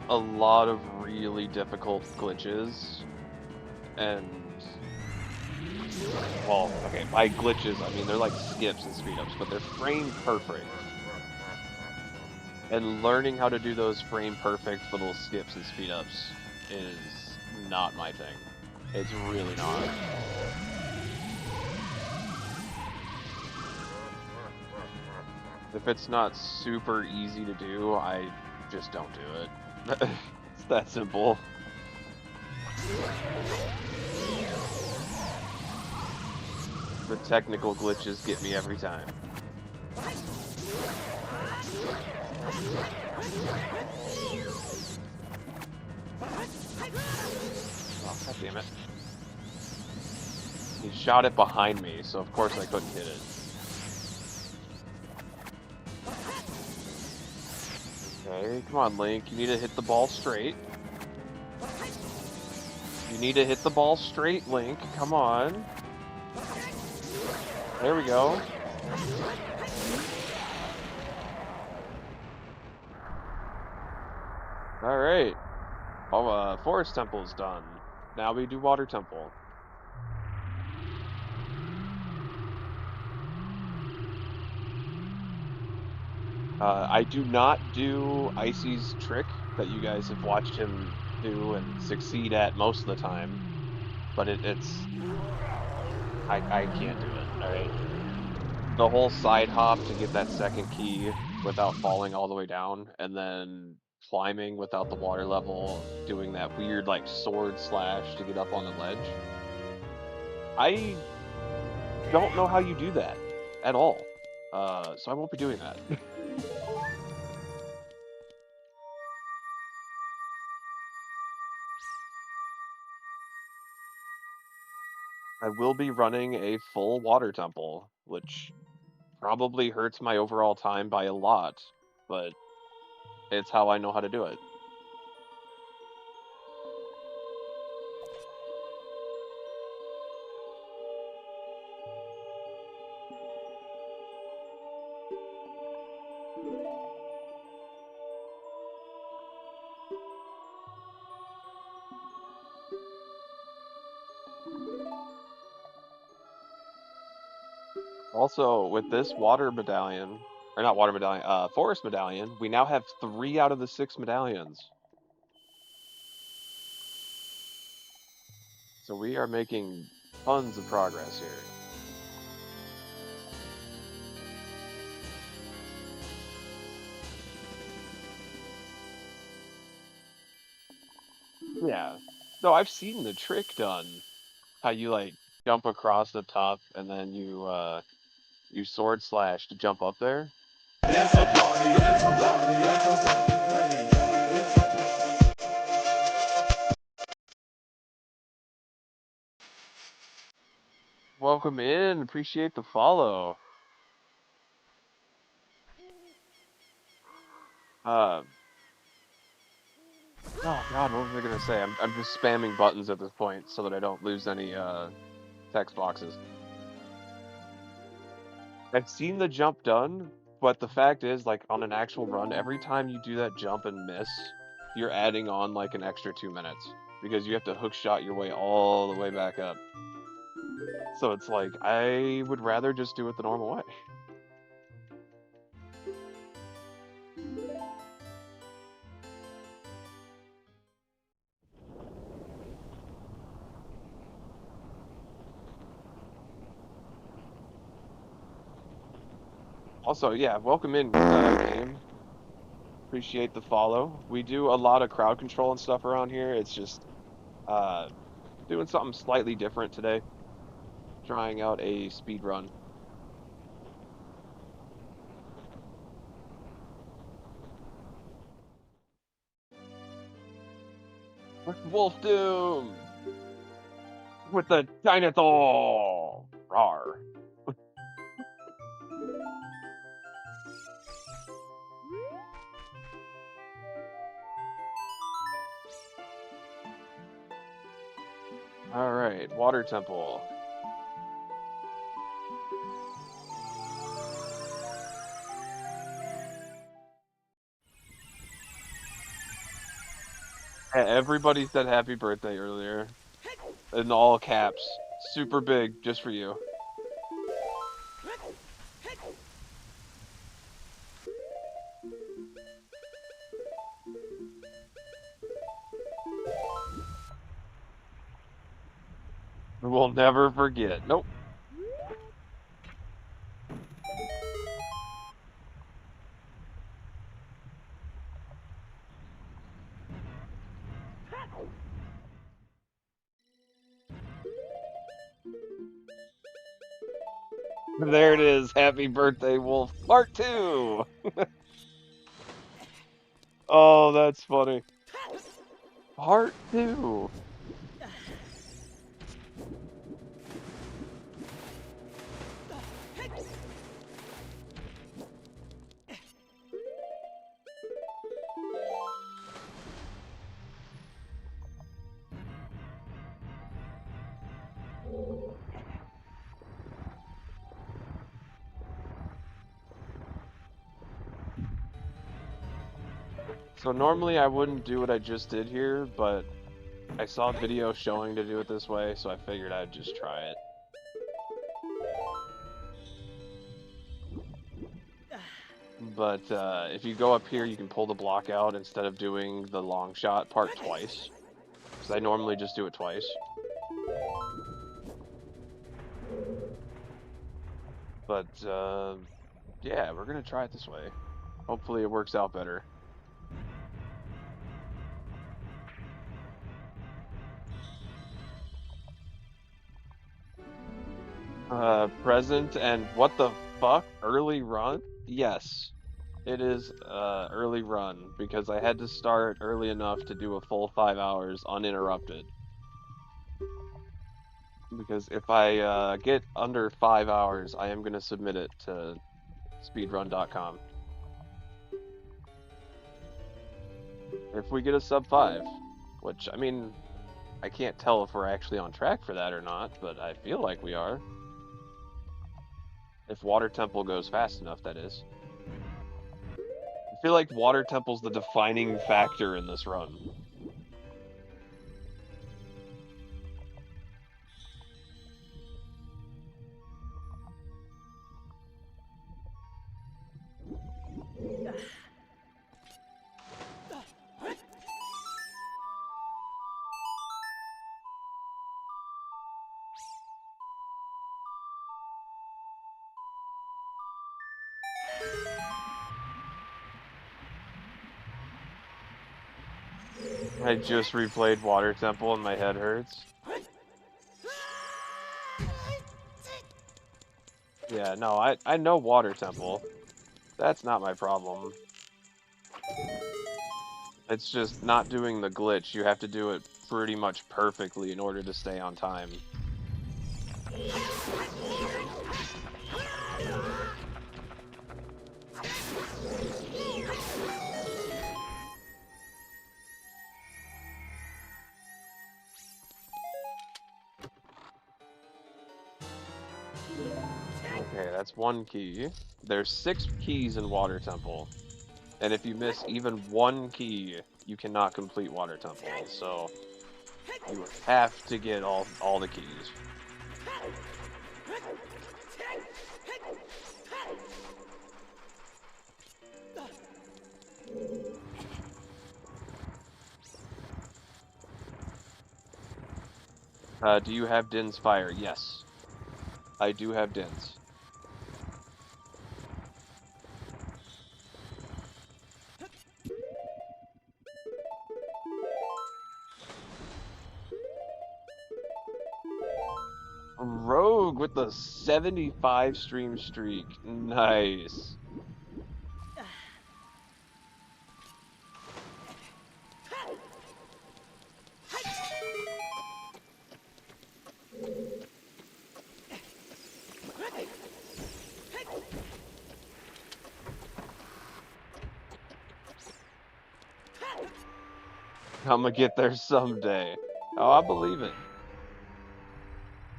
a lot of really difficult glitches. And, well, okay, by glitches, I mean they're like skips and speed ups, but they're frame perfect. And learning how to do those frame perfect little skips and speed ups is not my thing. It's really not. If it's not super easy to do, I just don't do it. It's that simple. The technical glitches get me every time. Oh, god damn it. He shot it behind me, so of course I couldn't hit it. Okay, come on, Link. You need to hit the ball straight. You need to hit the ball straight, Link. Come on. There we go. Alright. Oh, Forest Temple's done. Now we do Water Temple. I do not do Icy's trick that you guys have watched him do and succeed at most of the time. But it's... I can't do it, alright? The whole side hop to get that second key without falling all the way down, and then climbing without the water level, doing that weird, like, sword slash to get up on the ledge. I don't know how you do that at all. So I won't be doing that. I will be running a full water temple, which probably hurts my overall time by a lot, but it's how I know how to do it. Also, with this water medallion, or not water medallion, forest medallion, we now have 3 out of the 6 medallions. So we are making tons of progress here. Yeah. No, I've seen the trick done. How you like jump across the top and then you sword slash to jump up there. Welcome in. Appreciate the follow. Oh God, what was I gonna say? I'm just spamming buttons at this point so that I don't lose any text boxes. I've seen the jump done, but the fact is, like, on an actual run, every time you do that jump and miss, you're adding on, like, an extra 2 minutes. Because you have to hook shot your way all the way back up. So it's like, I would rather just do it the normal way. Also, yeah, welcome in, game. Appreciate the follow. We do a lot of crowd control and stuff around here. It's just doing something slightly different today. Trying out a speed run. Wolf Doom! With the dinosaur! Rawr. All right, water temple. Everybody said happy birthday earlier. In all caps. Super big, just for you. We'll never forget. Nope. There it is. Happy birthday, Wolf. Part 2. Oh, that's funny. Part 2. So normally I wouldn't do what I just did here, but I saw a video showing to do it this way, so I figured I'd just try it. But if you go up here, you can pull the block out instead of doing the long shot part twice. Because I normally just do it twice. But yeah, we're going to try it this way. Hopefully it works out better. Present and what the fuck? Early run? Yes. It is early run because I had to start early enough to do a full 5 hours uninterrupted. Because if I get under 5 hours, I am going to submit it to speedrun.com. If we get a sub 5, which, I mean, I can't tell if we're actually on track for that or not, but I feel like we are. If Water Temple goes fast enough, that is. I feel like Water Temple's the defining factor in this run. I just replayed Water Temple and my head hurts. Yeah, no, I know Water Temple. That's not my problem. It's just not doing the glitch. You have to do it pretty much perfectly in order to stay on time. Okay, that's one key. There's 6 keys in Water Temple. And if you miss even one key, you cannot complete Water Temple. So you have to get all the keys. Do you have Din's Fire? Yes. I do have Din's. Rogue with the 75 stream streak. Nice. I'm gonna get there someday. Oh, I believe it.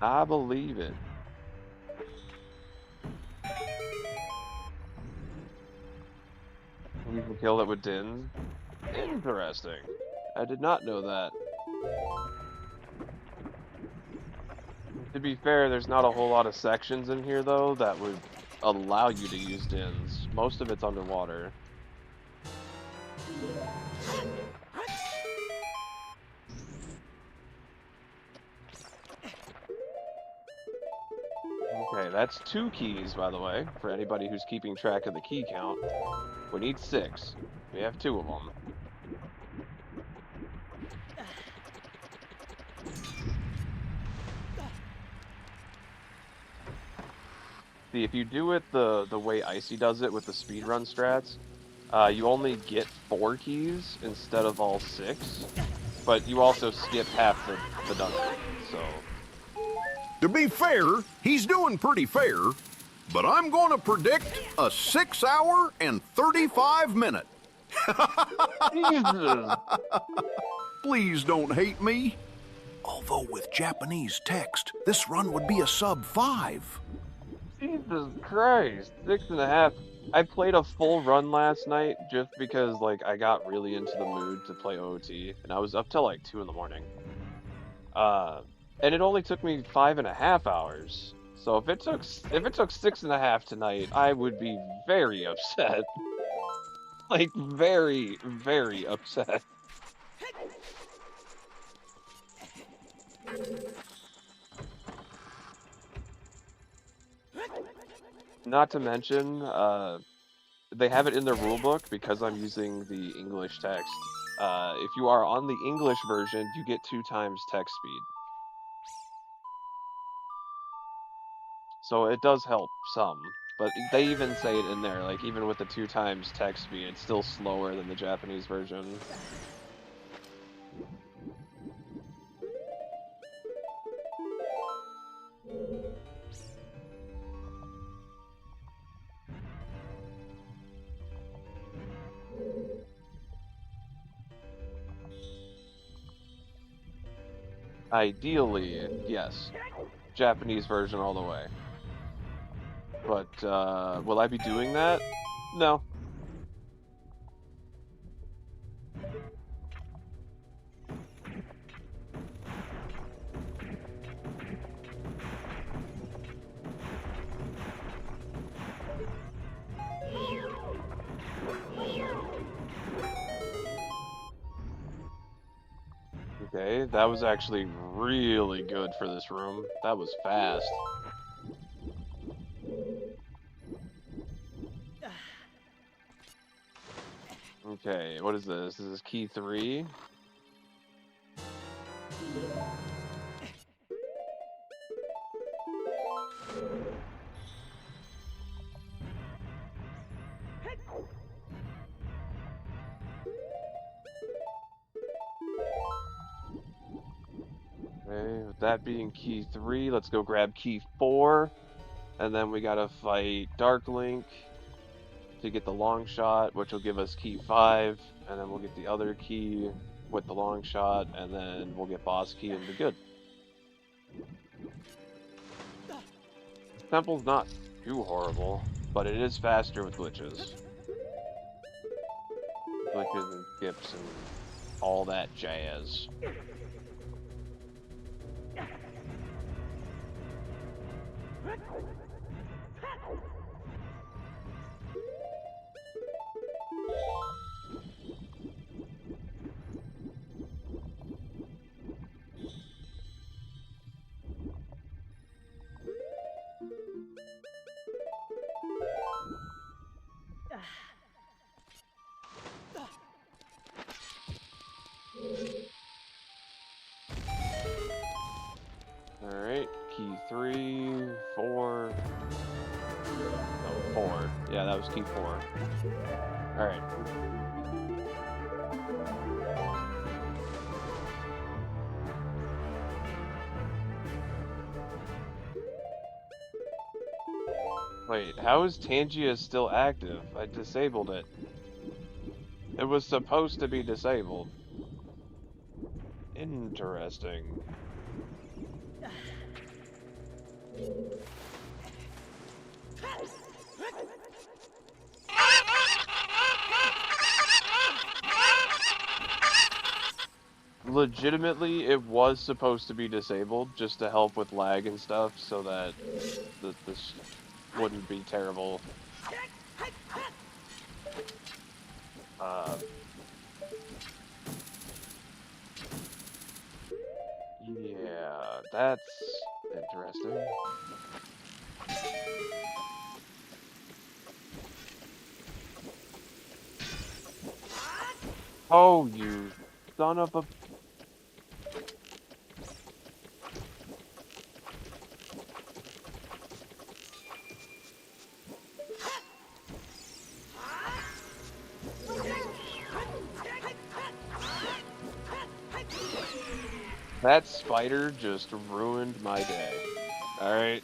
I believe it. You can kill it with Din. Interesting. I did not know that. To be fair, there's not a whole lot of sections in here, though, that would allow you to use Dins. Most of it's underwater. Okay, that's 2 keys, by the way, for anybody who's keeping track of the key count. We need 6. We have 2 of them. See, if you do it the way Icy does it with the speedrun strats, you only get 4 keys instead of all 6, but you also skip half the dungeon, so... To be fair, he's doing pretty fair, but I'm going to predict a 6 hour and 35 minute. Jesus. Please don't hate me. Although with Japanese text, this run would be a sub 5. Jesus Christ, 6.5. I played a full run last night just because, like, I got really into the mood to play OOT, and I was up till like 2 in the morning. And it only took me 5.5 hours. So if it took 6.5 tonight, I would be very upset. Like, very, very upset. Not to mention, they have it in their rulebook because I'm using the English text. If you are on the English version, you get 2 times text speed. So it does help some, but they even say it in there, like even with the 2 times text speed, it's still slower than the Japanese version. Ideally, yes. Japanese version all the way. But, will I be doing that? No. Okay, that was actually really good for this room. That was fast. Okay, what is this? This is key 3. Okay, with that being key 3, let's go grab key 4. And then we gotta fight Dark Link to get the long shot, which will give us key 5. And then we'll get the other key with the long shot, and then we'll get boss key and be good. The temple's not too horrible, but it is faster with glitches. Glitches and skips and all that jazz. Alright, key 3, 4. No, 4. Yeah, that was key 4. Alright. Wait, how is Tangia still active? I disabled it. It was supposed to be disabled. Interesting. Legitimately, it was supposed to be disabled just to help with lag and stuff, so that this wouldn't be terrible. Yeah, that's interesting. Oh, you son of a... That spider just ruined my day. Alright?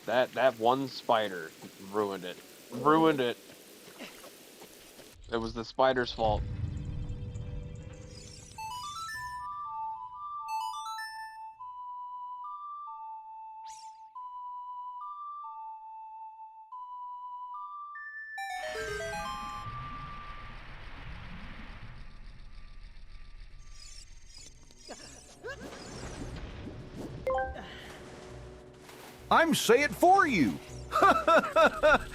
That one spider ruined it. Ruined it. It was the spider's fault. I'm say it for you.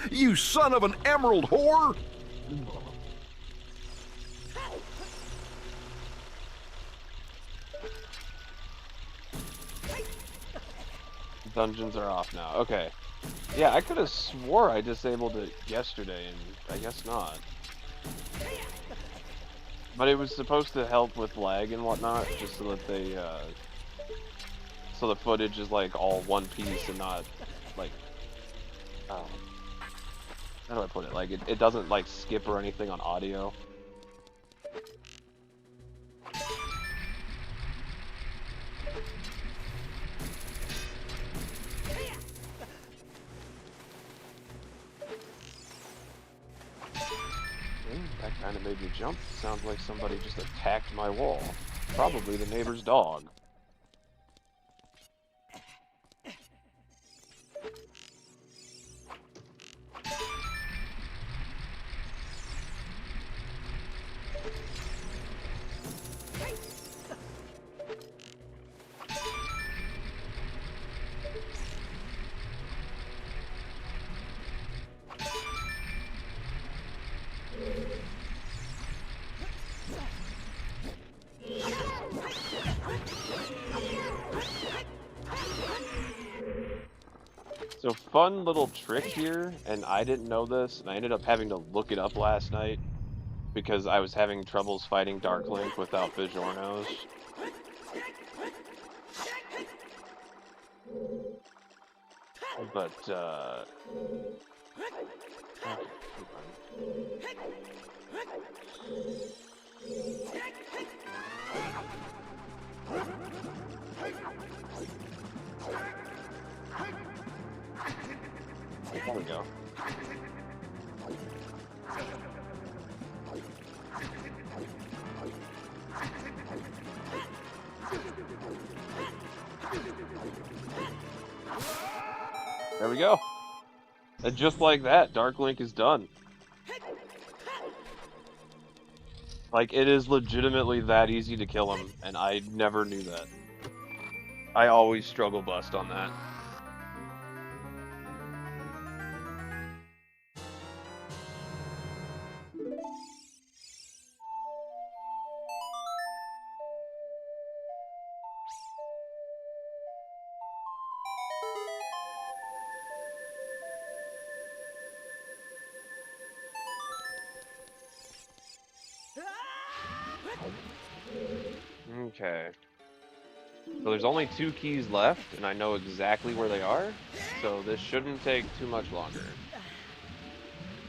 You son of an emerald whore. Dungeons are off now. Okay. Yeah, I could have swore I disabled it yesterday, and I guess not. But it was supposed to help with lag and whatnot, just so that they, so the footage is like all one piece and not like, how do I put it? Like it doesn't like skip or anything on audio. That kind of made me jump. Sounds like somebody just attacked my wall. Probably the neighbor's dog. So fun little trick here, and I didn't know this, and I ended up having to look it up last night because I was having troubles fighting Dark Link without Bijornos. But, there we go. There we go. And just like that, Dark Link is done. Like, it is legitimately that easy to kill him, and I never knew that. I always struggle bust on that. Okay. So there's only 2 keys left, and I know exactly where they are, so this shouldn't take too much longer.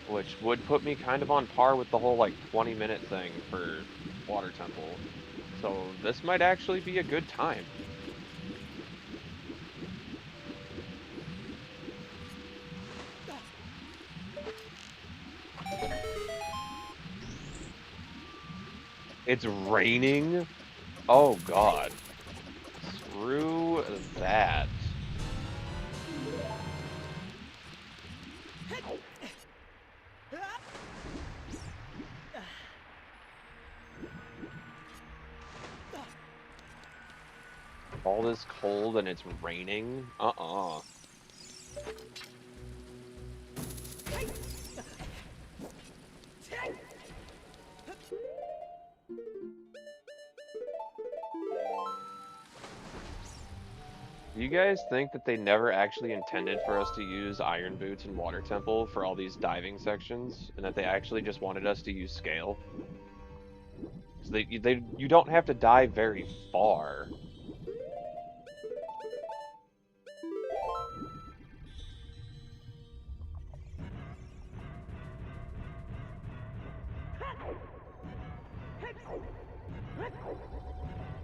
Which would put me kind of on par with the whole, like, 20-minute thing for Water Temple. So this might actually be a good time. It's raining? Oh god. Screw that. All this cold and it's raining? Uh-uh. Do you guys think that they never actually intended for us to use Iron Boots and Water Temple for all these diving sections, and that they actually just wanted us to use Scale? So you don't have to dive very far.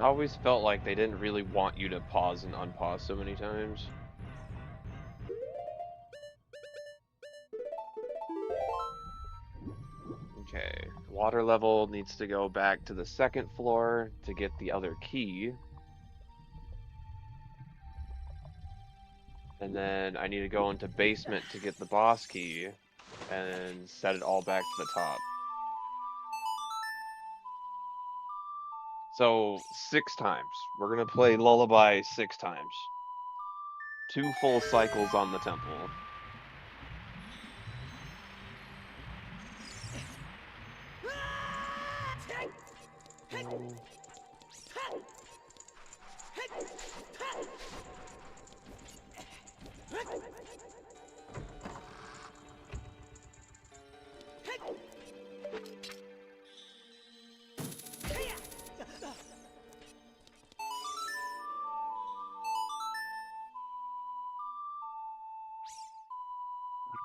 I always felt like they didn't really want you to pause and unpause so many times. Okay, water level needs to go back to the second floor to get the other key. And then I need to go into basement to get the boss key and set it all back to the top. So 6 times. We're gonna play Lullaby 6 times. 2 full cycles on the temple.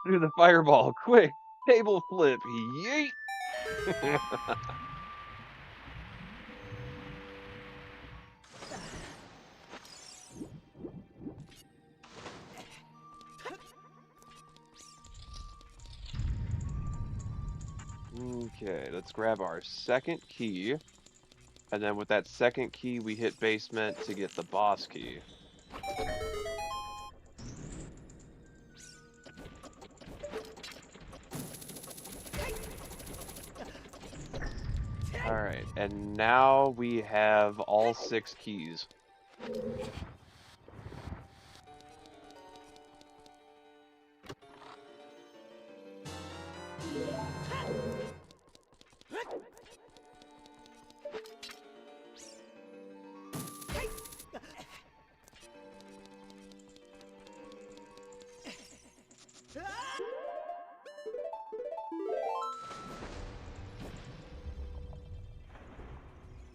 Do the fireball, quick! Table flip, yeet! Okay, let's grab our second key. And then with that second key, we hit basement to get the boss key. Alright, and now we have all 6 keys.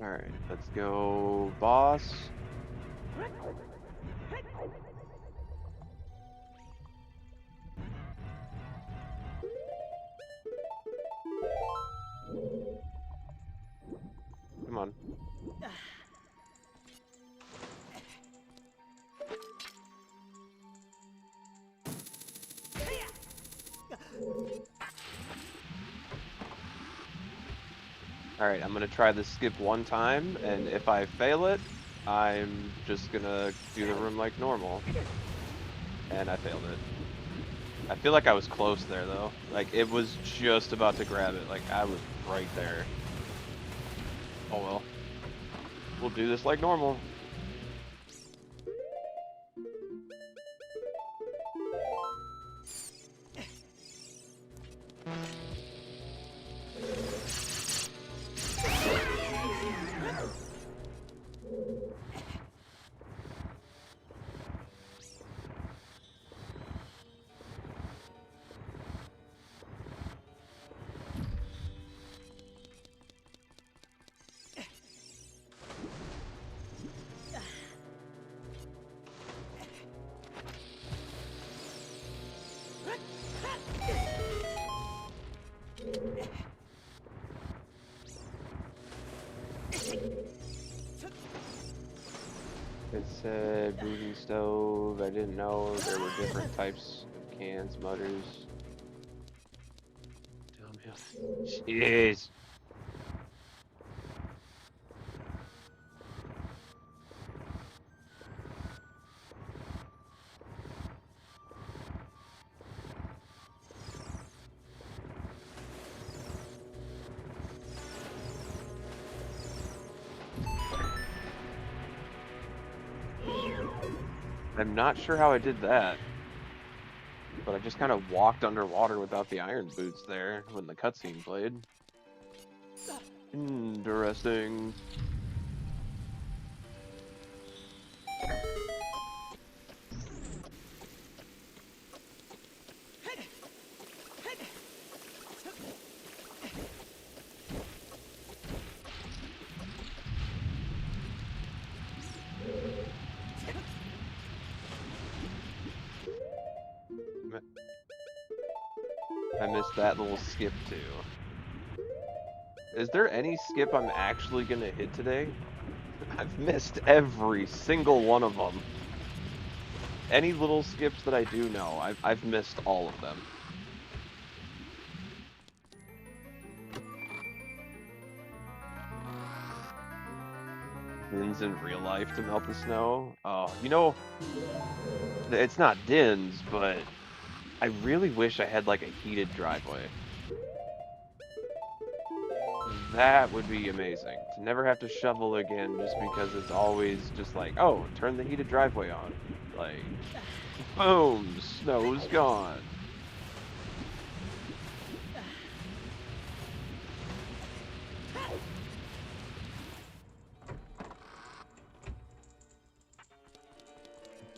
Alright, let's go boss. Come on. Alright, I'm gonna try this skip one time, and if I fail it, I'm just gonna do the room like normal. And I failed it. I feel like I was close there, though. Like, it was just about to grab it. Like, I was right there. Oh well. We'll do this like normal. It said breathing stove. I didn't know there were different types of cans, mutters. Jeez. I'm not sure how I did that, but I just kind of walked underwater without the iron boots there when the cutscene played. Interesting. I missed that little skip too. Is there any skip I'm actually gonna hit today? I've missed every single one of them. Any little skips that I do know, I've missed all of them. Dins in real life to melt the snow. Oh, you know, it's not Dins, but I really wish I had like a heated driveway. That would be amazing. To never have to shovel again just because it's always just like, oh, turn the heated driveway on. Like, boom, snow's gone.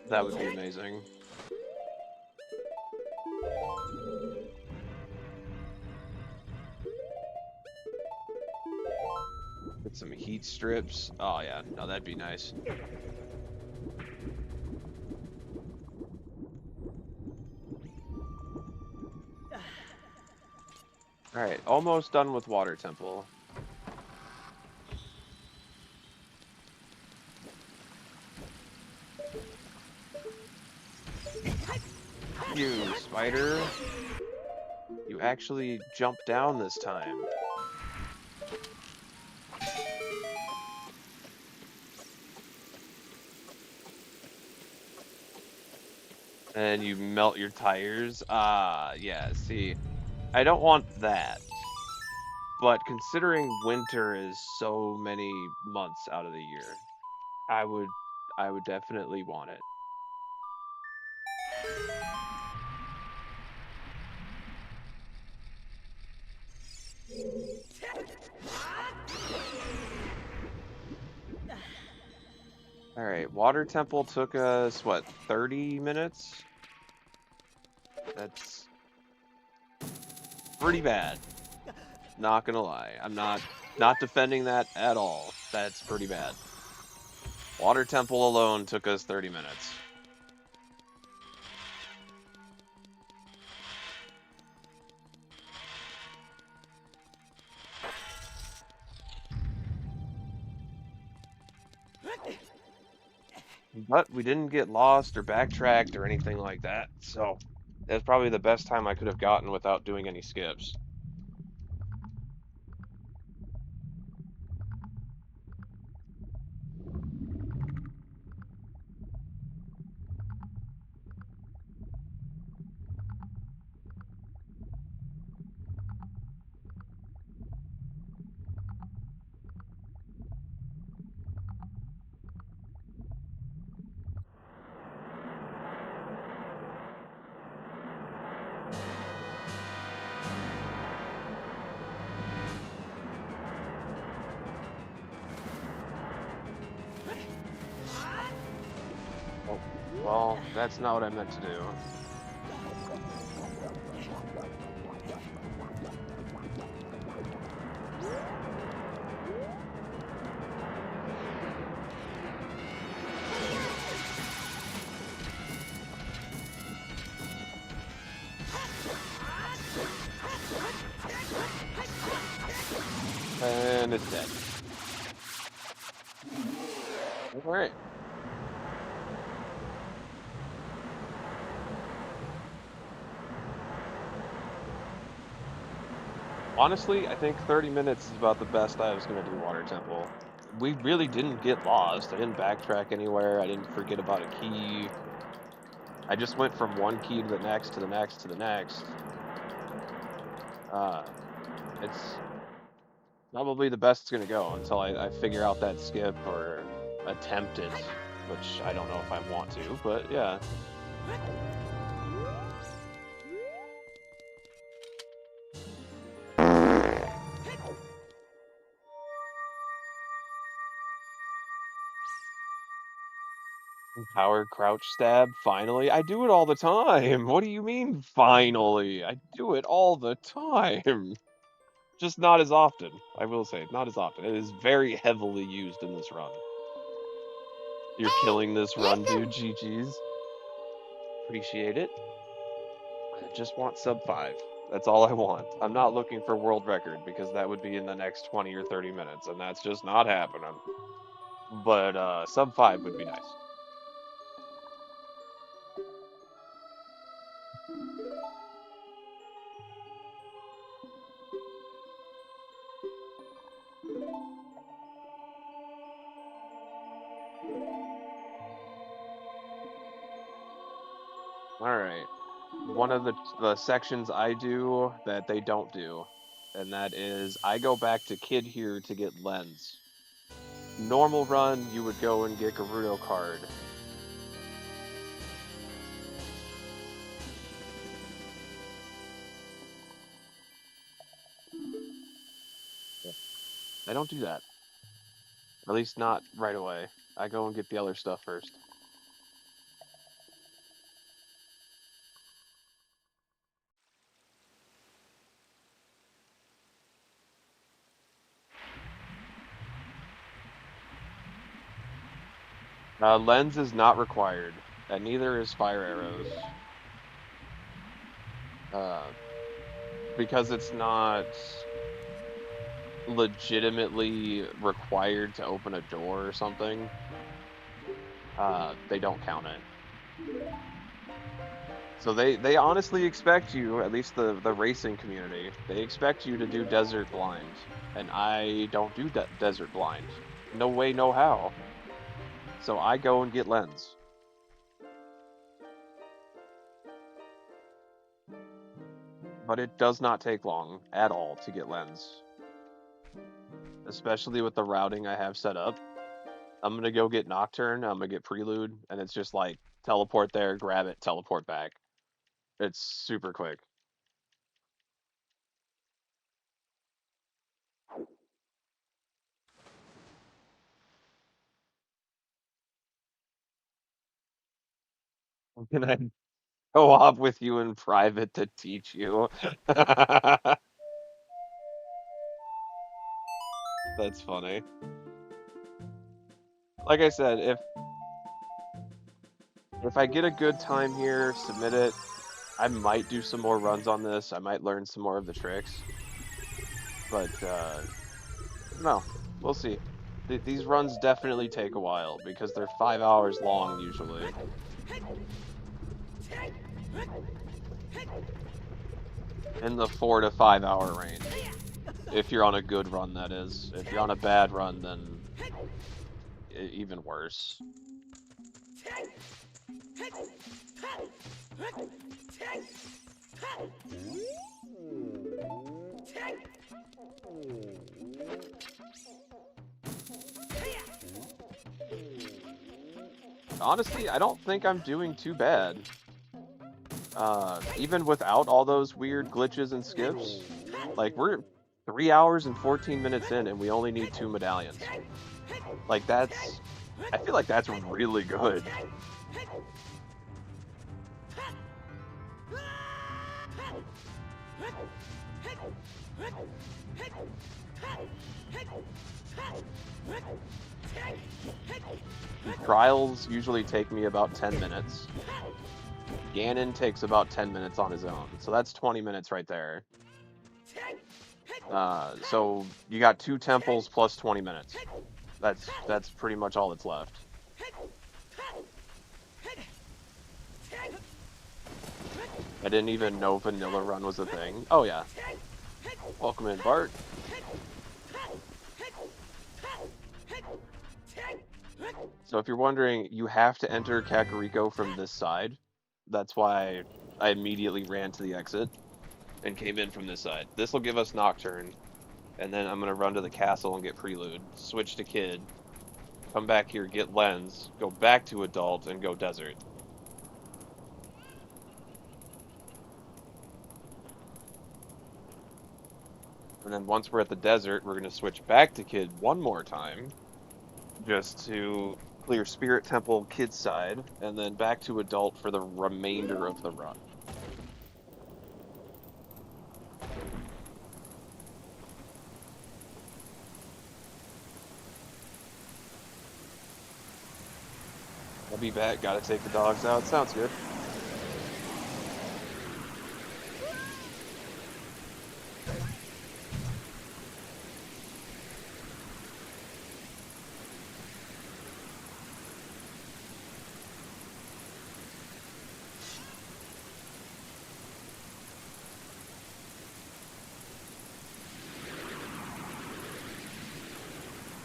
That would be amazing. Get some heat strips. Oh yeah, no, that'd be nice. Alright, almost done with Water Temple. You, spider. You actually jumped down this time. And you melt your tires. Ah, yeah, see. I don't want that. But considering winter is so many months out of the year, I would definitely want it. Alright, Water Temple took us, what, 30 minutes? That's pretty bad. Not gonna lie. I'm not defending that at all. That's pretty bad. Water Temple alone took us 30 minutes. But we didn't get lost or backtracked or anything like that, so that's probably the best time I could have gotten without doing any skips. Oh, well, that's not what I meant to do. And it's dead. Alright. Honestly, I think 30 minutes is about the best I was going to do Water Temple. We really didn't get lost. I didn't backtrack anywhere. I didn't forget about a key. I just went from one key to the next, to the next, to the next. It's probably the best it's going to go until I figure out that skip or attempt it which I don't know if I want to, but yeah. Power crouch stab, finally. I do it all the time. What do you mean, finally? I do it all the time. Just not as often. I will say, not as often. It is very heavily used in this run. You're killing this run, dude. GG's. Appreciate it. I just want sub 5. That's all I want. I'm not looking for world record because that would be in the next 20 or 30 minutes, and that's just not happening. But sub 5 would be nice. Alright. One of the sections I do that they don't do, and that is I go back to Kid here to get lens. Normal run, you would go and get Gerudo card. I don't do that. At least not right away. I go and get the other stuff first. Lens is not required, and neither is fire arrows. Because it's not legitimately required to open a door or something, they don't count it. So they honestly expect you, at least the racing community, they expect you to do Desert Blind, and I don't do Desert Blind. No way, no how. So I go and get lens. But it does not take long at all to get lens. Especially with the routing I have set up. I'm gonna go get Nocturne, I'm gonna get Prelude, and it's just like teleport there, grab it, teleport back. It's super quick. Can I go off with you in private to teach you? That's funny. Like I said, if I get a good time here, submit it. I might do some more runs on this. I might learn some more of the tricks. But no, we'll see. These runs definitely take a while because they're 5 hours long usually. In the 4 to 5 hour range. If you're on a good run, that is. If you're on a bad run, then even worse. Honestly, I don't think I'm doing too bad. Even without all those weird glitches and skips, like we're 3 hours and 14 minutes in and we only need 2 medallions. Like I feel like that's really good. Trials usually take me about 10 minutes. Ganon takes about 10 minutes on his own, so that's 20 minutes right there. So you got 2 temples plus 20 minutes. That's pretty much all that's left. I didn't even know vanilla run was a thing. Oh yeah. Welcome in, Bart. So if you're wondering, you have to enter Kakariko from this side. That's why I immediately ran to the exit and came in from this side. This will give us Nocturne, and then I'm going to run to the castle and get Prelude, switch to Kid, come back here, get lens, go back to adult, and go desert. And then once we're at the desert, we're gonna switch back to kid one more time, just to clear Spirit Temple kid side, and then back to adult for the remainder of the run. I'll be back. Gotta take the dogs out. Sounds good.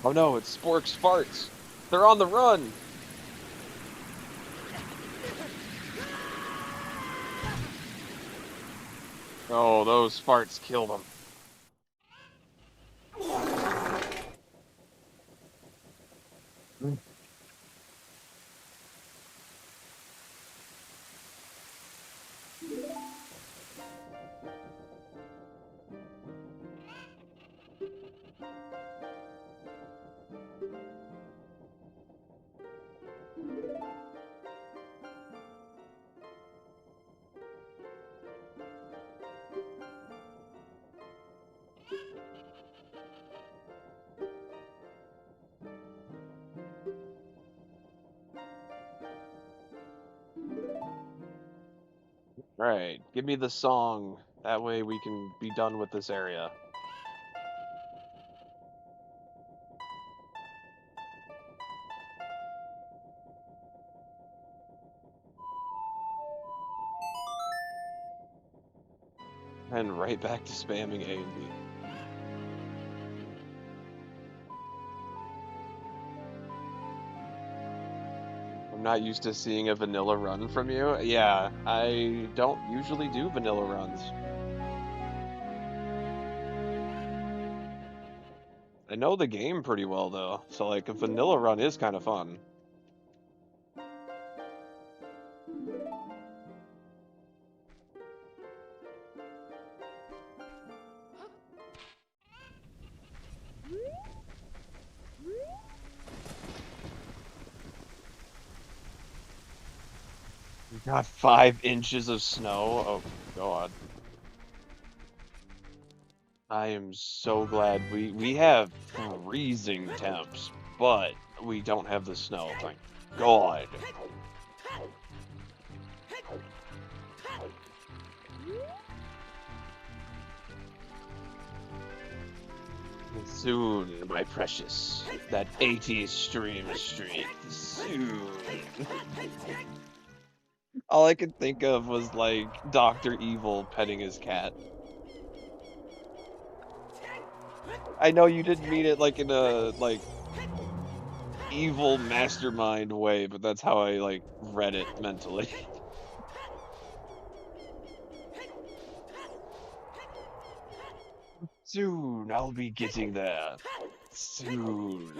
Oh no, it's Spork's farts. They're on the run. Oh, those farts killed them. Right, give me the song. That way we can be done with this area. And right back to spamming A and B. I'm not used to seeing a vanilla run from you. Yeah, I don't usually do vanilla runs. I know the game pretty well though, so like a vanilla run is kind of fun. We got 5 inches of snow. Oh God. I am so glad we have freezing temps, but we don't have the snow. Thank God. Soon, my precious, that 80 stream streak. Soon. All I could think of was like Dr. Evil petting his cat. I know you didn't mean it like in a like evil mastermind way, but that's how I like read it mentally. Soon I'll be getting there. Soon.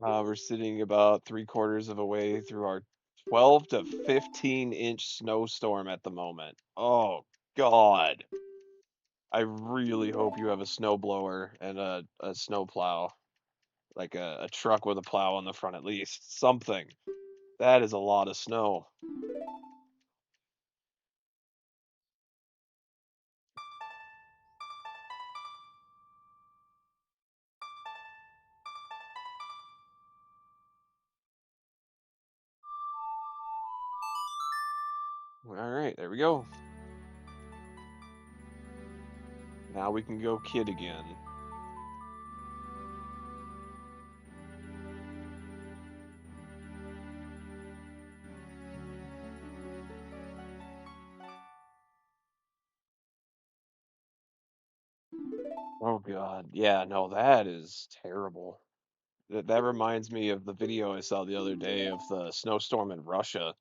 We're sitting about 3/4 of a way through our 12 to 15-inch snowstorm at the moment. Oh God. I really hope you have a snowblower and a snow plow, like a truck with a plow on the front at least. Something. That is a lot of snow. All right, there we go. Now we can go kid again. Oh God. Yeah, no, that is terrible. That reminds me of the video I saw the other day of the snowstorm in Russia,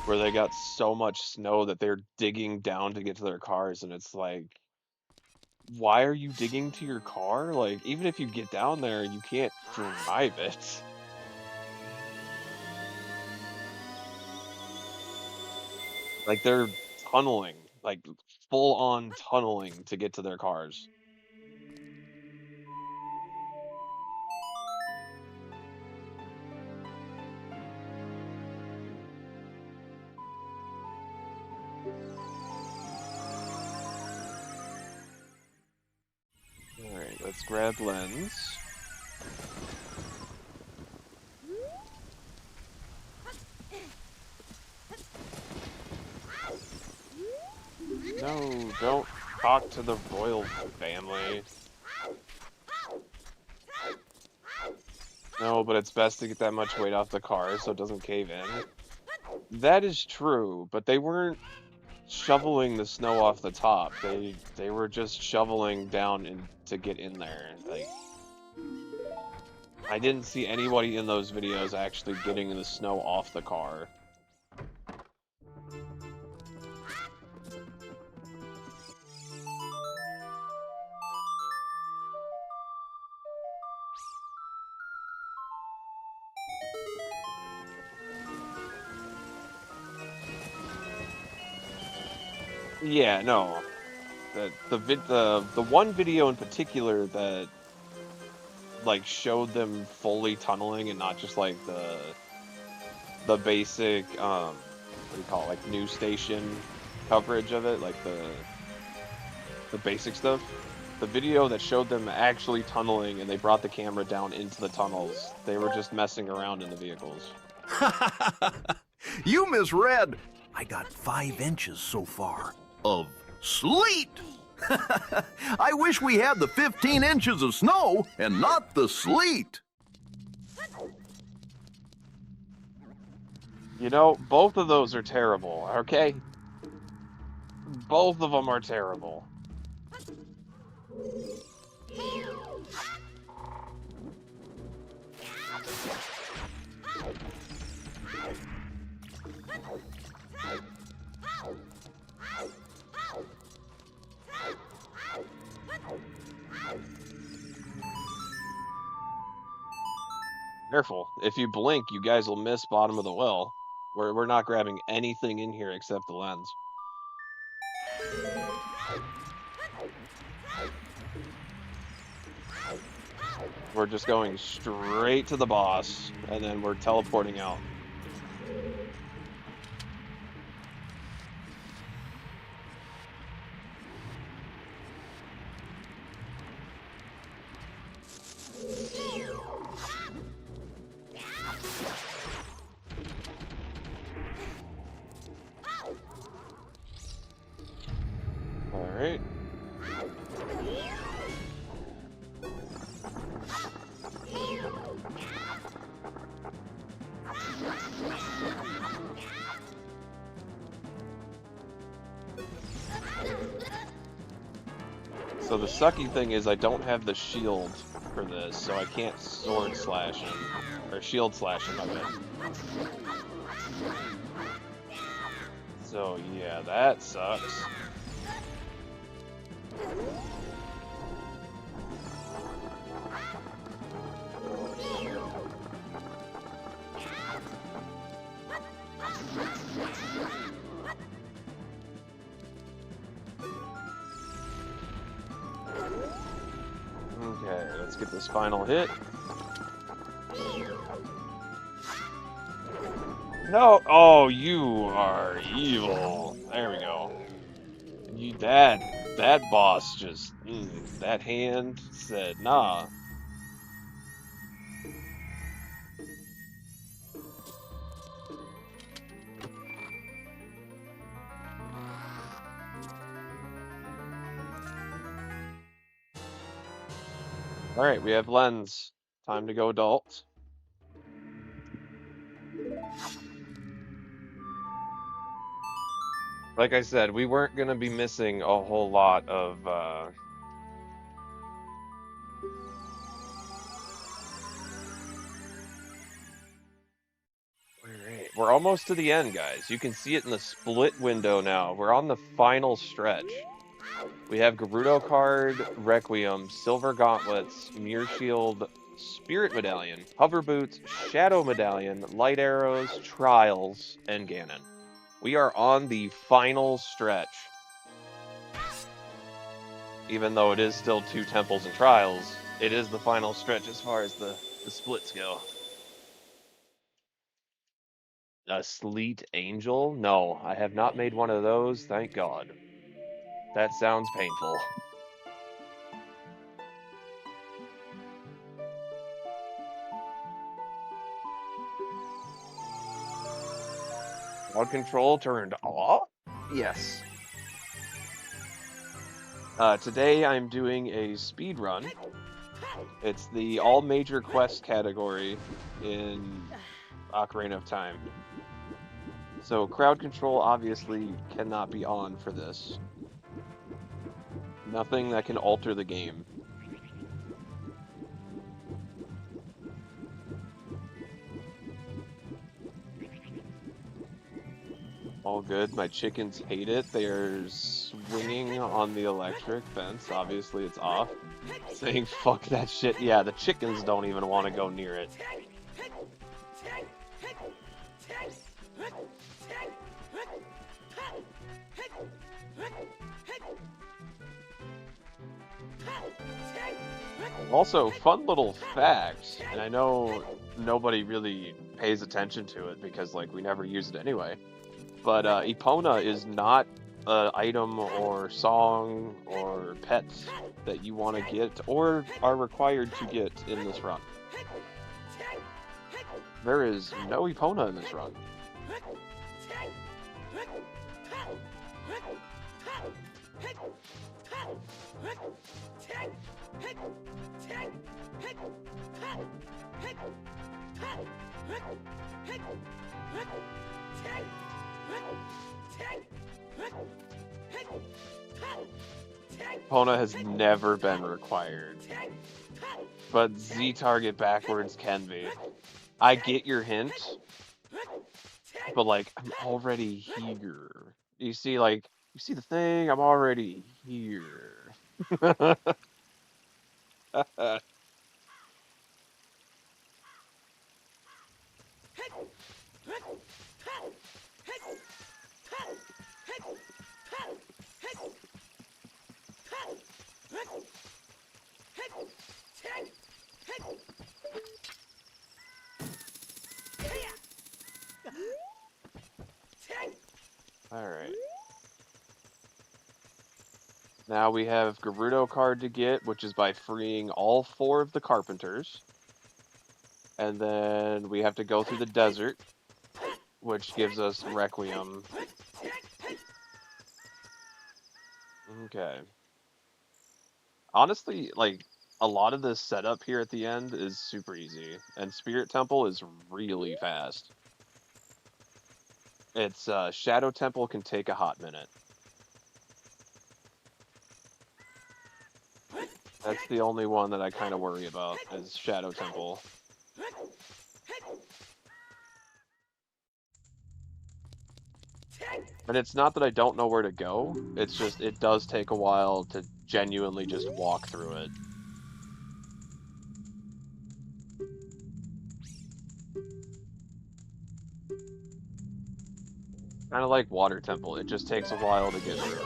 where they got so much snow that they're digging down to get to their cars, and it's like, why are you digging to your car? Like, even if you get down there, you can't drive it. Like, they're tunneling, like, full on tunneling to get to their cars. Alright, let's grab lens. No, don't talk to the royal family. No, but it's best to get that much weight off the car so it doesn't cave in. That is true, but they weren't shoveling the snow off the top. They were just shoveling down to get in there. Like, I didn't see anybody in those videos actually getting the snow off the car. Yeah, no. The one video in particular that like showed them fully tunneling and not just like the basic what do you call it, like news station coverage of it, like the basic stuff. The video that showed them actually tunneling and they brought the camera down into the tunnels, they were just messing around in the vehicles. You misread. I got 5 inches so far of sleet. I wish we had the 15 inches of snow and not the sleet. You know, both of those are terrible, okay? Both of them are terrible. Careful. If you blink, you guys will miss bottom of the well. We're not grabbing anything in here except the lens. We're just going straight to the boss, and then we're teleporting out. Alright. So the sucky thing is I don't have the shield for this, so I can't sword slash him, or shield slash him, I mean. So yeah, that sucks. Okay, let's get this final hit. No! Oh, you are evil. There we go. That boss just, that hand said, nah. Alright, we have lens. Time to go adult. Like I said, we weren't going to be missing a whole lot of We're almost to the end, guys. You can see it in the split window now. We're on the final stretch. We have Gerudo card, Requiem, Silver Gauntlets, Mirror Shield, Spirit Medallion, Hover Boots, Shadow Medallion, Light Arrows, Trials, and Ganon. We are on the final stretch. Even though it is still 2 Temples and Trials, it is the final stretch as far as the splits go. A Sleet Angel? No, I have not made one of those, thank God. That sounds painful. Crowd control turned off? Yes. Today I'm doing a speed run. It's the all major quest category in Ocarina of Time. So crowd control obviously cannot be on for this. Nothing that can alter the game. All good. My chickens hate it. They're swinging on the electric fence. Obviously it's off. Saying fuck that shit. Yeah, the chickens don't even want to go near it. Also, fun little fact, and I know nobody really pays attention to it because, like, we never use it anyway, but Epona is not an item or song or pet that you want to get or are required to get in this run. There is no Epona in this run. Epona has never been required, but Z target backwards can be. I get your hint, but like I'm already here. You see, like you see the thing. I'm already here. Alright. Now we have Gerudo card to get, which is by freeing all 4 of the Carpenters. And then we have to go through the desert, which gives us Requiem. Okay. Honestly, like, a lot of this setup here at the end is super easy, and Spirit Temple is really fast. It's, Shadow Temple can take a hot minute. That's the only one that I kind of worry about, is Shadow Temple. And it's not that I don't know where to go, it's just, it does take a while to genuinely just walk through it. Kind of like Water Temple, it just takes a while to get through.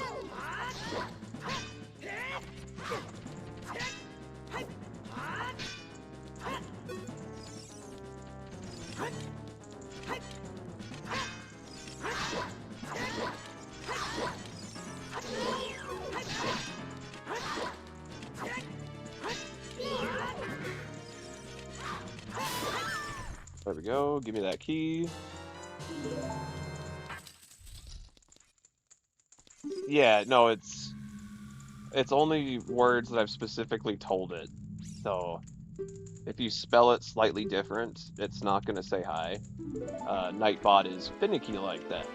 There we go, give me that key. Yeah, no, it's only words that I've specifically told it. So, if you spell it slightly different, it's not going to say hi. Nightbot is finicky like that.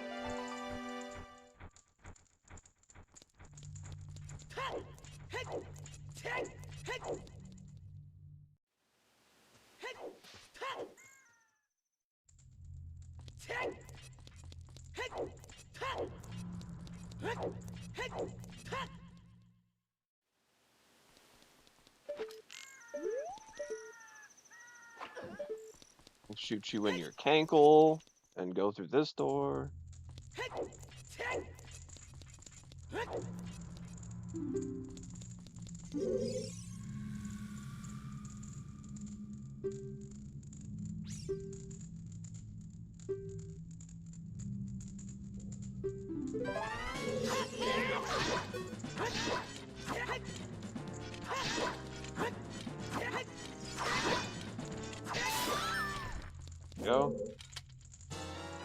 We'll shoot you in your cankle and go through this door. Go.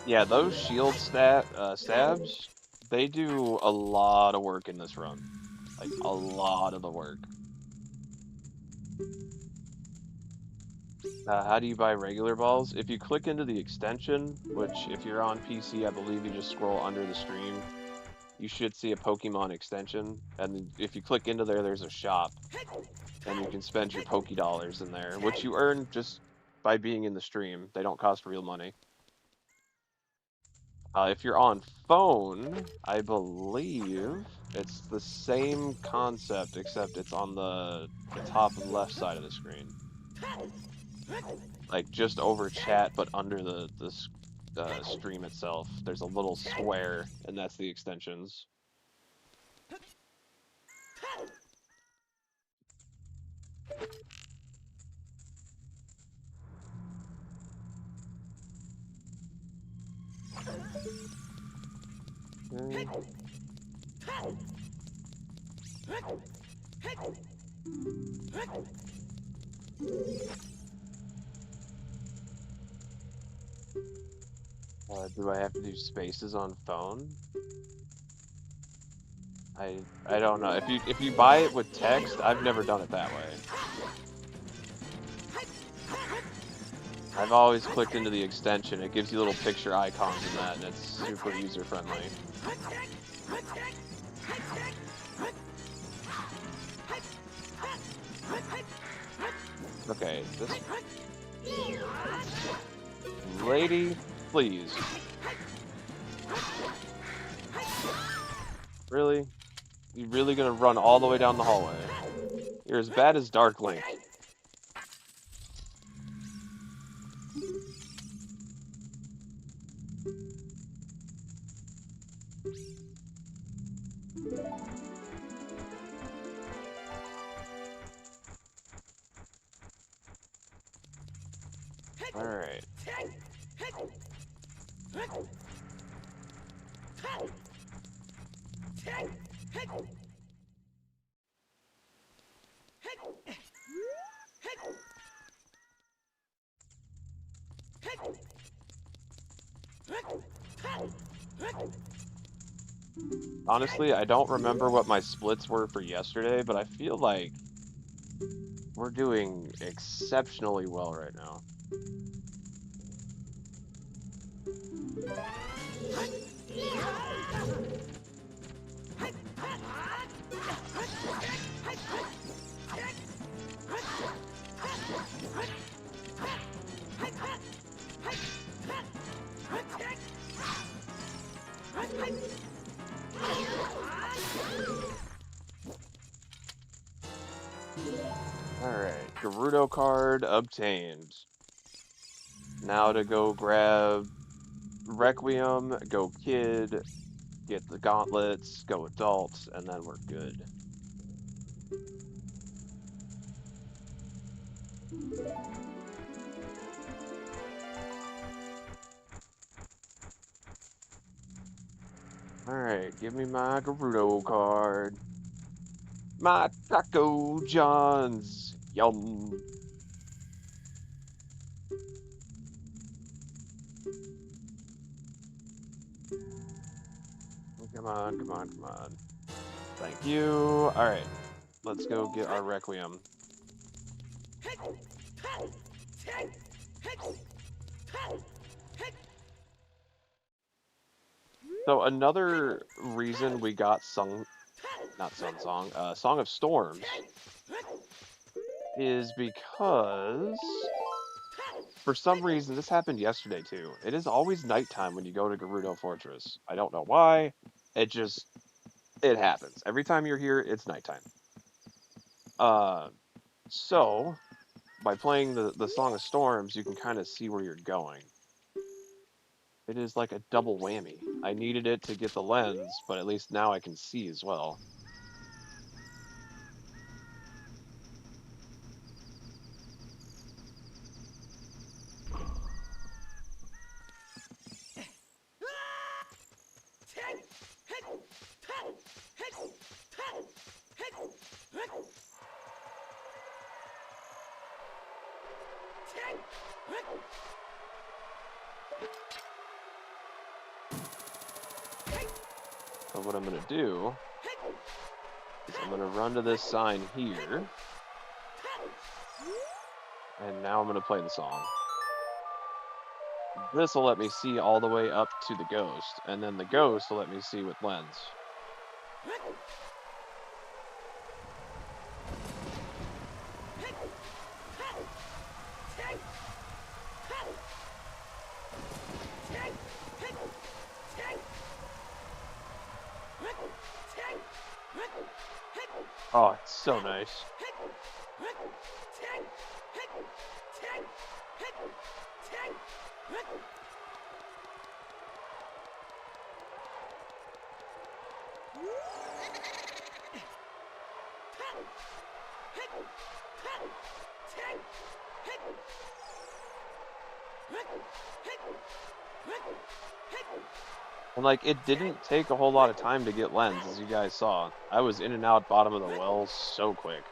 Yeah, those shield stabs, they do a lot of work in this run. Like, a lot of the work. How do you buy regular balls? If you click into the extension, which if you're on PC, I believe you just scroll under the stream, you should see a Pokemon extension. And if you click into there, there's a shop. And you can spend your Poké Dollars in there, which you earn just by being in the stream. They don't cost real money. If you're on phone, I believe it's the same concept, except it's on the top left side of the screen. Like just over chat, but under the stream itself, there's a little square, and that's the extensions. Okay. Do I have to do spaces on phone? I don't know. If you buy it with text, I've never done it that way. I've always clicked into the extension. It gives you little picture icons in that, and it's super user friendly. Okay, this lady, please. Really? You really gonna run all the way down the hallway? You're as bad as Dark Link. Alright. Honestly, I don't remember what my splits were for yesterday, but I feel like we're doing exceptionally well right now. Alright, Gerudo card obtained. Now to go grab Requiem, go Kid, get the gauntlets, go adults, and then we're good. Alright, give me my Gerudo card. My Taco Johns! Yum! Come on, come on, come on. Thank you. Alright, let's go get our Requiem. So another reason we got Song of Storms is because for some reason, this happened yesterday too. It is always nighttime when you go to Gerudo Fortress. I don't know why. It just It happens. Every time you're here, it's nighttime. So, by playing the Song of Storms, you can kind of see where you're going. It is like a double whammy. I needed it to get the lens, but at least now I can see as well. So what I'm going to do is I'm going to run to this sign here. And now I'm going to play the song. This will let me see all the way up to the ghost. And then the ghost will let me see with lens. Oh, it's so nice. And like, it didn't take a whole lot of time to get lens, as you guys saw. I was in and out bottom of the well so quick.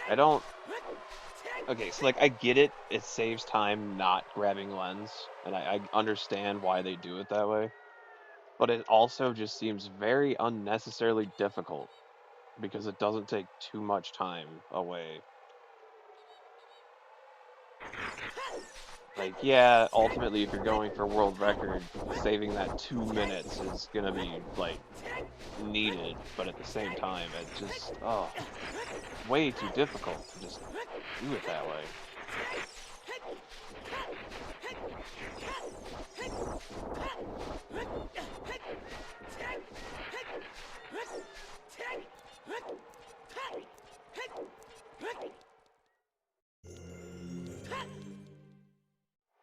I don't... Okay, so like, I get it. It saves time not grabbing lens, and I understand why they do it that way. But it also just seems very unnecessarily difficult, because it doesn't take too much time away. Like, yeah, ultimately, if you're going for world record, saving that 2 minutes is gonna be, like, needed, but at the same time, it just, oh, way too difficult to just do it that way.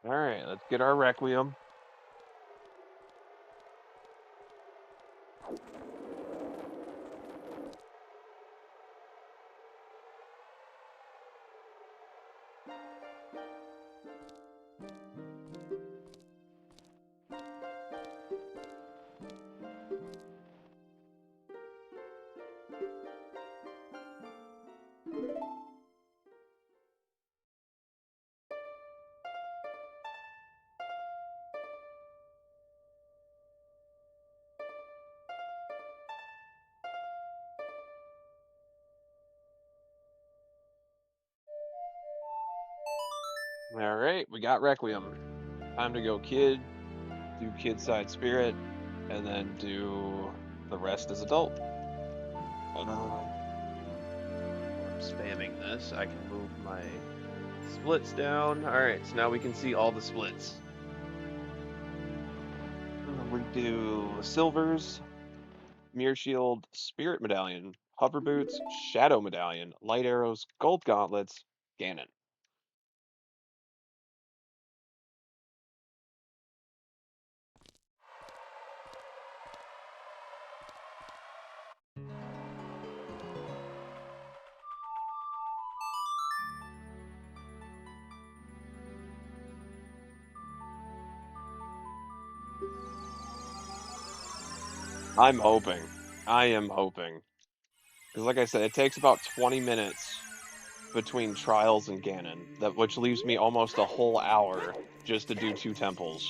Alright, let's get our Requiem. Alright, we got Requiem. Time to go kid, do kid side spirit, and then do the rest as adult. I'm spamming this. I can move my splits down. Alright, so now we can see all the splits. We do silvers, mirror shield, spirit medallion, hover boots, shadow medallion, light arrows, gold gauntlets, Ganon. I'm hoping. I am hoping. Because like I said, it takes about 20 minutes between trials and Ganon, which leaves me almost a whole hour just to do 2 temples.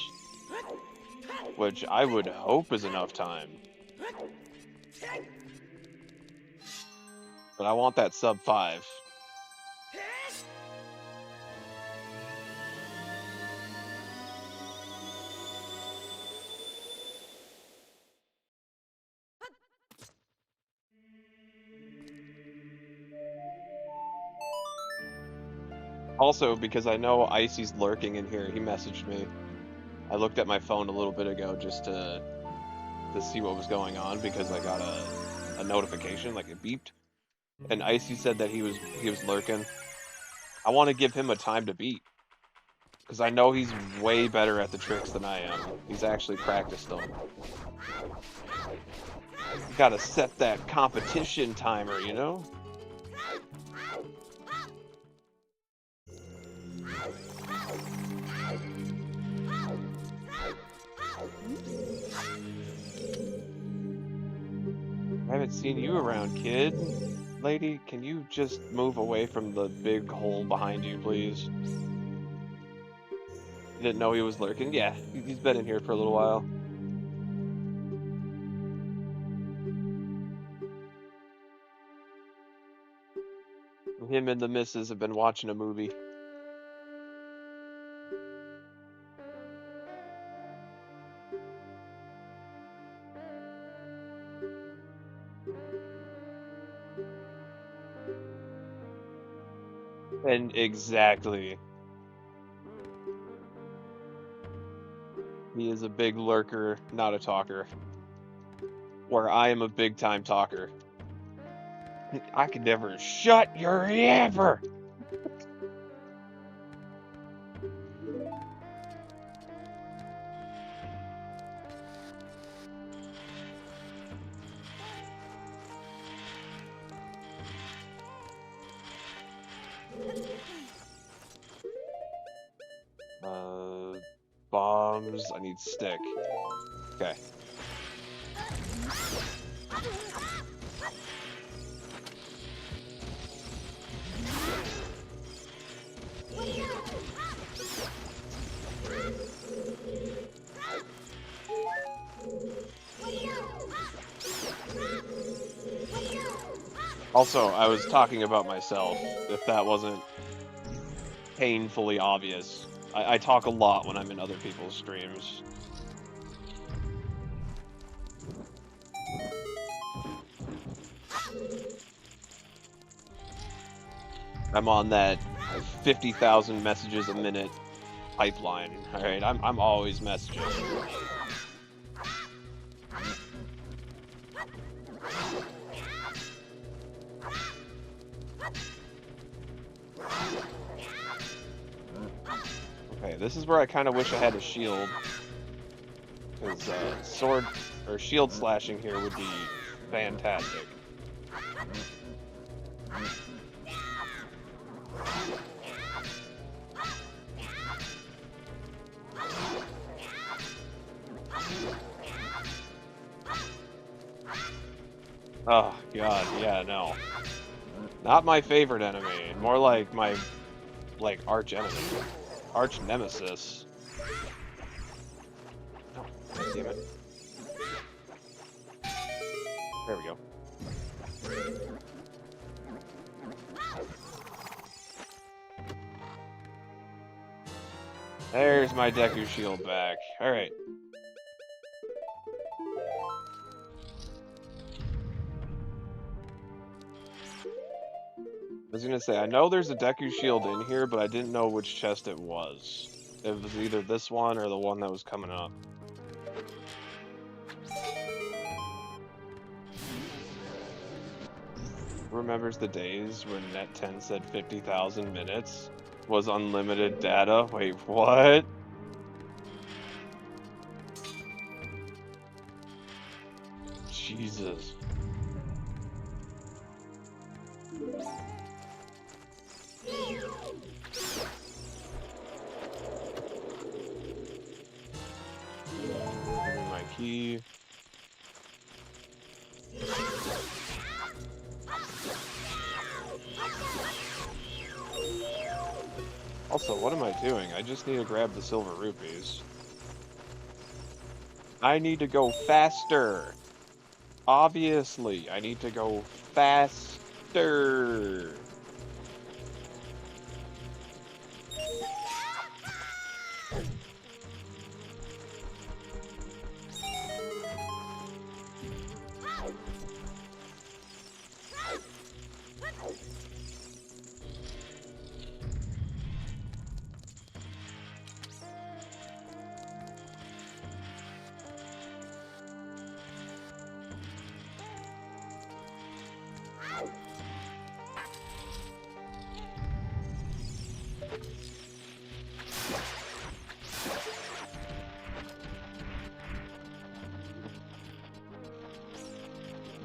Which I would hope is enough time. But I want that sub 5. Also, because I know Icy's lurking in here, he messaged me. I looked at my phone a little bit ago just to see what was going on because I got a notification, like it beeped, and Icy said that he was lurking. I want to give him a time to beat because I know he's way better at the tricks than I am. He's actually practiced them. You gotta set that competition timer, you know? I haven't seen you around, kid. Lady, can you just move away from the big hole behind you, please? You didn't know he was lurking? Yeah, he's been in here for a little while. Him and the missus have been watching a movie. And exactly. He is a big lurker, not a talker. Where I am a big time talker. I could never shut your ever. Bombs. I need stick. Okay. Also, I was talking about myself, if that wasn't painfully obvious. I talk a lot when I'm in other people's streams. I'm on that 50,000 messages a minute pipeline. Alright, I'm always messaging. Okay, this is where I kind of wish I had a shield. Because sword or shield slashing here would be fantastic. Oh, God, yeah, no. Not my favorite enemy. More like my, arch enemy. Arch nemesis. Oh, damn it. There we go. There's my Deku shield back. Alright. I was gonna say, I know there's a Deku shield in here, but I didn't know which chest it was. It was either this one or the one that was coming up. Remembers the days when Net 10 said 50,000 minutes was unlimited data? Wait, what? Jesus. My key. Also, what am I doing? I just need to grab the silver rupees. I need to go faster. Obviously, I need to go faster.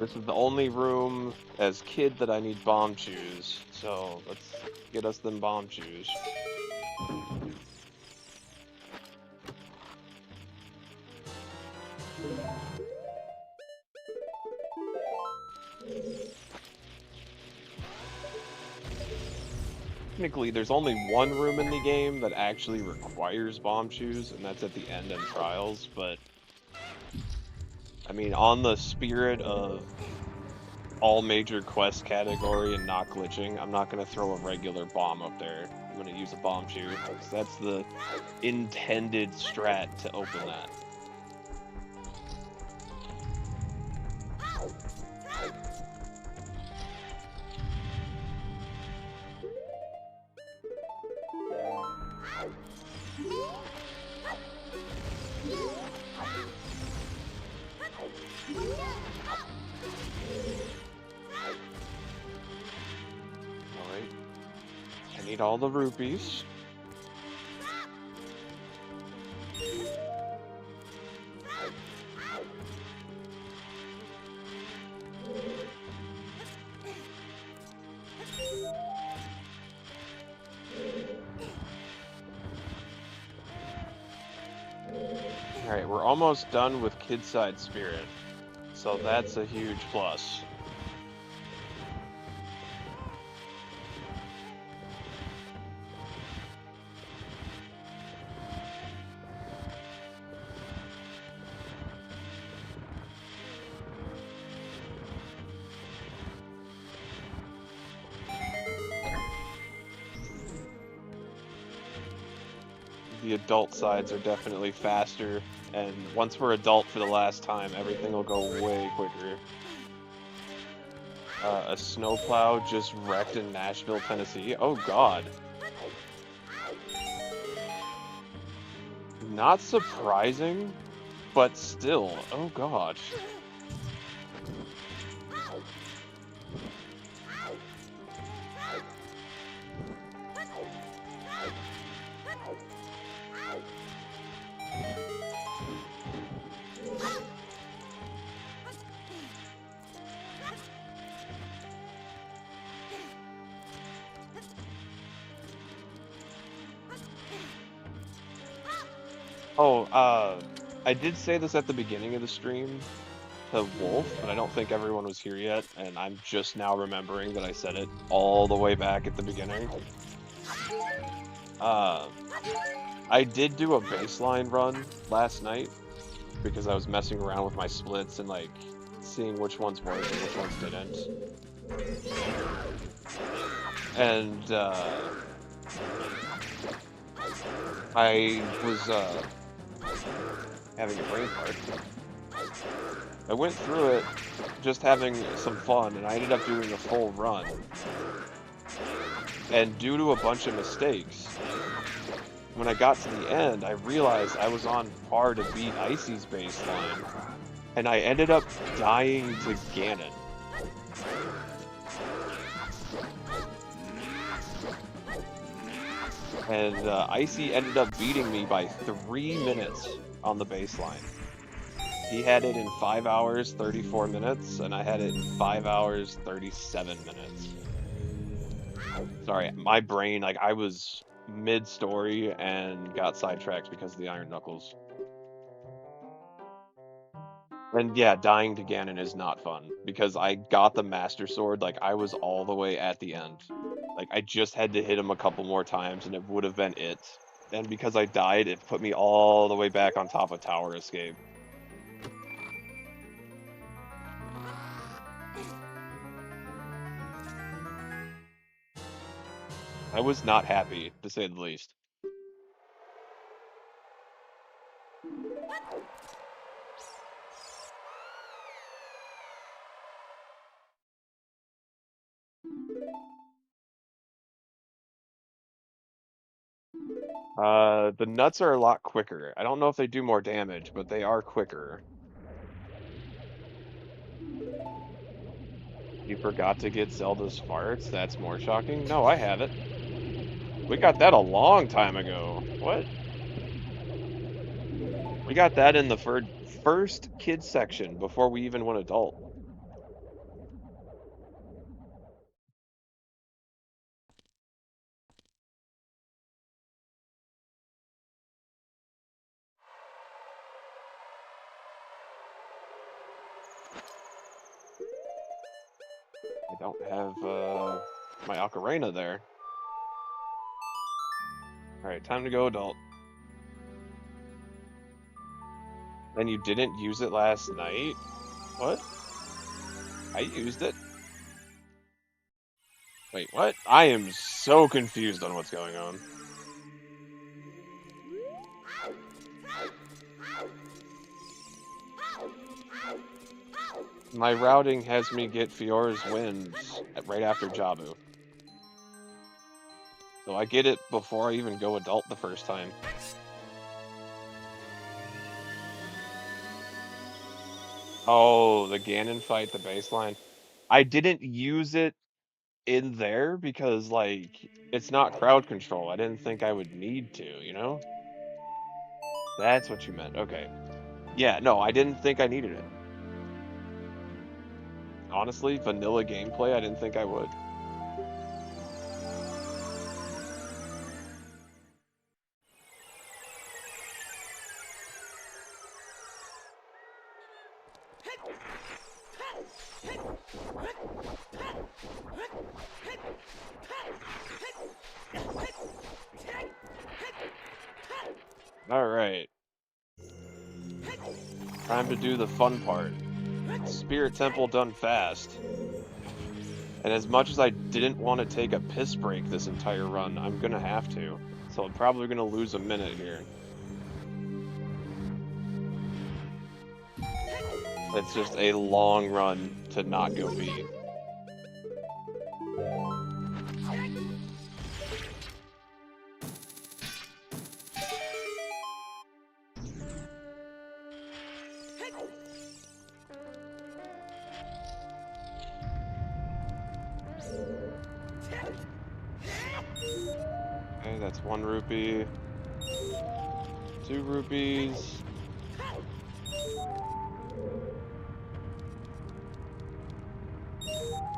This is the only room as kid that I need bomb shoes. So let's get us them bomb shoes. Technically, there's only one room in the game that actually requires bomb shoes, and that's at the end in Trials, but I mean, on the spirit of all major quest category and not glitching, I'm not going to throw a regular bomb up there. I'm going to use a bomb shoe, because that's the intended strat to open that. Alright. I need all the rupees. Alright, we're almost done with Kidside Spirit, so that's a huge plus. The adult sides are definitely faster, and once we're adult for the last time, everything will go way quicker. A snowplow just wrecked in Nashville, Tennessee. Oh god. Not surprising, but still, oh god. Oh, I did say this at the beginning of the stream to Wolf, but I don't think everyone was here yet, and I'm just now remembering that I said it all the way back at the beginning. I did do a baseline run last night because I was messing around with my splits and like seeing which ones worked and which ones didn't. And I was having a brain fart. I went through it just having some fun, and I ended up doing a full run. And due to a bunch of mistakes, when I got to the end, I realized I was on par to beat Icy's baseline, and I ended up dying to Ganon. And Icy ended up beating me by 3 minutes on the baseline. He had it in 5 hours, 34 minutes, and I had it in 5 hours, 37 minutes. Sorry, my brain, like, I was mid-story and got sidetracked because of the Iron Knuckles. And yeah, dying to Ganon is not fun, because I got the Master Sword, like, I was all the way at the end. Like, I just had to hit him a couple more times, and it would have been it. And because I died, it put me all the way back on top of Tower Escape. I was not happy, to say the least. The nuts are a lot quicker. I don't know if they do more damage, but they are quicker. You forgot to get Zelda's farts? That's more shocking. No, I have it. We got that a long time ago. What? We got that in the first kids section before we even went adult. I don't have my ocarina there. Alright, time to go adult. And you didn't use it last night? What? I used it. Wait, what? I am so confused on what's going on. My routing has me get Fiora's Winds right after Jabu. So I get it before I even go adult the first time. Oh, the Ganon fight, the baseline. I didn't use it in there because, like, it's not crowd control. I didn't think I would need to, you know? That's what you meant. Okay. Yeah, no, I didn't think I needed it. Honestly, vanilla gameplay, I didn't think I would. Alright. Time to do the fun part. Spirit Temple done fast. And as much as I didn't want to take a piss break this entire run, I'm gonna have to. So I'm probably gonna lose a minute here. It's just a long run to not go pee. Okay, that's 1 rupee. 2 rupees.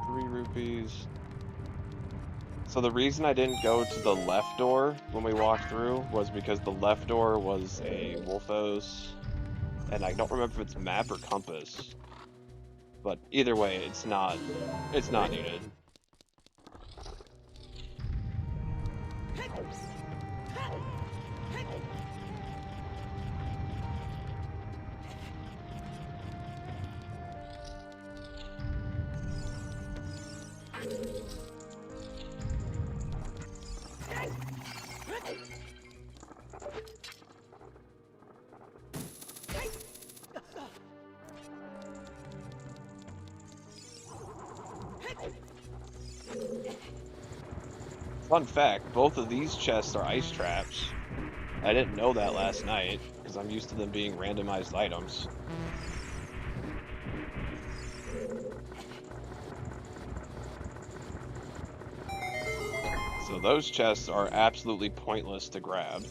3 rupees. So the reason I didn't go to the left door when we walked through was because the left door was a Wolfos, and I don't remember if it's map or compass. But either way, it's not needed. Fun fact, both of these chests are ice traps. I didn't know that last night, because I'm used to them being randomized items. So those chests are absolutely pointless to grab.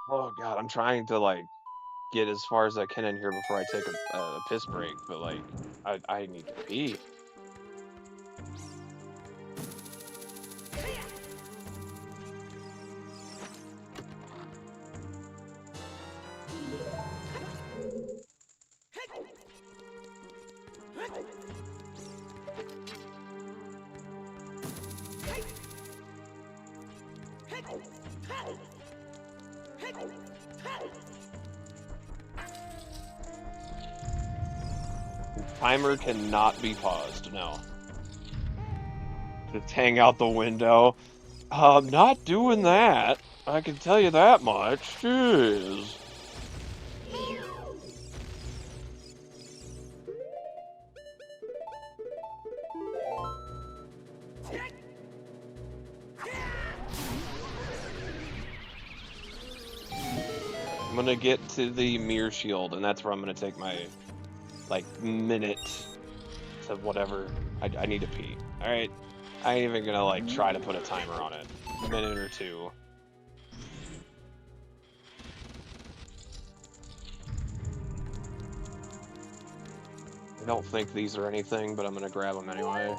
Oh god, I'm trying to, like, get as far as I can in here before I take a piss break, but, like, I need to pee. Timer cannot be paused, no. Just hang out the window. I'm not doing that. I can tell you that much. Jeez. I'm gonna get to the mirror shield, and that's where I'm gonna take my, like, minute to whatever. I need to pee. Alright? I ain't even gonna, like, try to put a timer on it. A minute or two. I don't think these are anything, but I'm gonna grab them anyway.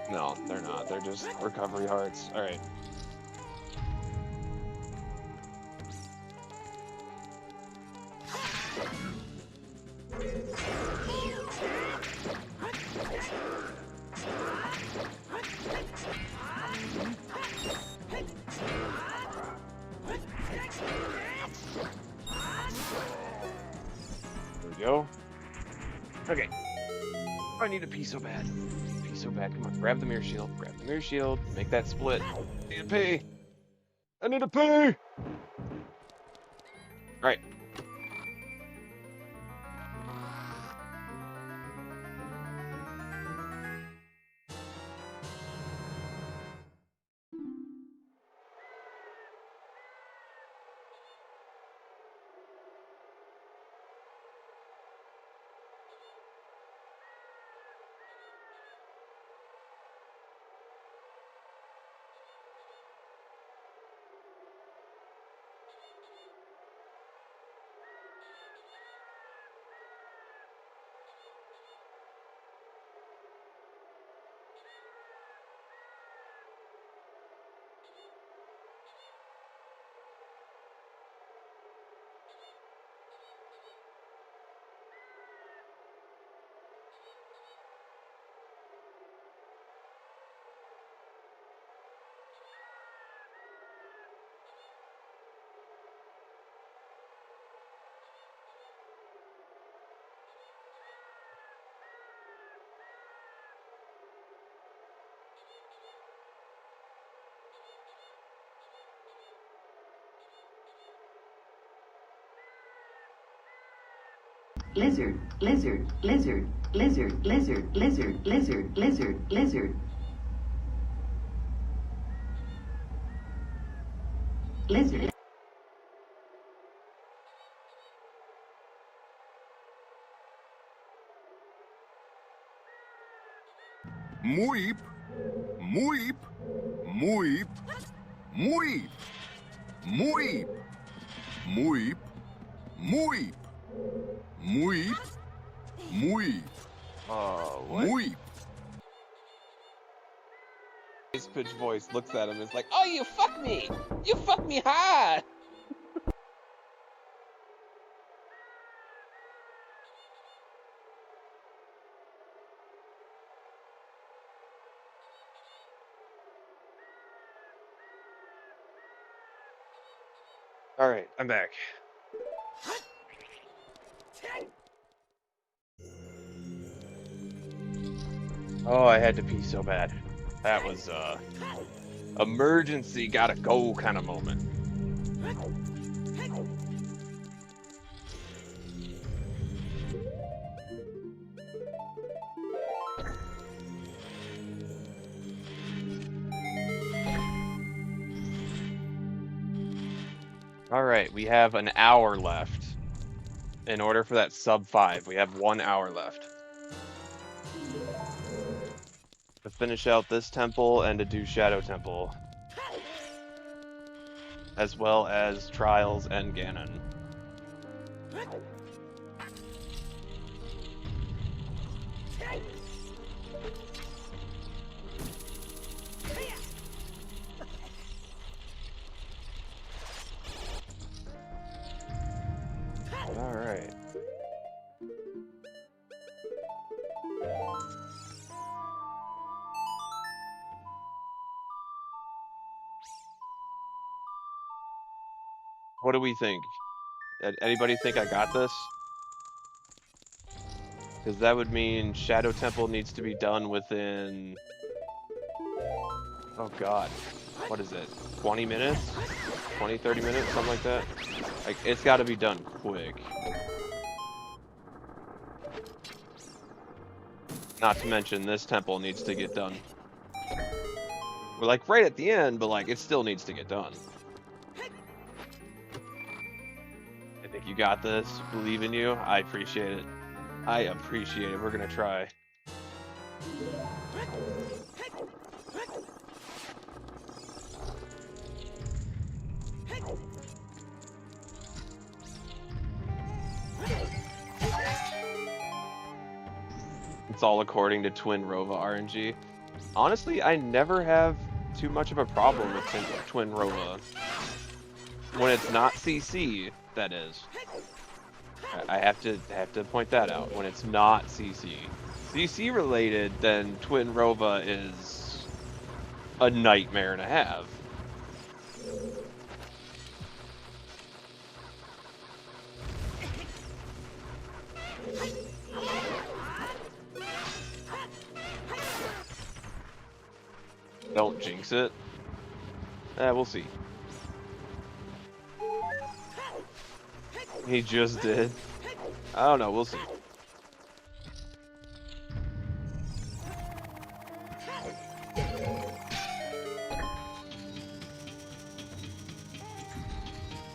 No, they're not. They're just recovery hearts. Alright. There we go. Okay. I need a pee so bad. Pee so bad. Come on, grab the mirror shield. Grab the mirror shield. Make that split. I need a pee. I need a pee. Alright. Lizard, lizard, lizard, lizard, lizard, lizard, lizard, lizard, lizard. Lizard. Muip, muip, muip, muip, muip, muip, muip, muip, muip, What? muip. His pitch voice looks at him and is like, "Oh, you fuck me! You fuck me hard!" Alright, I'm back. Oh, I had to pee so bad. That was, emergency gotta go kind of moment. Alright, we have an hour left. In order for that sub 5, we have 1 hour left. To finish out this temple and to do Shadow Temple. As well as Trials and Ganon. Alright. What do we think? Anybody think I got this? Because that would mean Shadow Temple needs to be done within... Oh god. What is it? 20 minutes? 20, 30 minutes? Something like that? Like, it's gotta be done quick. Not to mention, this temple needs to get done. We're like right at the end, but like, it still needs to get done. I think you got this. Believe in you. I appreciate it. I appreciate it. We're gonna try. It's all according to Twin Rova RNG. Honestly, I never have too much of a problem with Twin Rova. When it's not CC, that is. I have to point that out. When it's not CC. CC related, then Twin Rova is a nightmare to have. Don't jinx it. We'll see. He just did. I don't know, we'll see.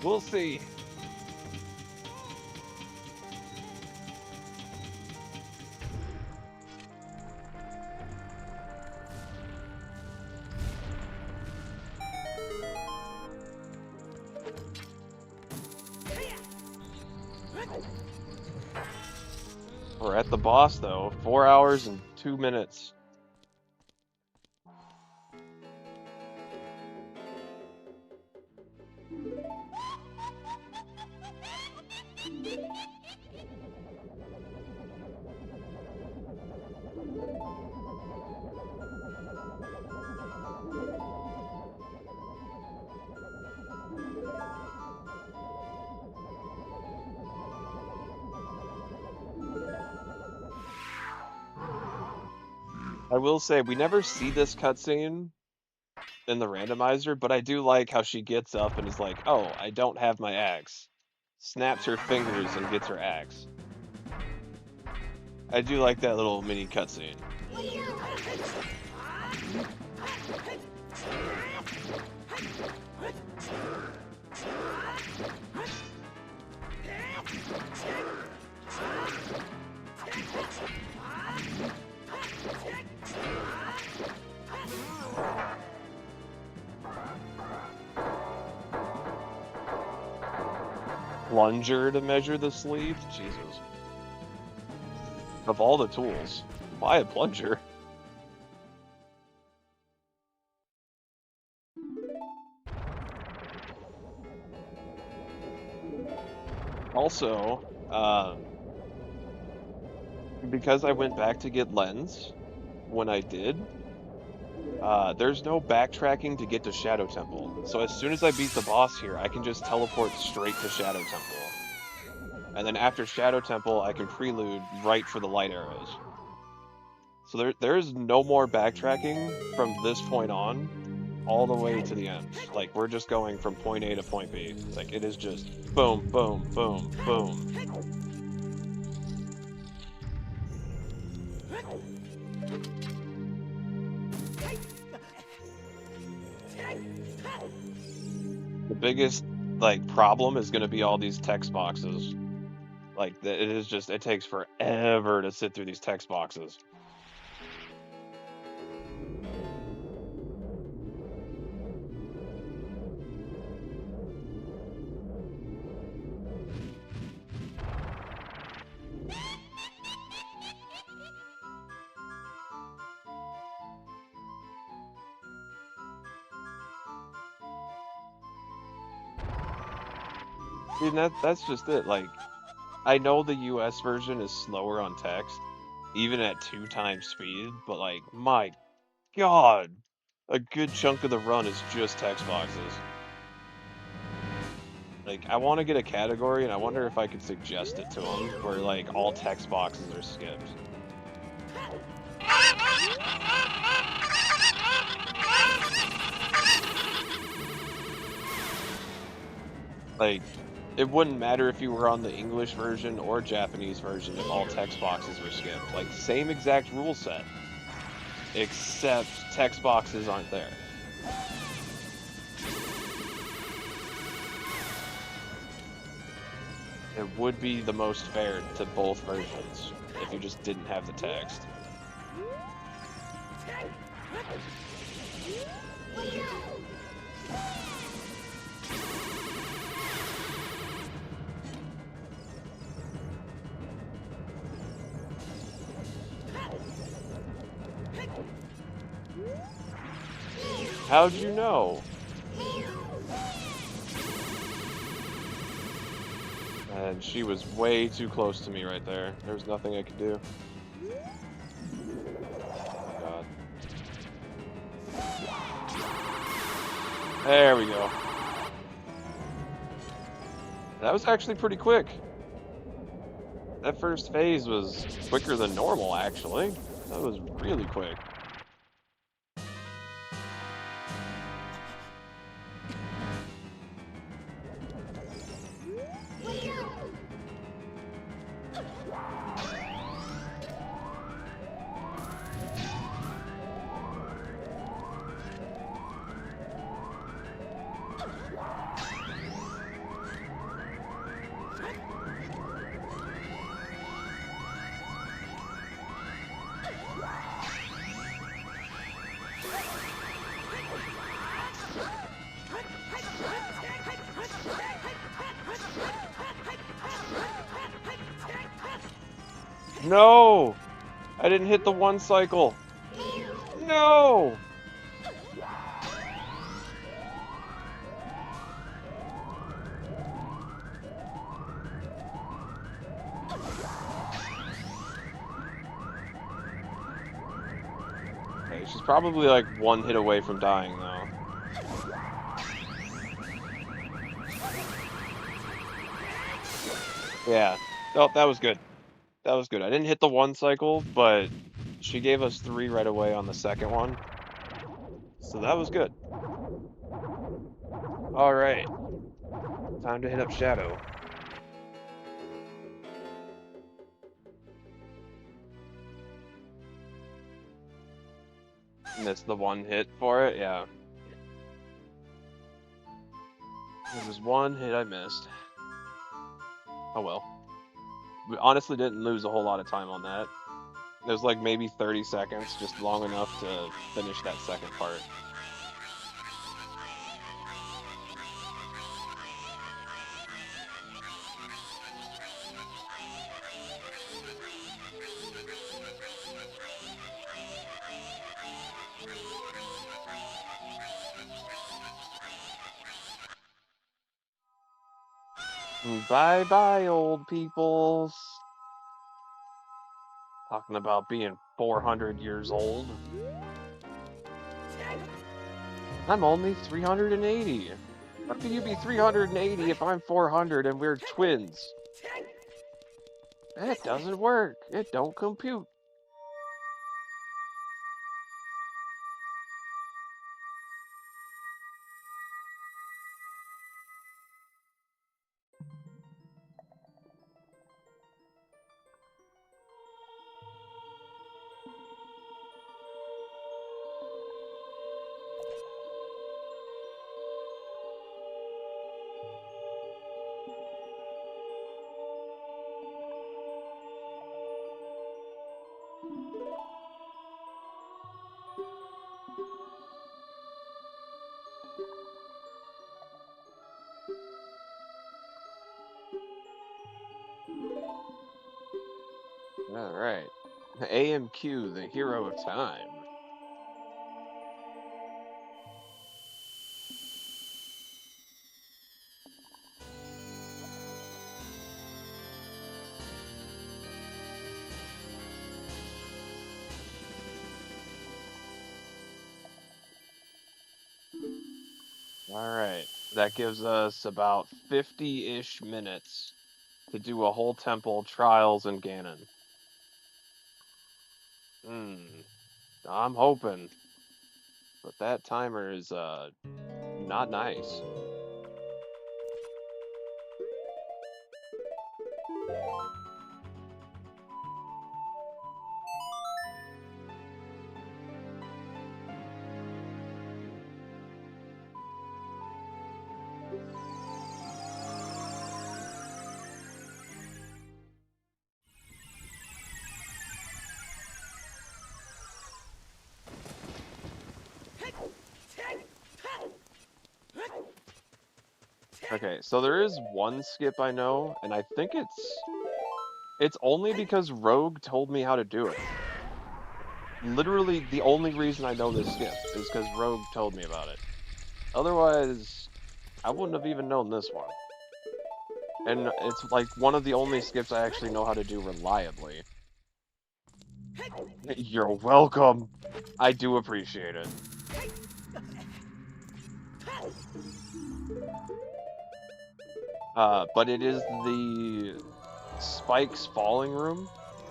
We'll see. We're at the boss though. 4 hours and 2 minutes. I will say, we never see this cutscene in the randomizer, but I do like how she gets up and is like, oh, I don't have my axe. Snaps her fingers and gets her axe. I do like that little mini cutscene. Plunger to measure the sleeve? Jesus. Of all the tools, why a plunger? Also, because I went back to get lens when I did, there's no backtracking to get to Shadow Temple. So as soon as I beat the boss here, I can just teleport straight to Shadow Temple. And then after Shadow Temple, I can prelude right for the light arrows. So there's no more backtracking from this point on, all the way to the end. Like, we're just going from point A to point B. Like, it is just boom, boom, boom, boom. The biggest, like, problem is going to be all these text boxes. Like, it is just, it takes forever to sit through these text boxes. Dude, that's just it. Like, I know the US version is slower on text, even at 2 times speed, but like, my God, a good chunk of the run is just text boxes. Like, I want to get a category, and I wonder if I could suggest it to them, where like all text boxes are skipped. Like, it wouldn't matter if you were on the English version or Japanese version if all text boxes were skipped. Like, same exact rule set, except text boxes aren't there. It would be the most fair to both versions if you just didn't have the text. How'd you know? And she was way too close to me right there. There was nothing I could do. Oh god. There we go. That was actually pretty quick. That first phase was quicker than normal, actually. That was really quick. No! I didn't hit the one cycle. No! Okay, she's probably like one hit away from dying though. Yeah. Oh, that was good. That was good. I didn't hit the one cycle, but she gave us 3 right away on the second one. So that was good. Alright. Time to hit up Shadow. Missed the one hit for it, yeah. There was one hit I missed. Oh well. We honestly didn't lose a whole lot of time on that. It was like maybe 30 seconds, just long enough to finish that second part. Bye-bye, old peoples. Talking about being 400 years old. I'm only 380. How can you be 380 if I'm 400 and we're twins? That doesn't work. It don't compute. Alright. AMQ, the hero of time. Alright. That gives us about 50-ish minutes to do a whole temple, Trials, and Ganon. I'm hoping. But that timer is, not nice. Okay, so there is one skip I know, and I think it's only because Rogue told me how to do it. literally the only reason I know this skip is because Rogue told me about it. Otherwise, I wouldn't have even known this one. And it's like one of the only skips I actually know how to do reliably. You're welcome. I do appreciate it. But it is the spikes falling room.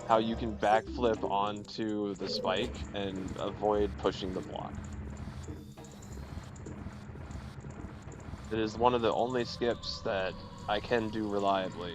How you can backflip onto the spike and avoid pushing the block. It is one of the only skips that I can do reliably.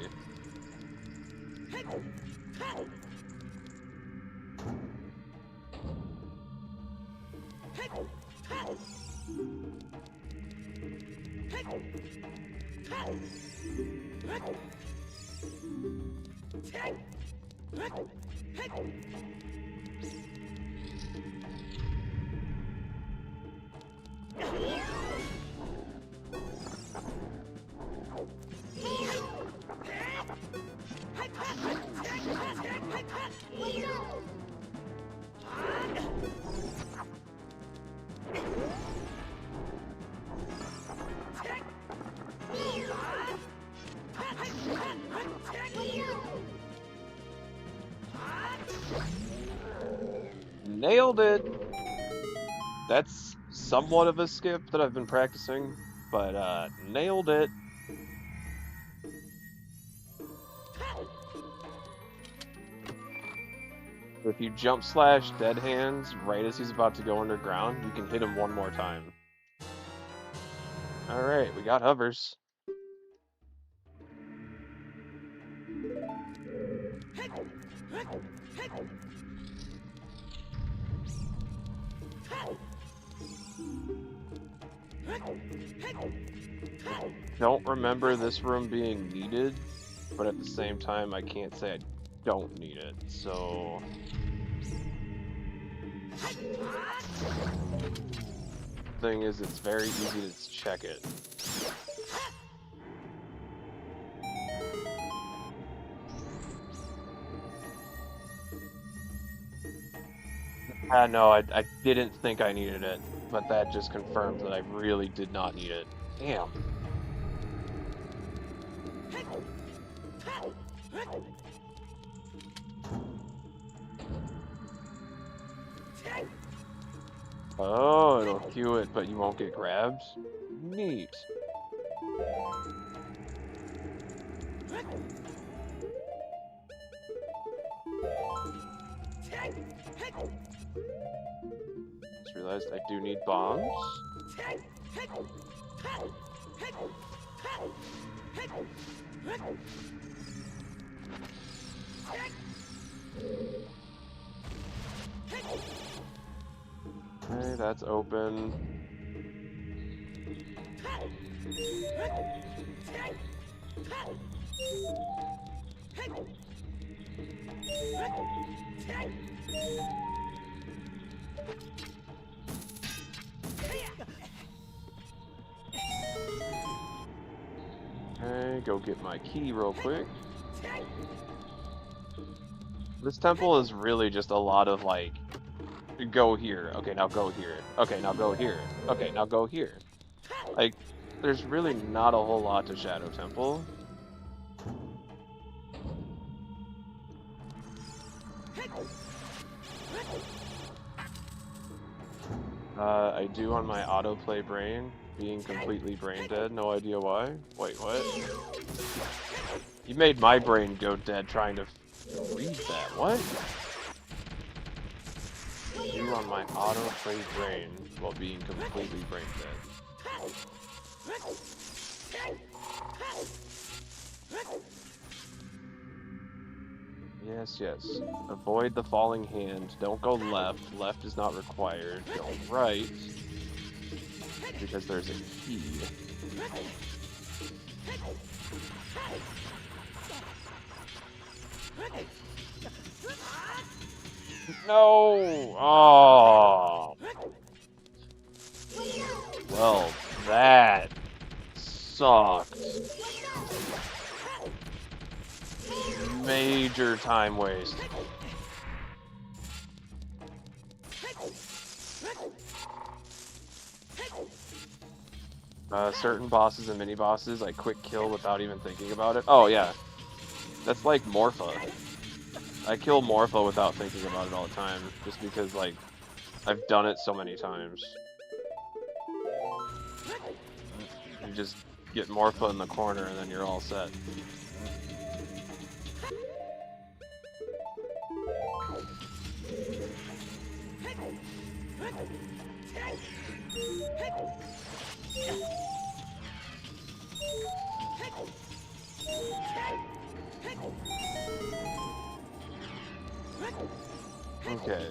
Nailed it! That's somewhat of a skip that I've been practicing, but nailed it. If you jump slash dead hands right as he's about to go underground, you can hit him one more time. Alright, we got hovers. Don't remember this room being needed, but at the same time I can't say I don't need it, so... Thing is, it's very easy to check it. No, I didn't think I needed it, but that just confirmed that I really did not need it. Damn. Oh, it'll cue it, but you won't get grabbed? Neat. Just realized I do need bombs. Okay, that's open. Okay, go get my key real quick. This temple is really just a lot of like, go here, okay, now go here, okay, now go here, okay, now go here. Like, there's really not a whole lot to Shadow Temple. I do on my autoplay brain, being completely brain dead, no idea why. Wait, what? You made my brain go dead trying to read that, what? Do on my autoplay brain while being completely brain dead. Yes, yes. Avoid the falling hand. Don't go left. Left is not required. Go right. Because there's a key. No! Oh! Well, that sucked. Major time waste. certain bosses and mini bosses, I quick kill without even thinking about it. Oh yeah, that's like Morpha. I kill Morpha without thinking about it all the time, just because like I've done it so many times. You just get Morpha in the corner and then you're all set. Okay.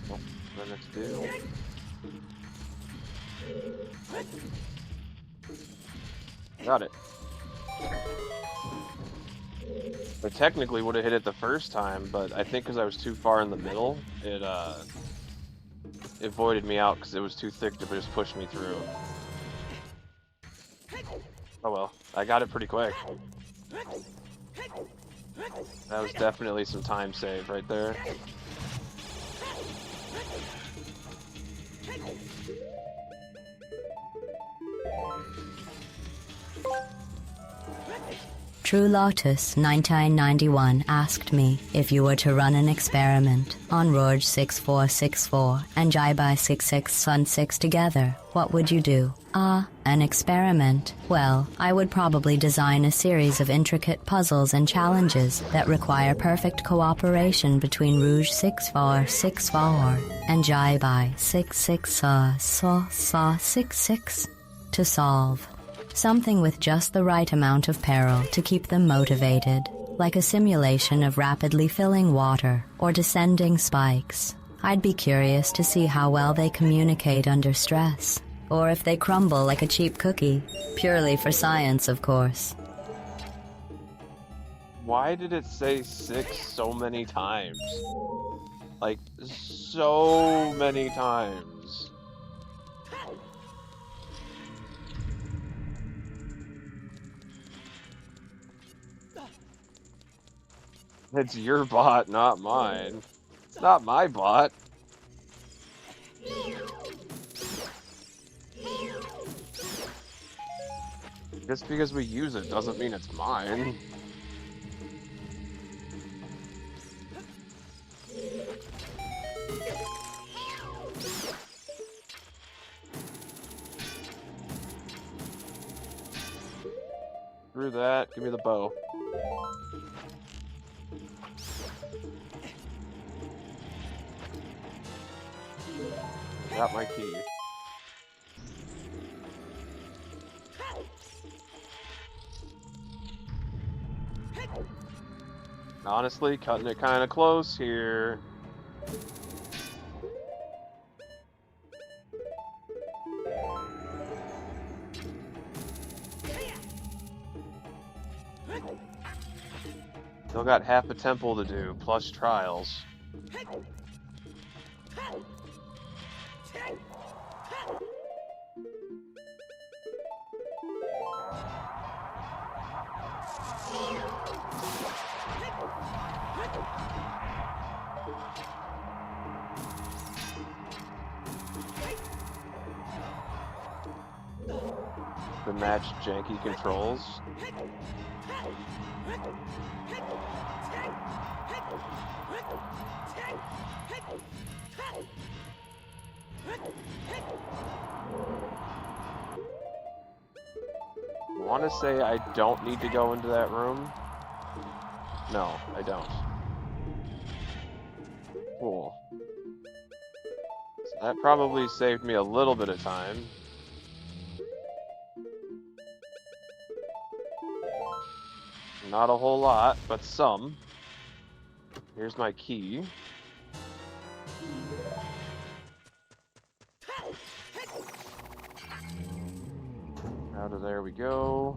Well, what next do? Got it. I technically would have hit it the first time, but I think because I was too far in the middle, it voided me out because it was too thick to just push me through. Oh well, I got it pretty quick. That was definitely some time save right there. True Lotus 1991 asked me if you were to run an experiment on Rouge 6464 and Jaibai 6616 together, what would you do? An experiment. Well, I would probably design a series of intricate puzzles and challenges that require perfect cooperation between Rouge 6464 and Jaibai 6666 to solve. Something with just the right amount of peril to keep them motivated, like a simulation of rapidly filling water or descending spikes. I'd be curious to see how well they communicate under stress, or if they crumble like a cheap cookie, purely for science, of course. Why did it say 6 so many times? Like, so many times. It's your bot, not mine. It's not my bot. Just because we use it doesn't mean it's mine. Screw that, give me the bow. Got my key. Honestly, cutting it kind of close here. Still got half a temple to do, plus trials. The match janky controls. I want to say I don't need to go into that room. No, I don't. Cool. So that probably saved me a little bit of time. Not a whole lot, but some. Here's my key. Out of there we go.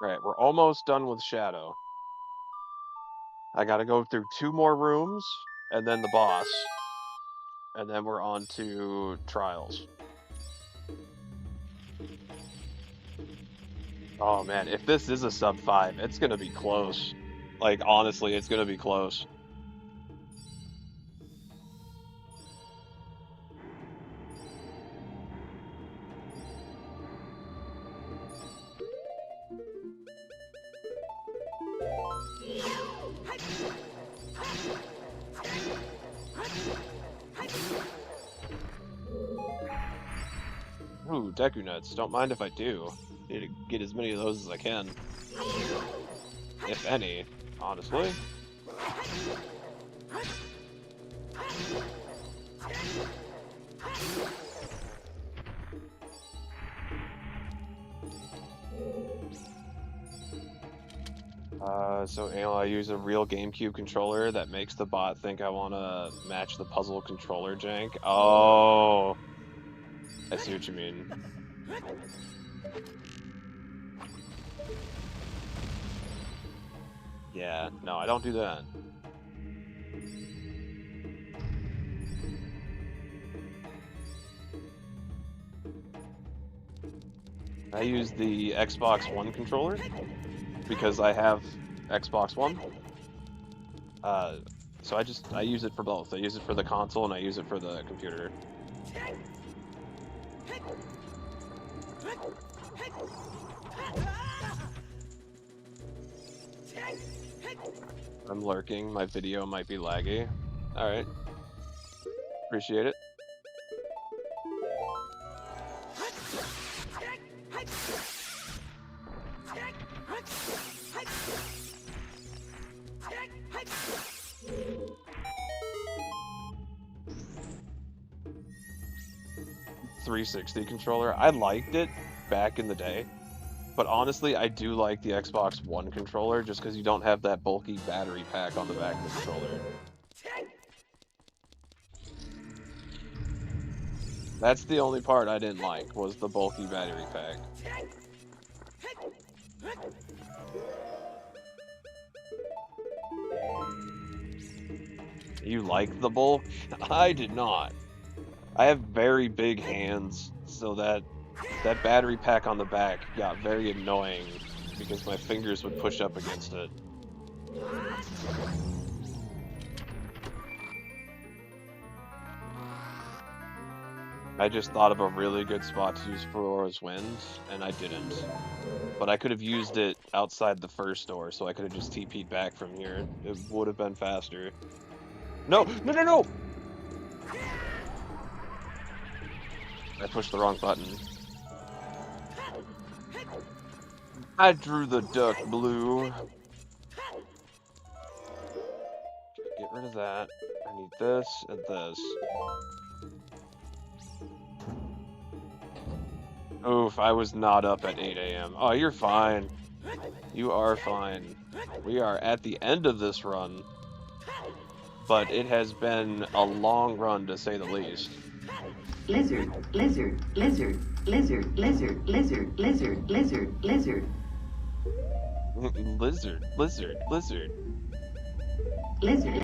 Right, we're almost done with Shadow. I gotta go through 2 more rooms, and then the boss. And then we're on to Trials. Oh man, if this is a sub 5, it's gonna be close. Like, honestly, it's gonna be close. Ooh, Deku Nuts. Don't mind if I do. Need to get as many of those as I can. If any, honestly. So I use a real GameCube controller that makes the bot think I want to match the puzzle controller jank. Oh, I see what you mean. Yeah, no, I don't do that. I use the Xbox One controller because I have Xbox One. So I use it for both. I use it for the console and I use it for the computer. I'm lurking. My video might be laggy. Alright. Appreciate it. .360 controller. I liked it back in the day, but honestly, I do like the Xbox One controller just because you don't have that bulky battery pack on the back of the controller. That's the only part I didn't like, was the bulky battery pack. You like the bulk? I did not. I have very big hands, so that battery pack on the back got very annoying because my fingers would push up against it. I just thought of a really good spot to use Ferora's Wind, and I didn't. But I could have used it outside the first door, so I could have just TP'd back from here. It would have been faster. No! No, no, no! I pushed the wrong button. I drew the duck blue. Get rid of that. I need this and this. Oof, I was not up at 8 a.m. Oh, you're fine. You are fine. We are at the end of this run. But it has been a long run, to say the least. Lizard, lizard, lizard, lizard, lizard, lizard, lizard, lizard, lizard. Lizard, lizard, lizard. Lizard.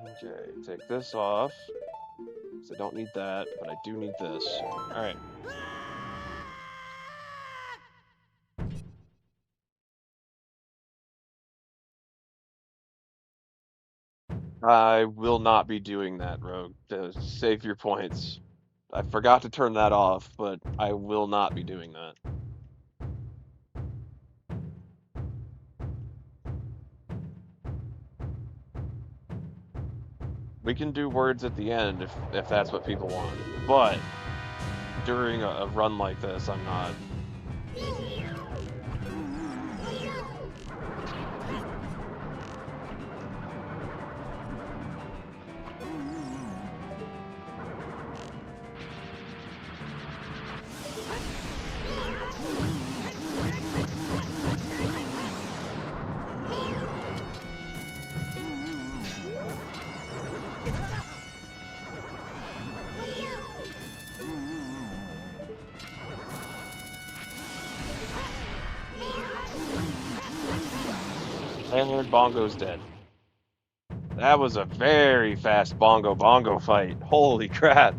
Okay, take this off. So I don't need that, but I do need this. Alright. I will not be doing that, Rogue. To save your points. I forgot to turn that off, but I will not be doing that. We can do words at the end if that's what people want, but during a run like this, I'm not. And Bongo's dead. That was a very fast Bongo fight. Holy crap.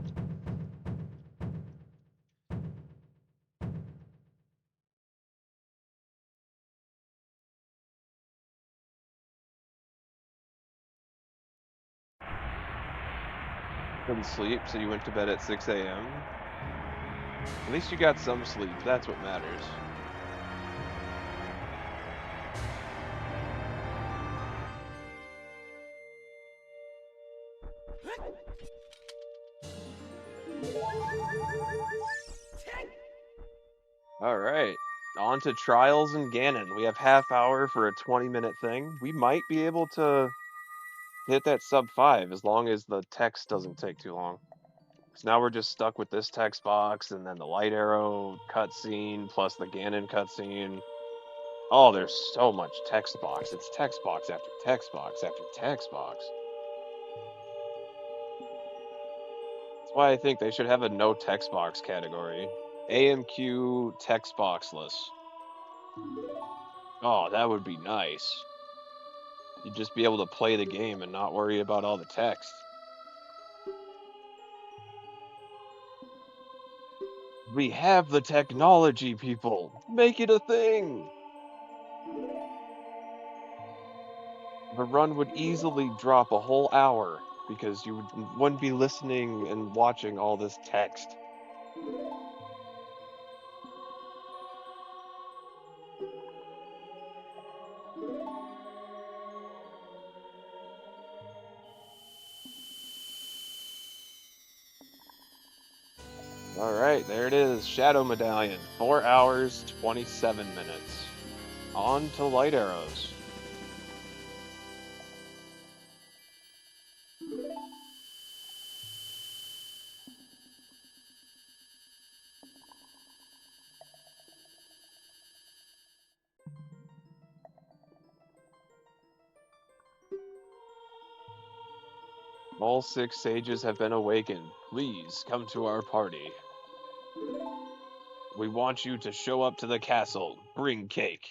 Couldn't sleep, so you went to bed at 6 a.m. At least you got some sleep. That's what matters. All right. On to Trials and Ganon. We have half hour for a 20-minute thing. We might be able to hit that sub 5 as long as the text doesn't take too long. So now we're just stuck with this text box and then the light arrow cutscene plus the Ganon cutscene. Oh, there's so much text box. It's text box after text box after text box. That's why I think they should have a no text box category. AMQ text boxless. Oh, that would be nice. You'd just be able to play the game and not worry about all the text. We have the technology, people. Make it a thing. The run would easily drop a whole hour because you wouldn't be listening and watching all this text. All right, there it is. Shadow Medallion. 4 hours, 27 minutes. On to light arrows. All 6 sages have been awakened. Please come to our party. We want you to show up to the castle. Bring cake.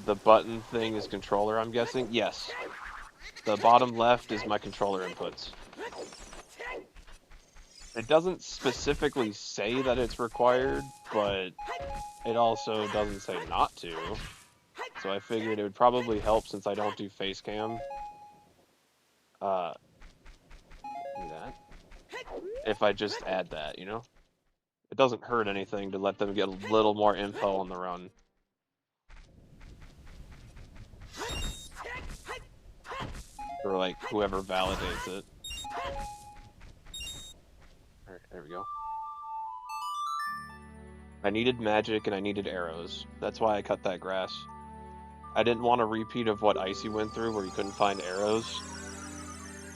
The button thing is controller, I'm guessing? Yes. The bottom left is my controller inputs. It doesn't specifically say that it's required, but it also doesn't say not to. So I figured it would probably help since I don't do face cam. Do that. If I just add that, you know? It doesn't hurt anything to let them get a little more info on the run. Or like whoever validates it. Alright, there we go. I needed magic and I needed arrows. That's why I cut that grass. I didn't want a repeat of what Icy went through where you couldn't find arrows.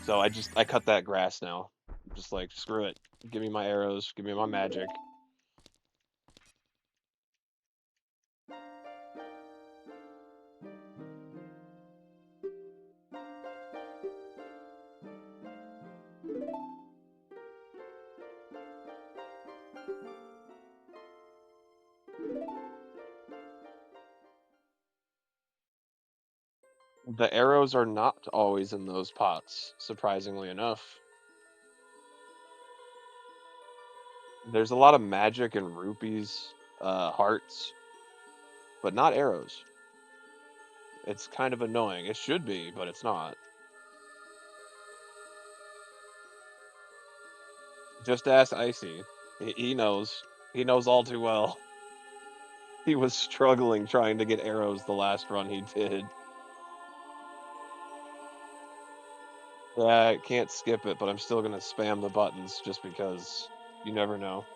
So I cut that grass now. I'm just like, screw it. Give me my arrows, give me my magic. The arrows are not always in those pots, surprisingly enough. There's a lot of magic and rupees, hearts, but not arrows. It's kind of annoying. It should be, but it's not. Just ask Icy. He knows. He knows all too well. He was struggling trying to get arrows the last run he did. Yeah, I can't skip it, but I'm still gonna spam the buttons just because you never know.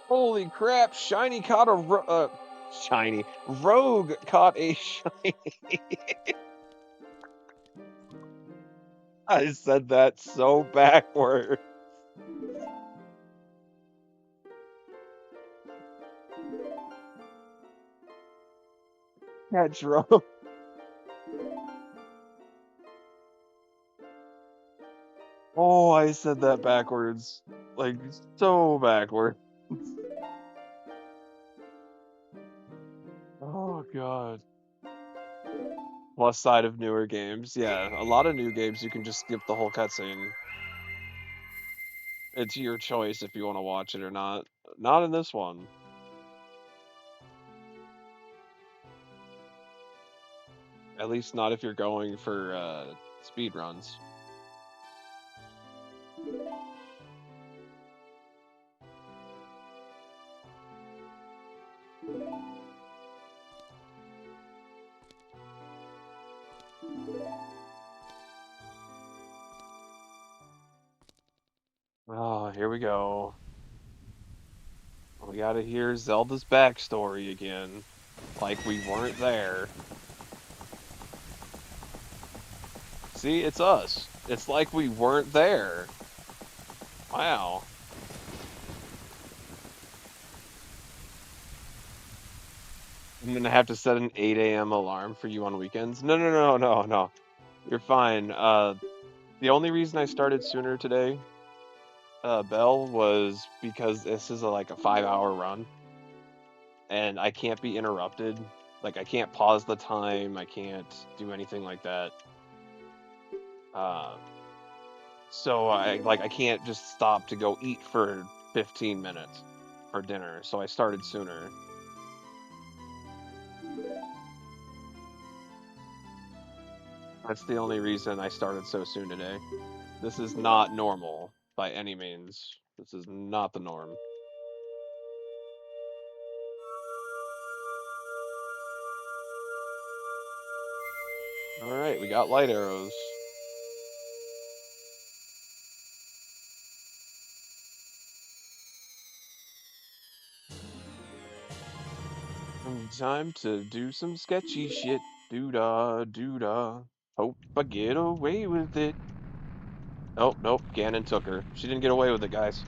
Holy crap! Shiny caught a Rogue caught a shiny. I said that so backward. Catch Rogue. Oh, I said that backwards. Like, so backwards. Oh, God. Plus side of newer games. Yeah, a lot of new games you can just skip the whole cutscene. It's your choice if you want to watch it or not. Not in this one. At least not if you're going for speed runs. Oh, here we go. We gotta hear Zelda's backstory again. Like we weren't there. See, it's us. It's like we weren't there. Wow. I'm gonna have to set an 8 a.m. alarm for you on weekends. No. You're fine. The only reason I started sooner today, Belle, was because this is like a 5-hour run. And I can't be interrupted. Like, I can't pause the time. I can't do anything like that. So I can't just stop to go eat for 15 minutes for dinner. So I started sooner. That's the only reason I started so soon today. This is not normal by any means. This is not the norm. Alright, we got light arrows. Time to do some sketchy shit. Doo-dah, doo-dah. Hope I get away with it. Oh, nope, Ganon took her. She didn't get away with it, guys.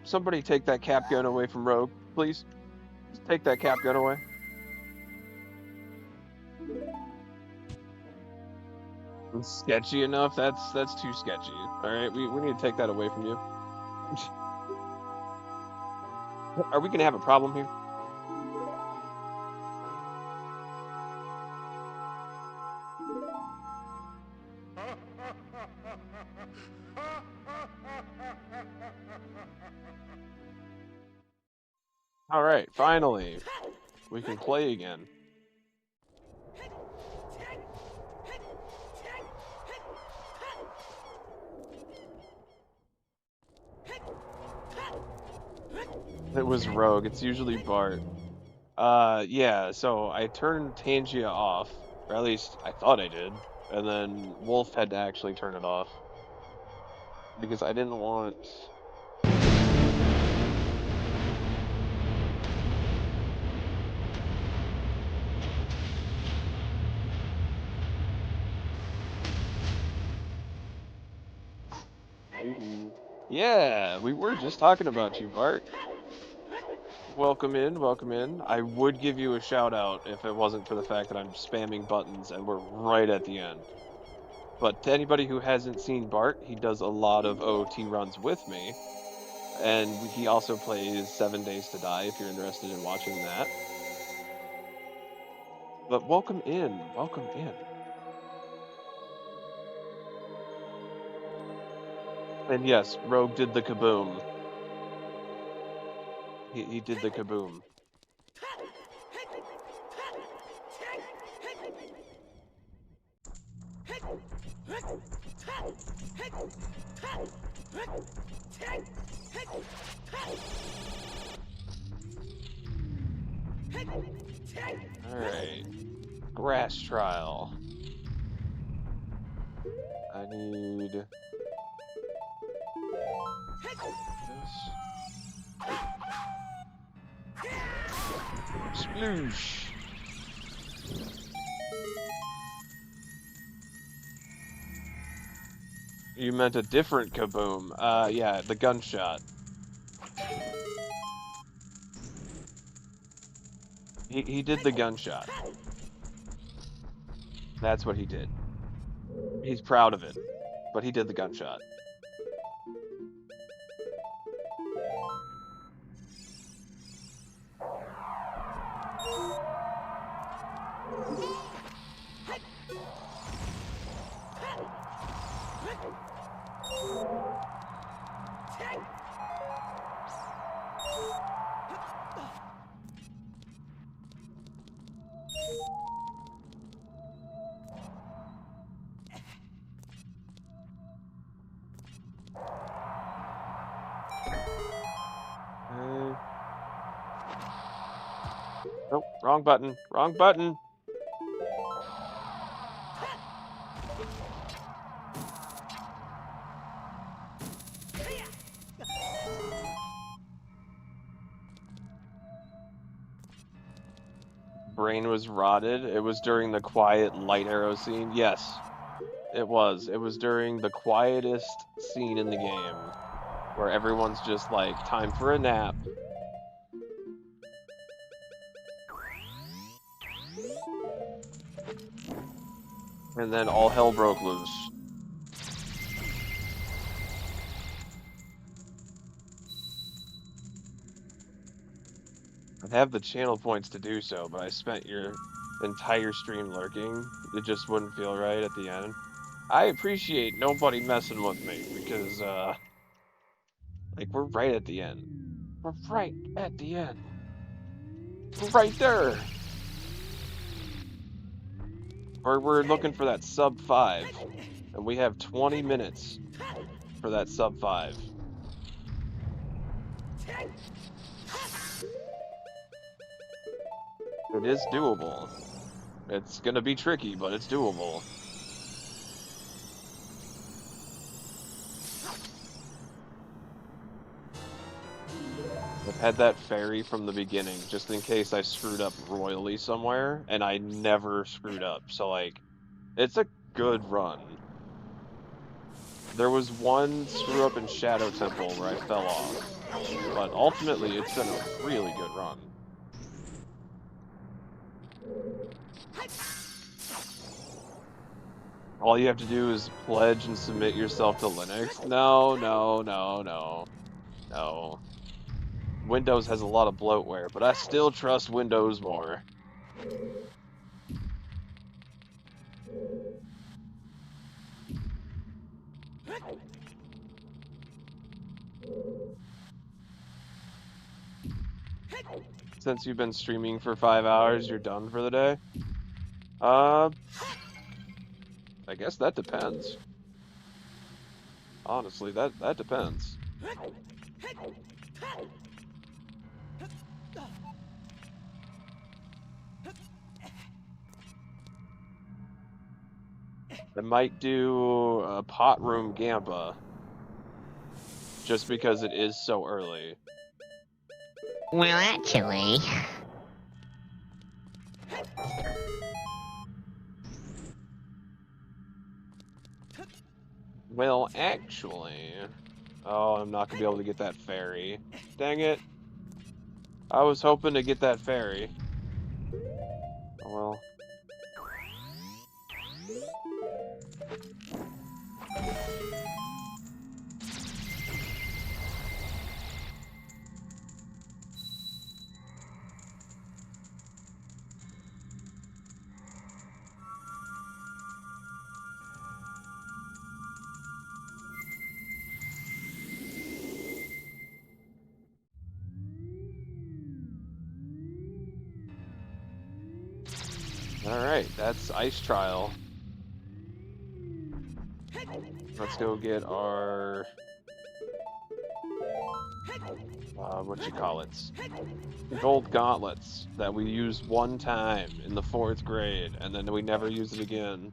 Somebody take that cap gun away from Rogue, please. Just take that cap gun away. It's sketchy enough? That's too sketchy. Alright, we need to take that away from you. Are we gonna have a problem here? Alright, finally. We can play again. It was Rogue. It's usually Bart. Yeah, so I turned Tangia off. Or at least I thought I did. And then Wolf had to actually turn it off. Because I didn't want... Yeah, we were just talking about you, Bart. Welcome in, welcome in. I would give you a shout out if it wasn't for the fact that I'm spamming buttons and we're right at the end. But to anybody who hasn't seen Bart, he does a lot of OT runs with me. And he also plays 7 Days to Die if you're interested in watching that. But welcome in, welcome in. And yes, Rogue did the kaboom. He did the kaboom. Grass trial. I need this. Sploosh. You meant a different kaboom. Yeah, the gunshot. He did the gunshot. That's what he did. He's proud of it, but he did the gunshot. Nope, wrong button. Wrong button. Brain was rotted. It was during the quiet light arrow scene. Yes, it was. It was during the quietest scene in the game, where everyone's just like, time for a nap. And then all hell broke loose. I have the channel points to do so, but I spent your entire stream lurking. It just wouldn't feel right at the end. I appreciate nobody messing with me, because, like, we're right at the end. We're right at the end. We're right there! We're looking for that sub 5, and we have 20 minutes for that sub 5. It is doable. It's gonna be tricky, but it's doable. I've had that fairy from the beginning, just in case I screwed up royally somewhere, and I never screwed up, so like, it's a good run. There was one screw up in Shadow Temple where I fell off, but ultimately it's been a really good run. All you have to do is pledge and submit yourself to Linux. No, no, no, no, no. Windows has a lot of bloatware, but I still trust Windows more. Since you've been streaming for 5 hours, you're done for the day? I guess that depends. Honestly, that depends. I might do a pot room Gampa, just because it is so early. Well, actually... Well, actually... Oh, I'm not gonna be able to get that fairy. Dang it. I was hoping to get that fairy. Oh well. Alright, that's Ice Trial. Let's go get our what you call it? Gold gauntlets that we used one time in the 4th grade, and then we never use it again.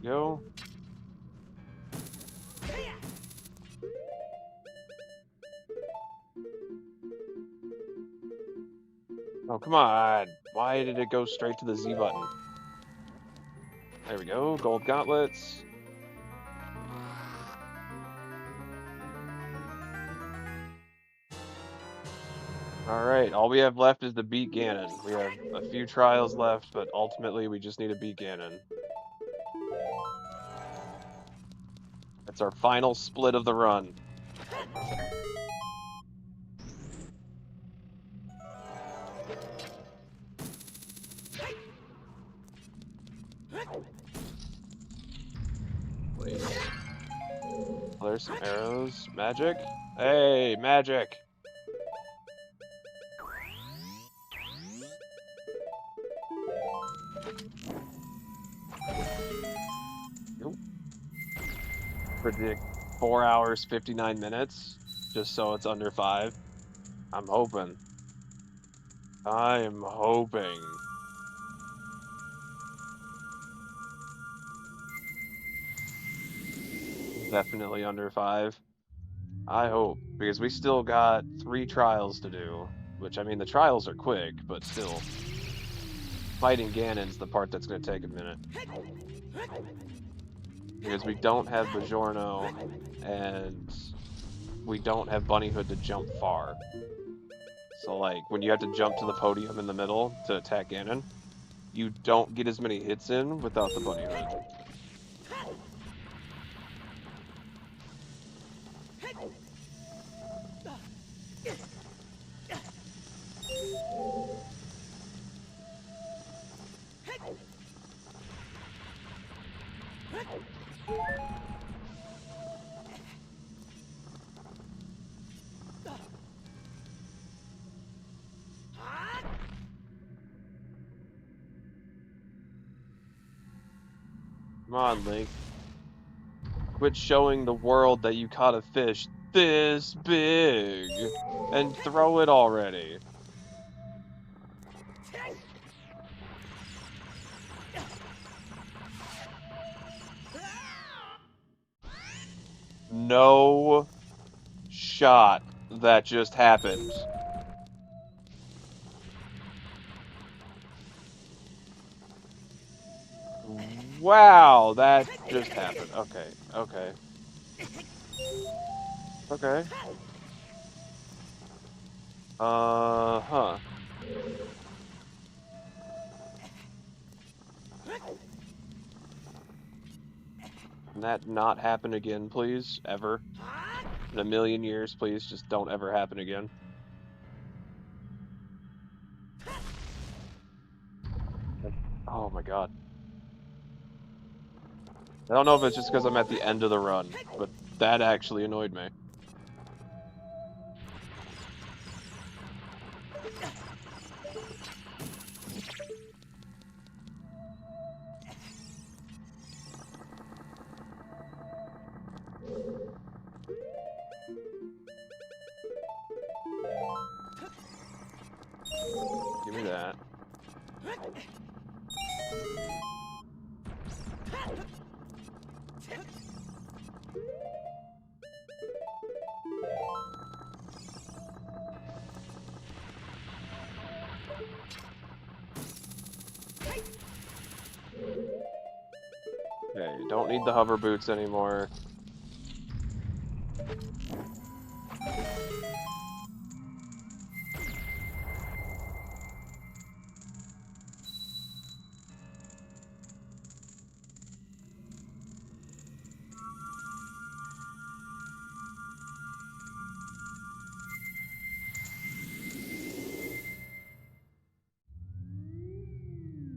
Go. Oh, come on. Why did it go straight to the Z button? There we go. Gold gauntlets. Alright, all we have left is to beat Ganon. We have a few trials left, but ultimately we just need to beat Ganon. That's our final split of the run. Wait. Oh, there's some arrows. Magic? Hey, magic! Nope. Predict 4 hours, 59 minutes, just so it's under 5. I'm hoping. I'm hoping. Definitely under 5. I hope, because we still got 3 trials to do, which, I mean, the trials are quick, but still. Fighting Ganon's the part that's going to take a minute. Because we don't have Bajorno, and we don't have Bunnyhood to jump far. So, like, when you have to jump to the podium in the middle to attack Ganon, you don't get as many hits in without the Bunnyhood. Come on, Link. Quit showing the world that you caught a fish this big and throw it already. No shot that just happened. Wow, that just happened. Okay, okay. Okay. Huh. Can that not happen again, please? Ever? In a million years, please, just don't ever happen again. Oh my god. I don't know if it's just because I'm at the end of the run, but that actually annoyed me. Give me that. Okay, don't need the hover boots anymore.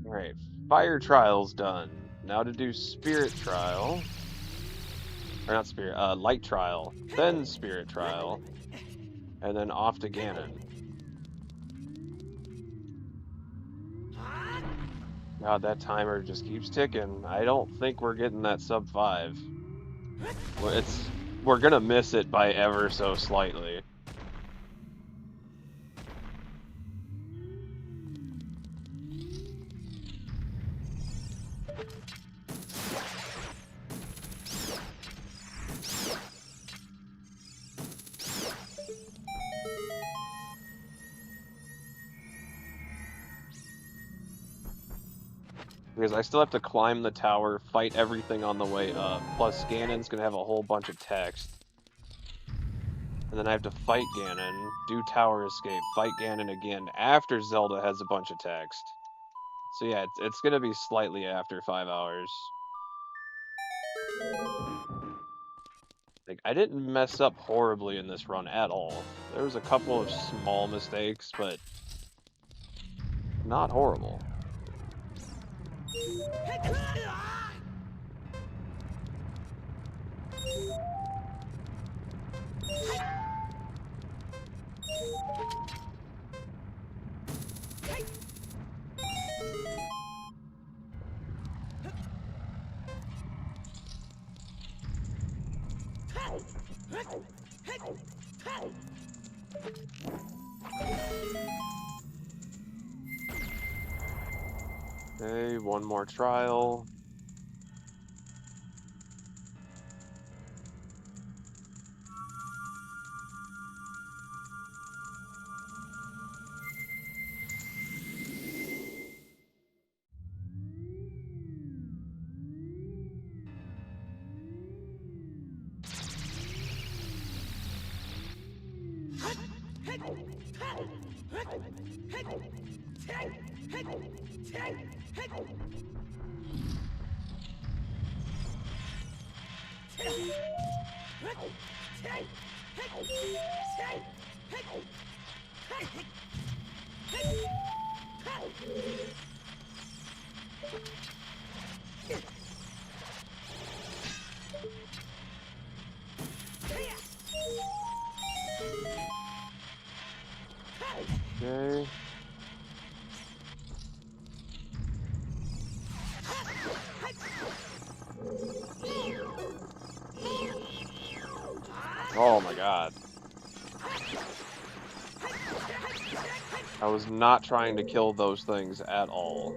Alright, fire trial's done. now to do Spirit Trial. Or not Spirit, Light Trial, then Spirit Trial, and then off to Ganon. God, that timer just keeps ticking. I don't think we're getting that sub 5. We're gonna miss it by ever so slightly. Because I still have to climb the tower, fight everything on the way up. Plus, Ganon's gonna have a whole bunch of text. And then I have to fight Ganon, do tower escape, fight Ganon again after Zelda has a bunch of text. So yeah, it's gonna be slightly after 5 hours. Like, I didn't mess up horribly in this run at all. There was a couple of small mistakes, but not horrible. Okay, one more trial. Okay. Oh my god. I was not trying to kill those things at all.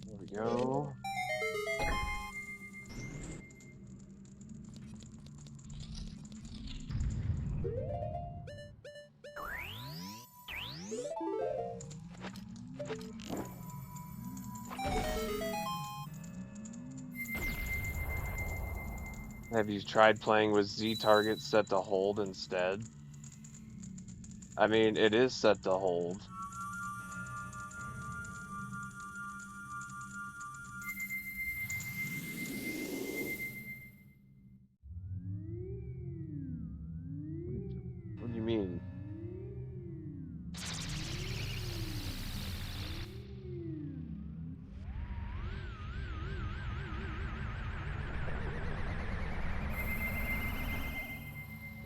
There we go. Have you tried playing with Z target set to hold instead? I mean, it is set to hold. What do you mean?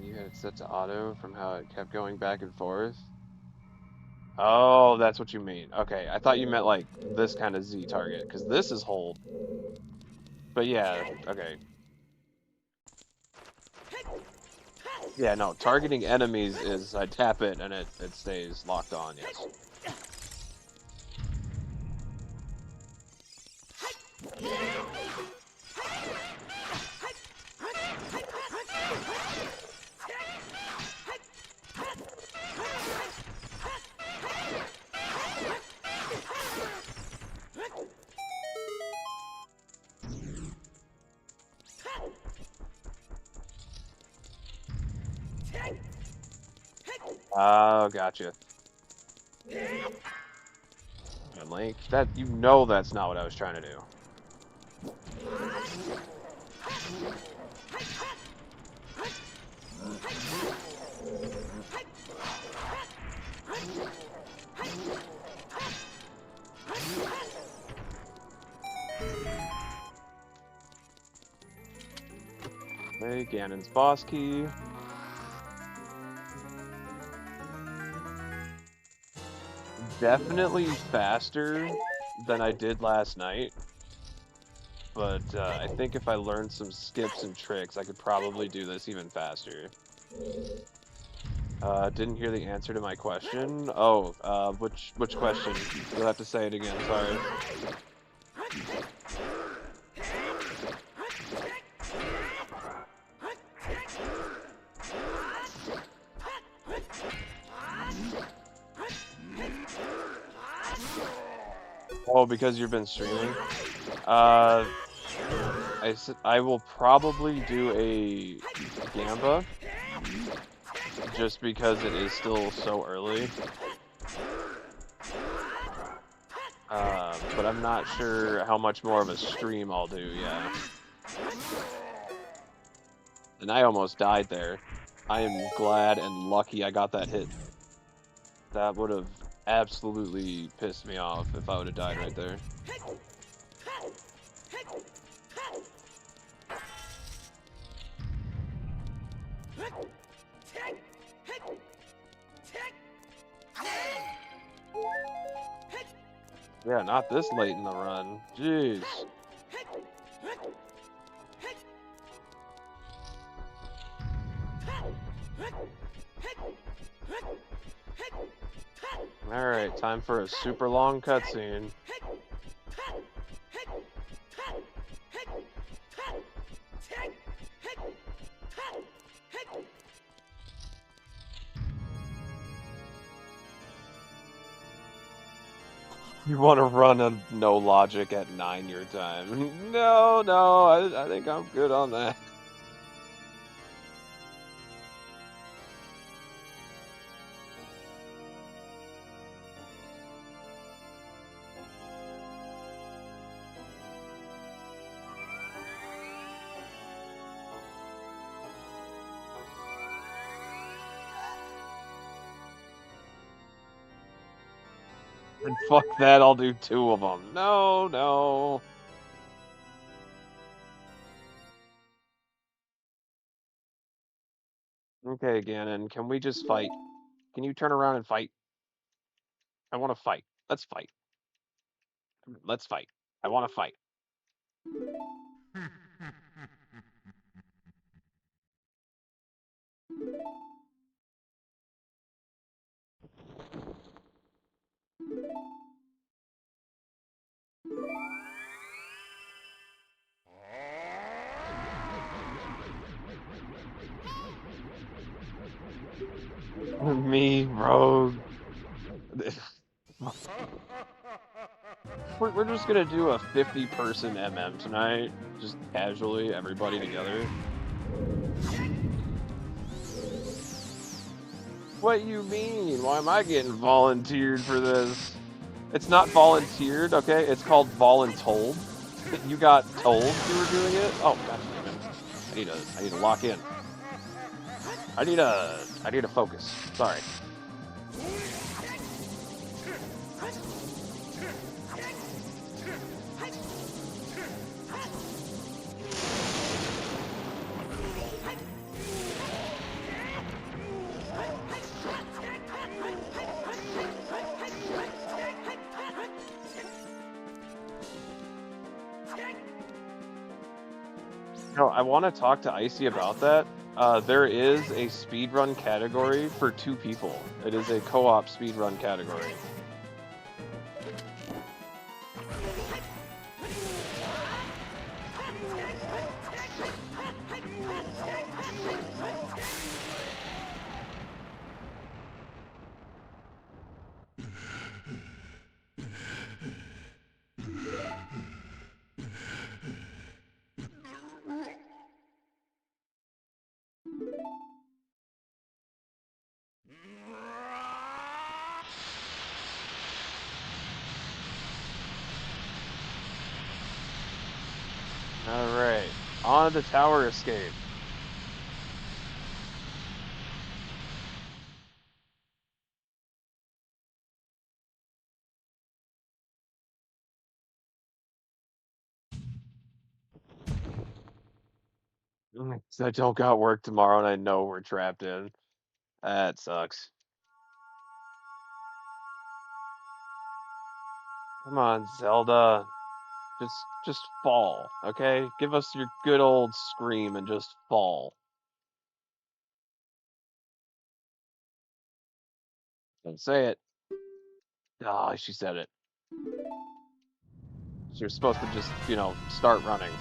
You had it set to auto from how it kept going back and forth? Oh, that's what you mean. Okay, I thought you meant like this kind of Z target, because this is hold. But yeah, okay. Yeah, no, targeting enemies is I tap it and it stays locked on, yes. Oh, gotcha. And Link, that you know that's not what I was trying to do. Okay, Ganon's boss key. Definitely faster than I did last night, but I think if I learned some skips and tricks, I could probably do this even faster. Didn't hear the answer to my question. Oh, which question? You'll have to say it again, sorry. Oh, because you've been streaming? I will probably do a Gamba, just because it is still so early. But I'm not sure how much more of a stream I'll do, yeah. And I almost died there. I am glad and lucky I got that hit. That would have absolutely pissed me off if I would have died right there. Yeah, not this late in the run. Jeez. Alright, time for a super long cutscene. You want to run a no logic at 9 your time? No, I think I'm good on that. And fuck that, I'll do 2 of them. No. Okay, Ganon, can we just fight? Can you turn around and fight? I want to fight. Let's fight. Let's fight. I want to fight. Me, Rogue. We're just gonna do a 50-person MM tonight, just casually, everybody together. What you mean? Why am I getting volunteered for this? It's not volunteered, okay? It's called voluntold. You got told you were doing it? Oh, god damn it. I need to lock in. I need to focus. Sorry. No, I want to talk to Icy about that. There is a speedrun category for 2 people. It is a co-op speedrun category. Alright. On the tower escape. I don't got work tomorrow and I know we're trapped in. That sucks. Come on, Zelda. Just fall, okay? Give us your good old scream and just fall. Don't say it. Ah, she said it. She was supposed to just, start running.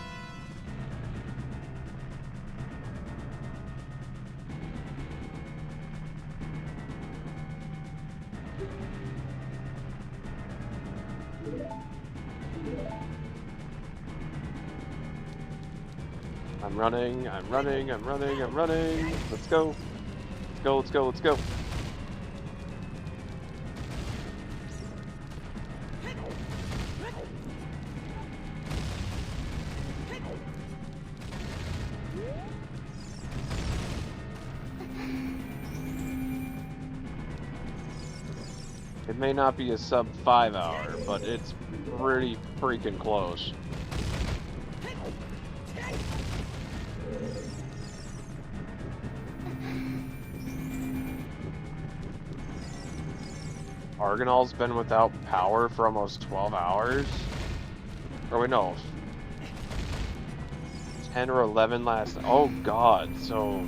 I'm running, I'm running, I'm running, I'm running. Let's go. Let's go, let's go, let's go. It may not be a sub 5 hour, but it's pretty freaking close. Argonal's been without power for almost 12 hours? Or wait, no. 10 or 11 last... Oh god, so...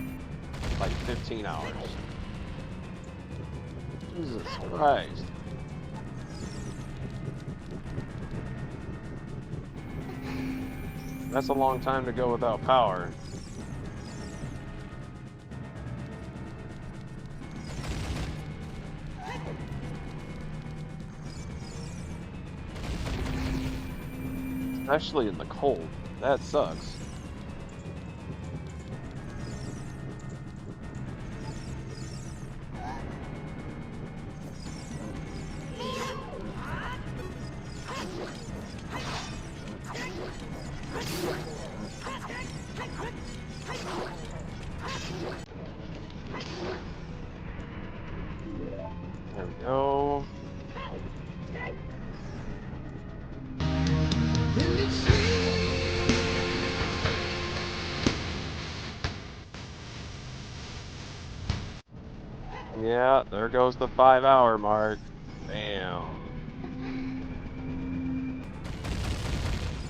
like 15 hours. Jesus Christ. That's a long time to go without power. Especially in the cold. That sucks. There we go. Yeah, there goes the 5-hour mark. Damn.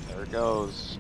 There it goes.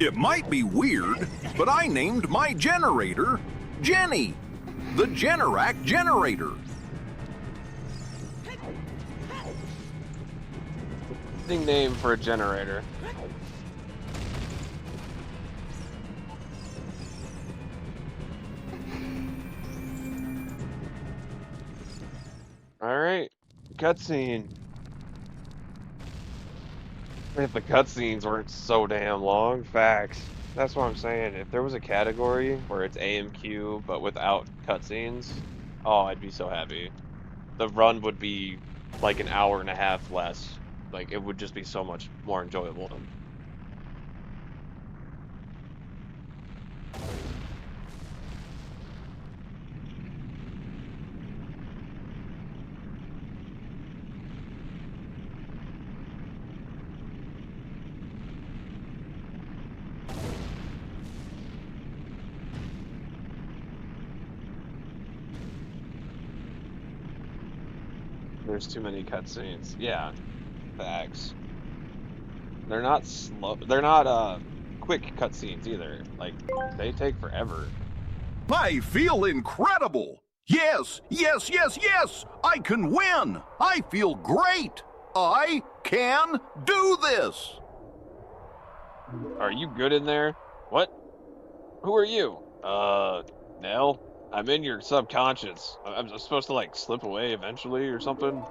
It might be weird, but I named my generator Jenny, the Generac generator. Interesting name for a generator. Alright, cutscene. If the cutscenes weren't so damn long, facts. That's what I'm saying. If there was a category where it's AMQ but without cutscenes, oh, I'd be so happy. The run would be like an hour and a half less. Like, it would just be so much more enjoyable. There's too many cutscenes. Yeah, facts. They're not slow. They're not quick cutscenes either. Like, they take forever. I feel incredible. Yes, yes, yes, yes. I can win. I feel great. I can do this. Are you good in there? What? Who are you? Nell? I'm in your subconscious. I'm supposed to, like, slip away eventually or something?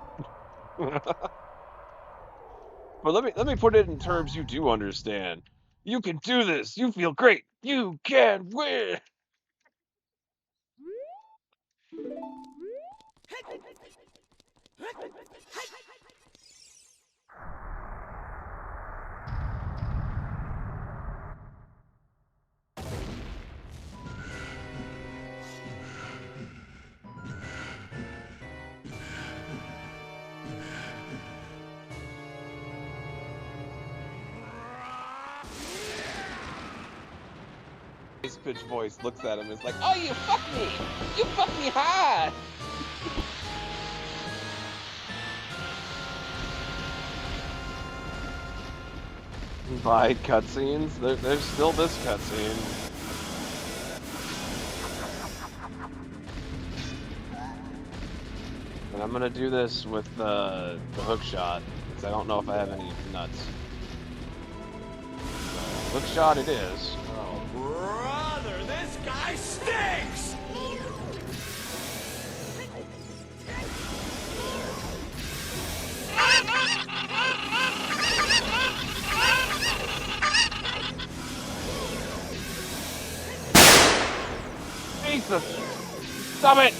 But let me put it in terms you do understand. You can do this. You feel great. You can win. His pitch voice looks at him and is like, "Oh, you fuck me! You fuck me hard!" By cutscenes, there's still this cutscene. And I'm gonna do this with the hook shot, because I don't know if I have any nuts. Hook shot it is. Oh, brother, this guy stinks! Jesus! Stop it!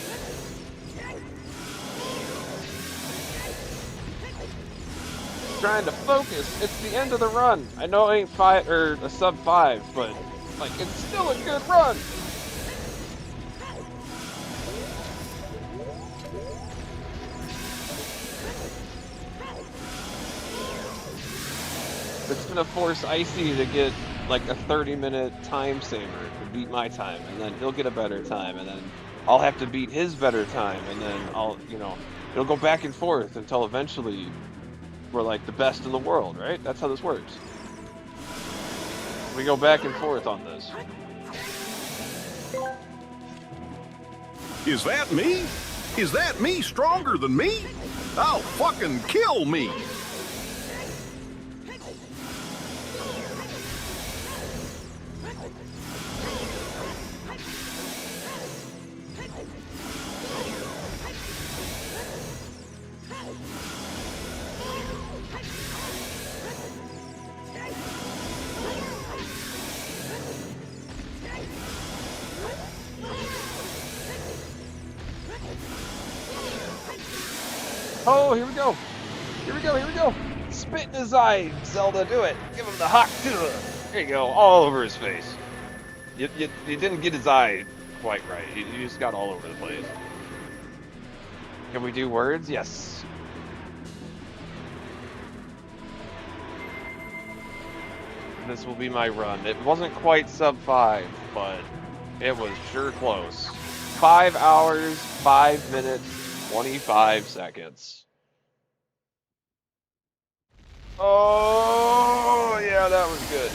Trying to focus. It's the end of the run. I know it ain't a sub 5, but like it's still a good run. It's gonna force Icy to get like a 30-minute time saver to beat my time, and then he'll get a better time, and then I'll have to beat his better time, and then it'll go back and forth until eventually we're like the best in the world, right? That's how this works. We go back and forth on this. Is that me? Is that me stronger than me? I'll fucking kill me! Oh, here we go. Here we go, here we go. Spit in his eye, Zelda, do it. Give him the hawk. There you go, all over his face. You didn't get his eye quite right. You just got all over the place. Can we do words? Yes. This will be my run. It wasn't quite sub 5, but it was sure close. 5 hours, 5 minutes, 25 seconds. Oh, yeah, that was good.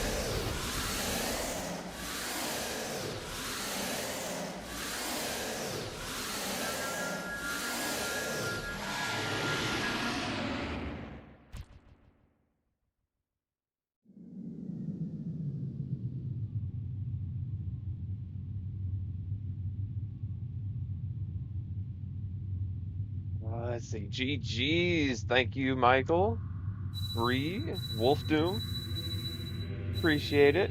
Let's see. GG's. Thank you, Michael. Bree, Wolf Doom. Appreciate it.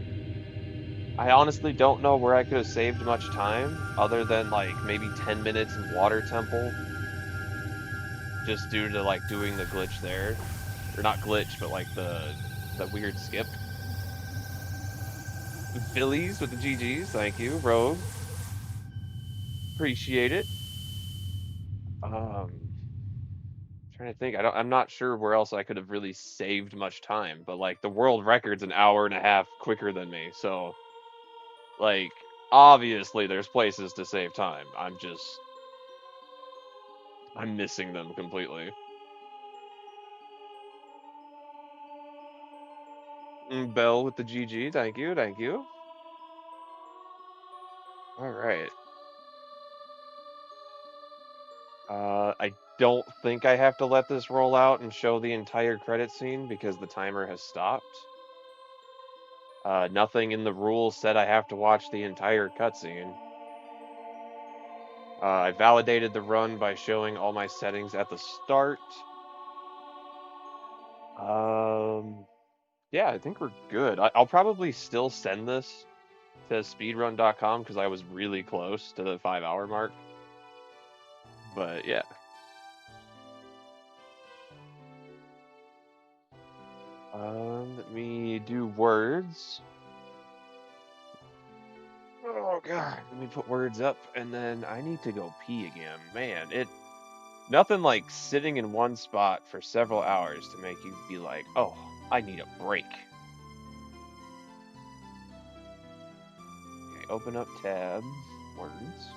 I honestly don't know where I could have saved much time other than like maybe 10 minutes in Water Temple. Just due to like doing the glitch there. Or not glitch, but like the weird skip. Phillies with the GG's. Thank you. Rogue. Appreciate it. Trying to think. I'm not sure where else I could have really saved much time, but like the world record's an hour and a half quicker than me, so like obviously there's places to save time. I'm missing them completely. Bell with the GG, thank you, thank you. All right. I don't think I have to let this roll out and show the entire credit scene because the timer has stopped. Nothing in the rules said I have to watch the entire cutscene. I validated the run by showing all my settings at the start. Yeah, I think we're good. I'll probably still send this to speedrun.com because I was really close to the 5-hour mark. But yeah. Let me do words. Oh god, let me put words up, and then I need to go pee again. Man, nothing like sitting in one spot for several hours to make you be like, oh, I need a break. Okay, open up tab, words.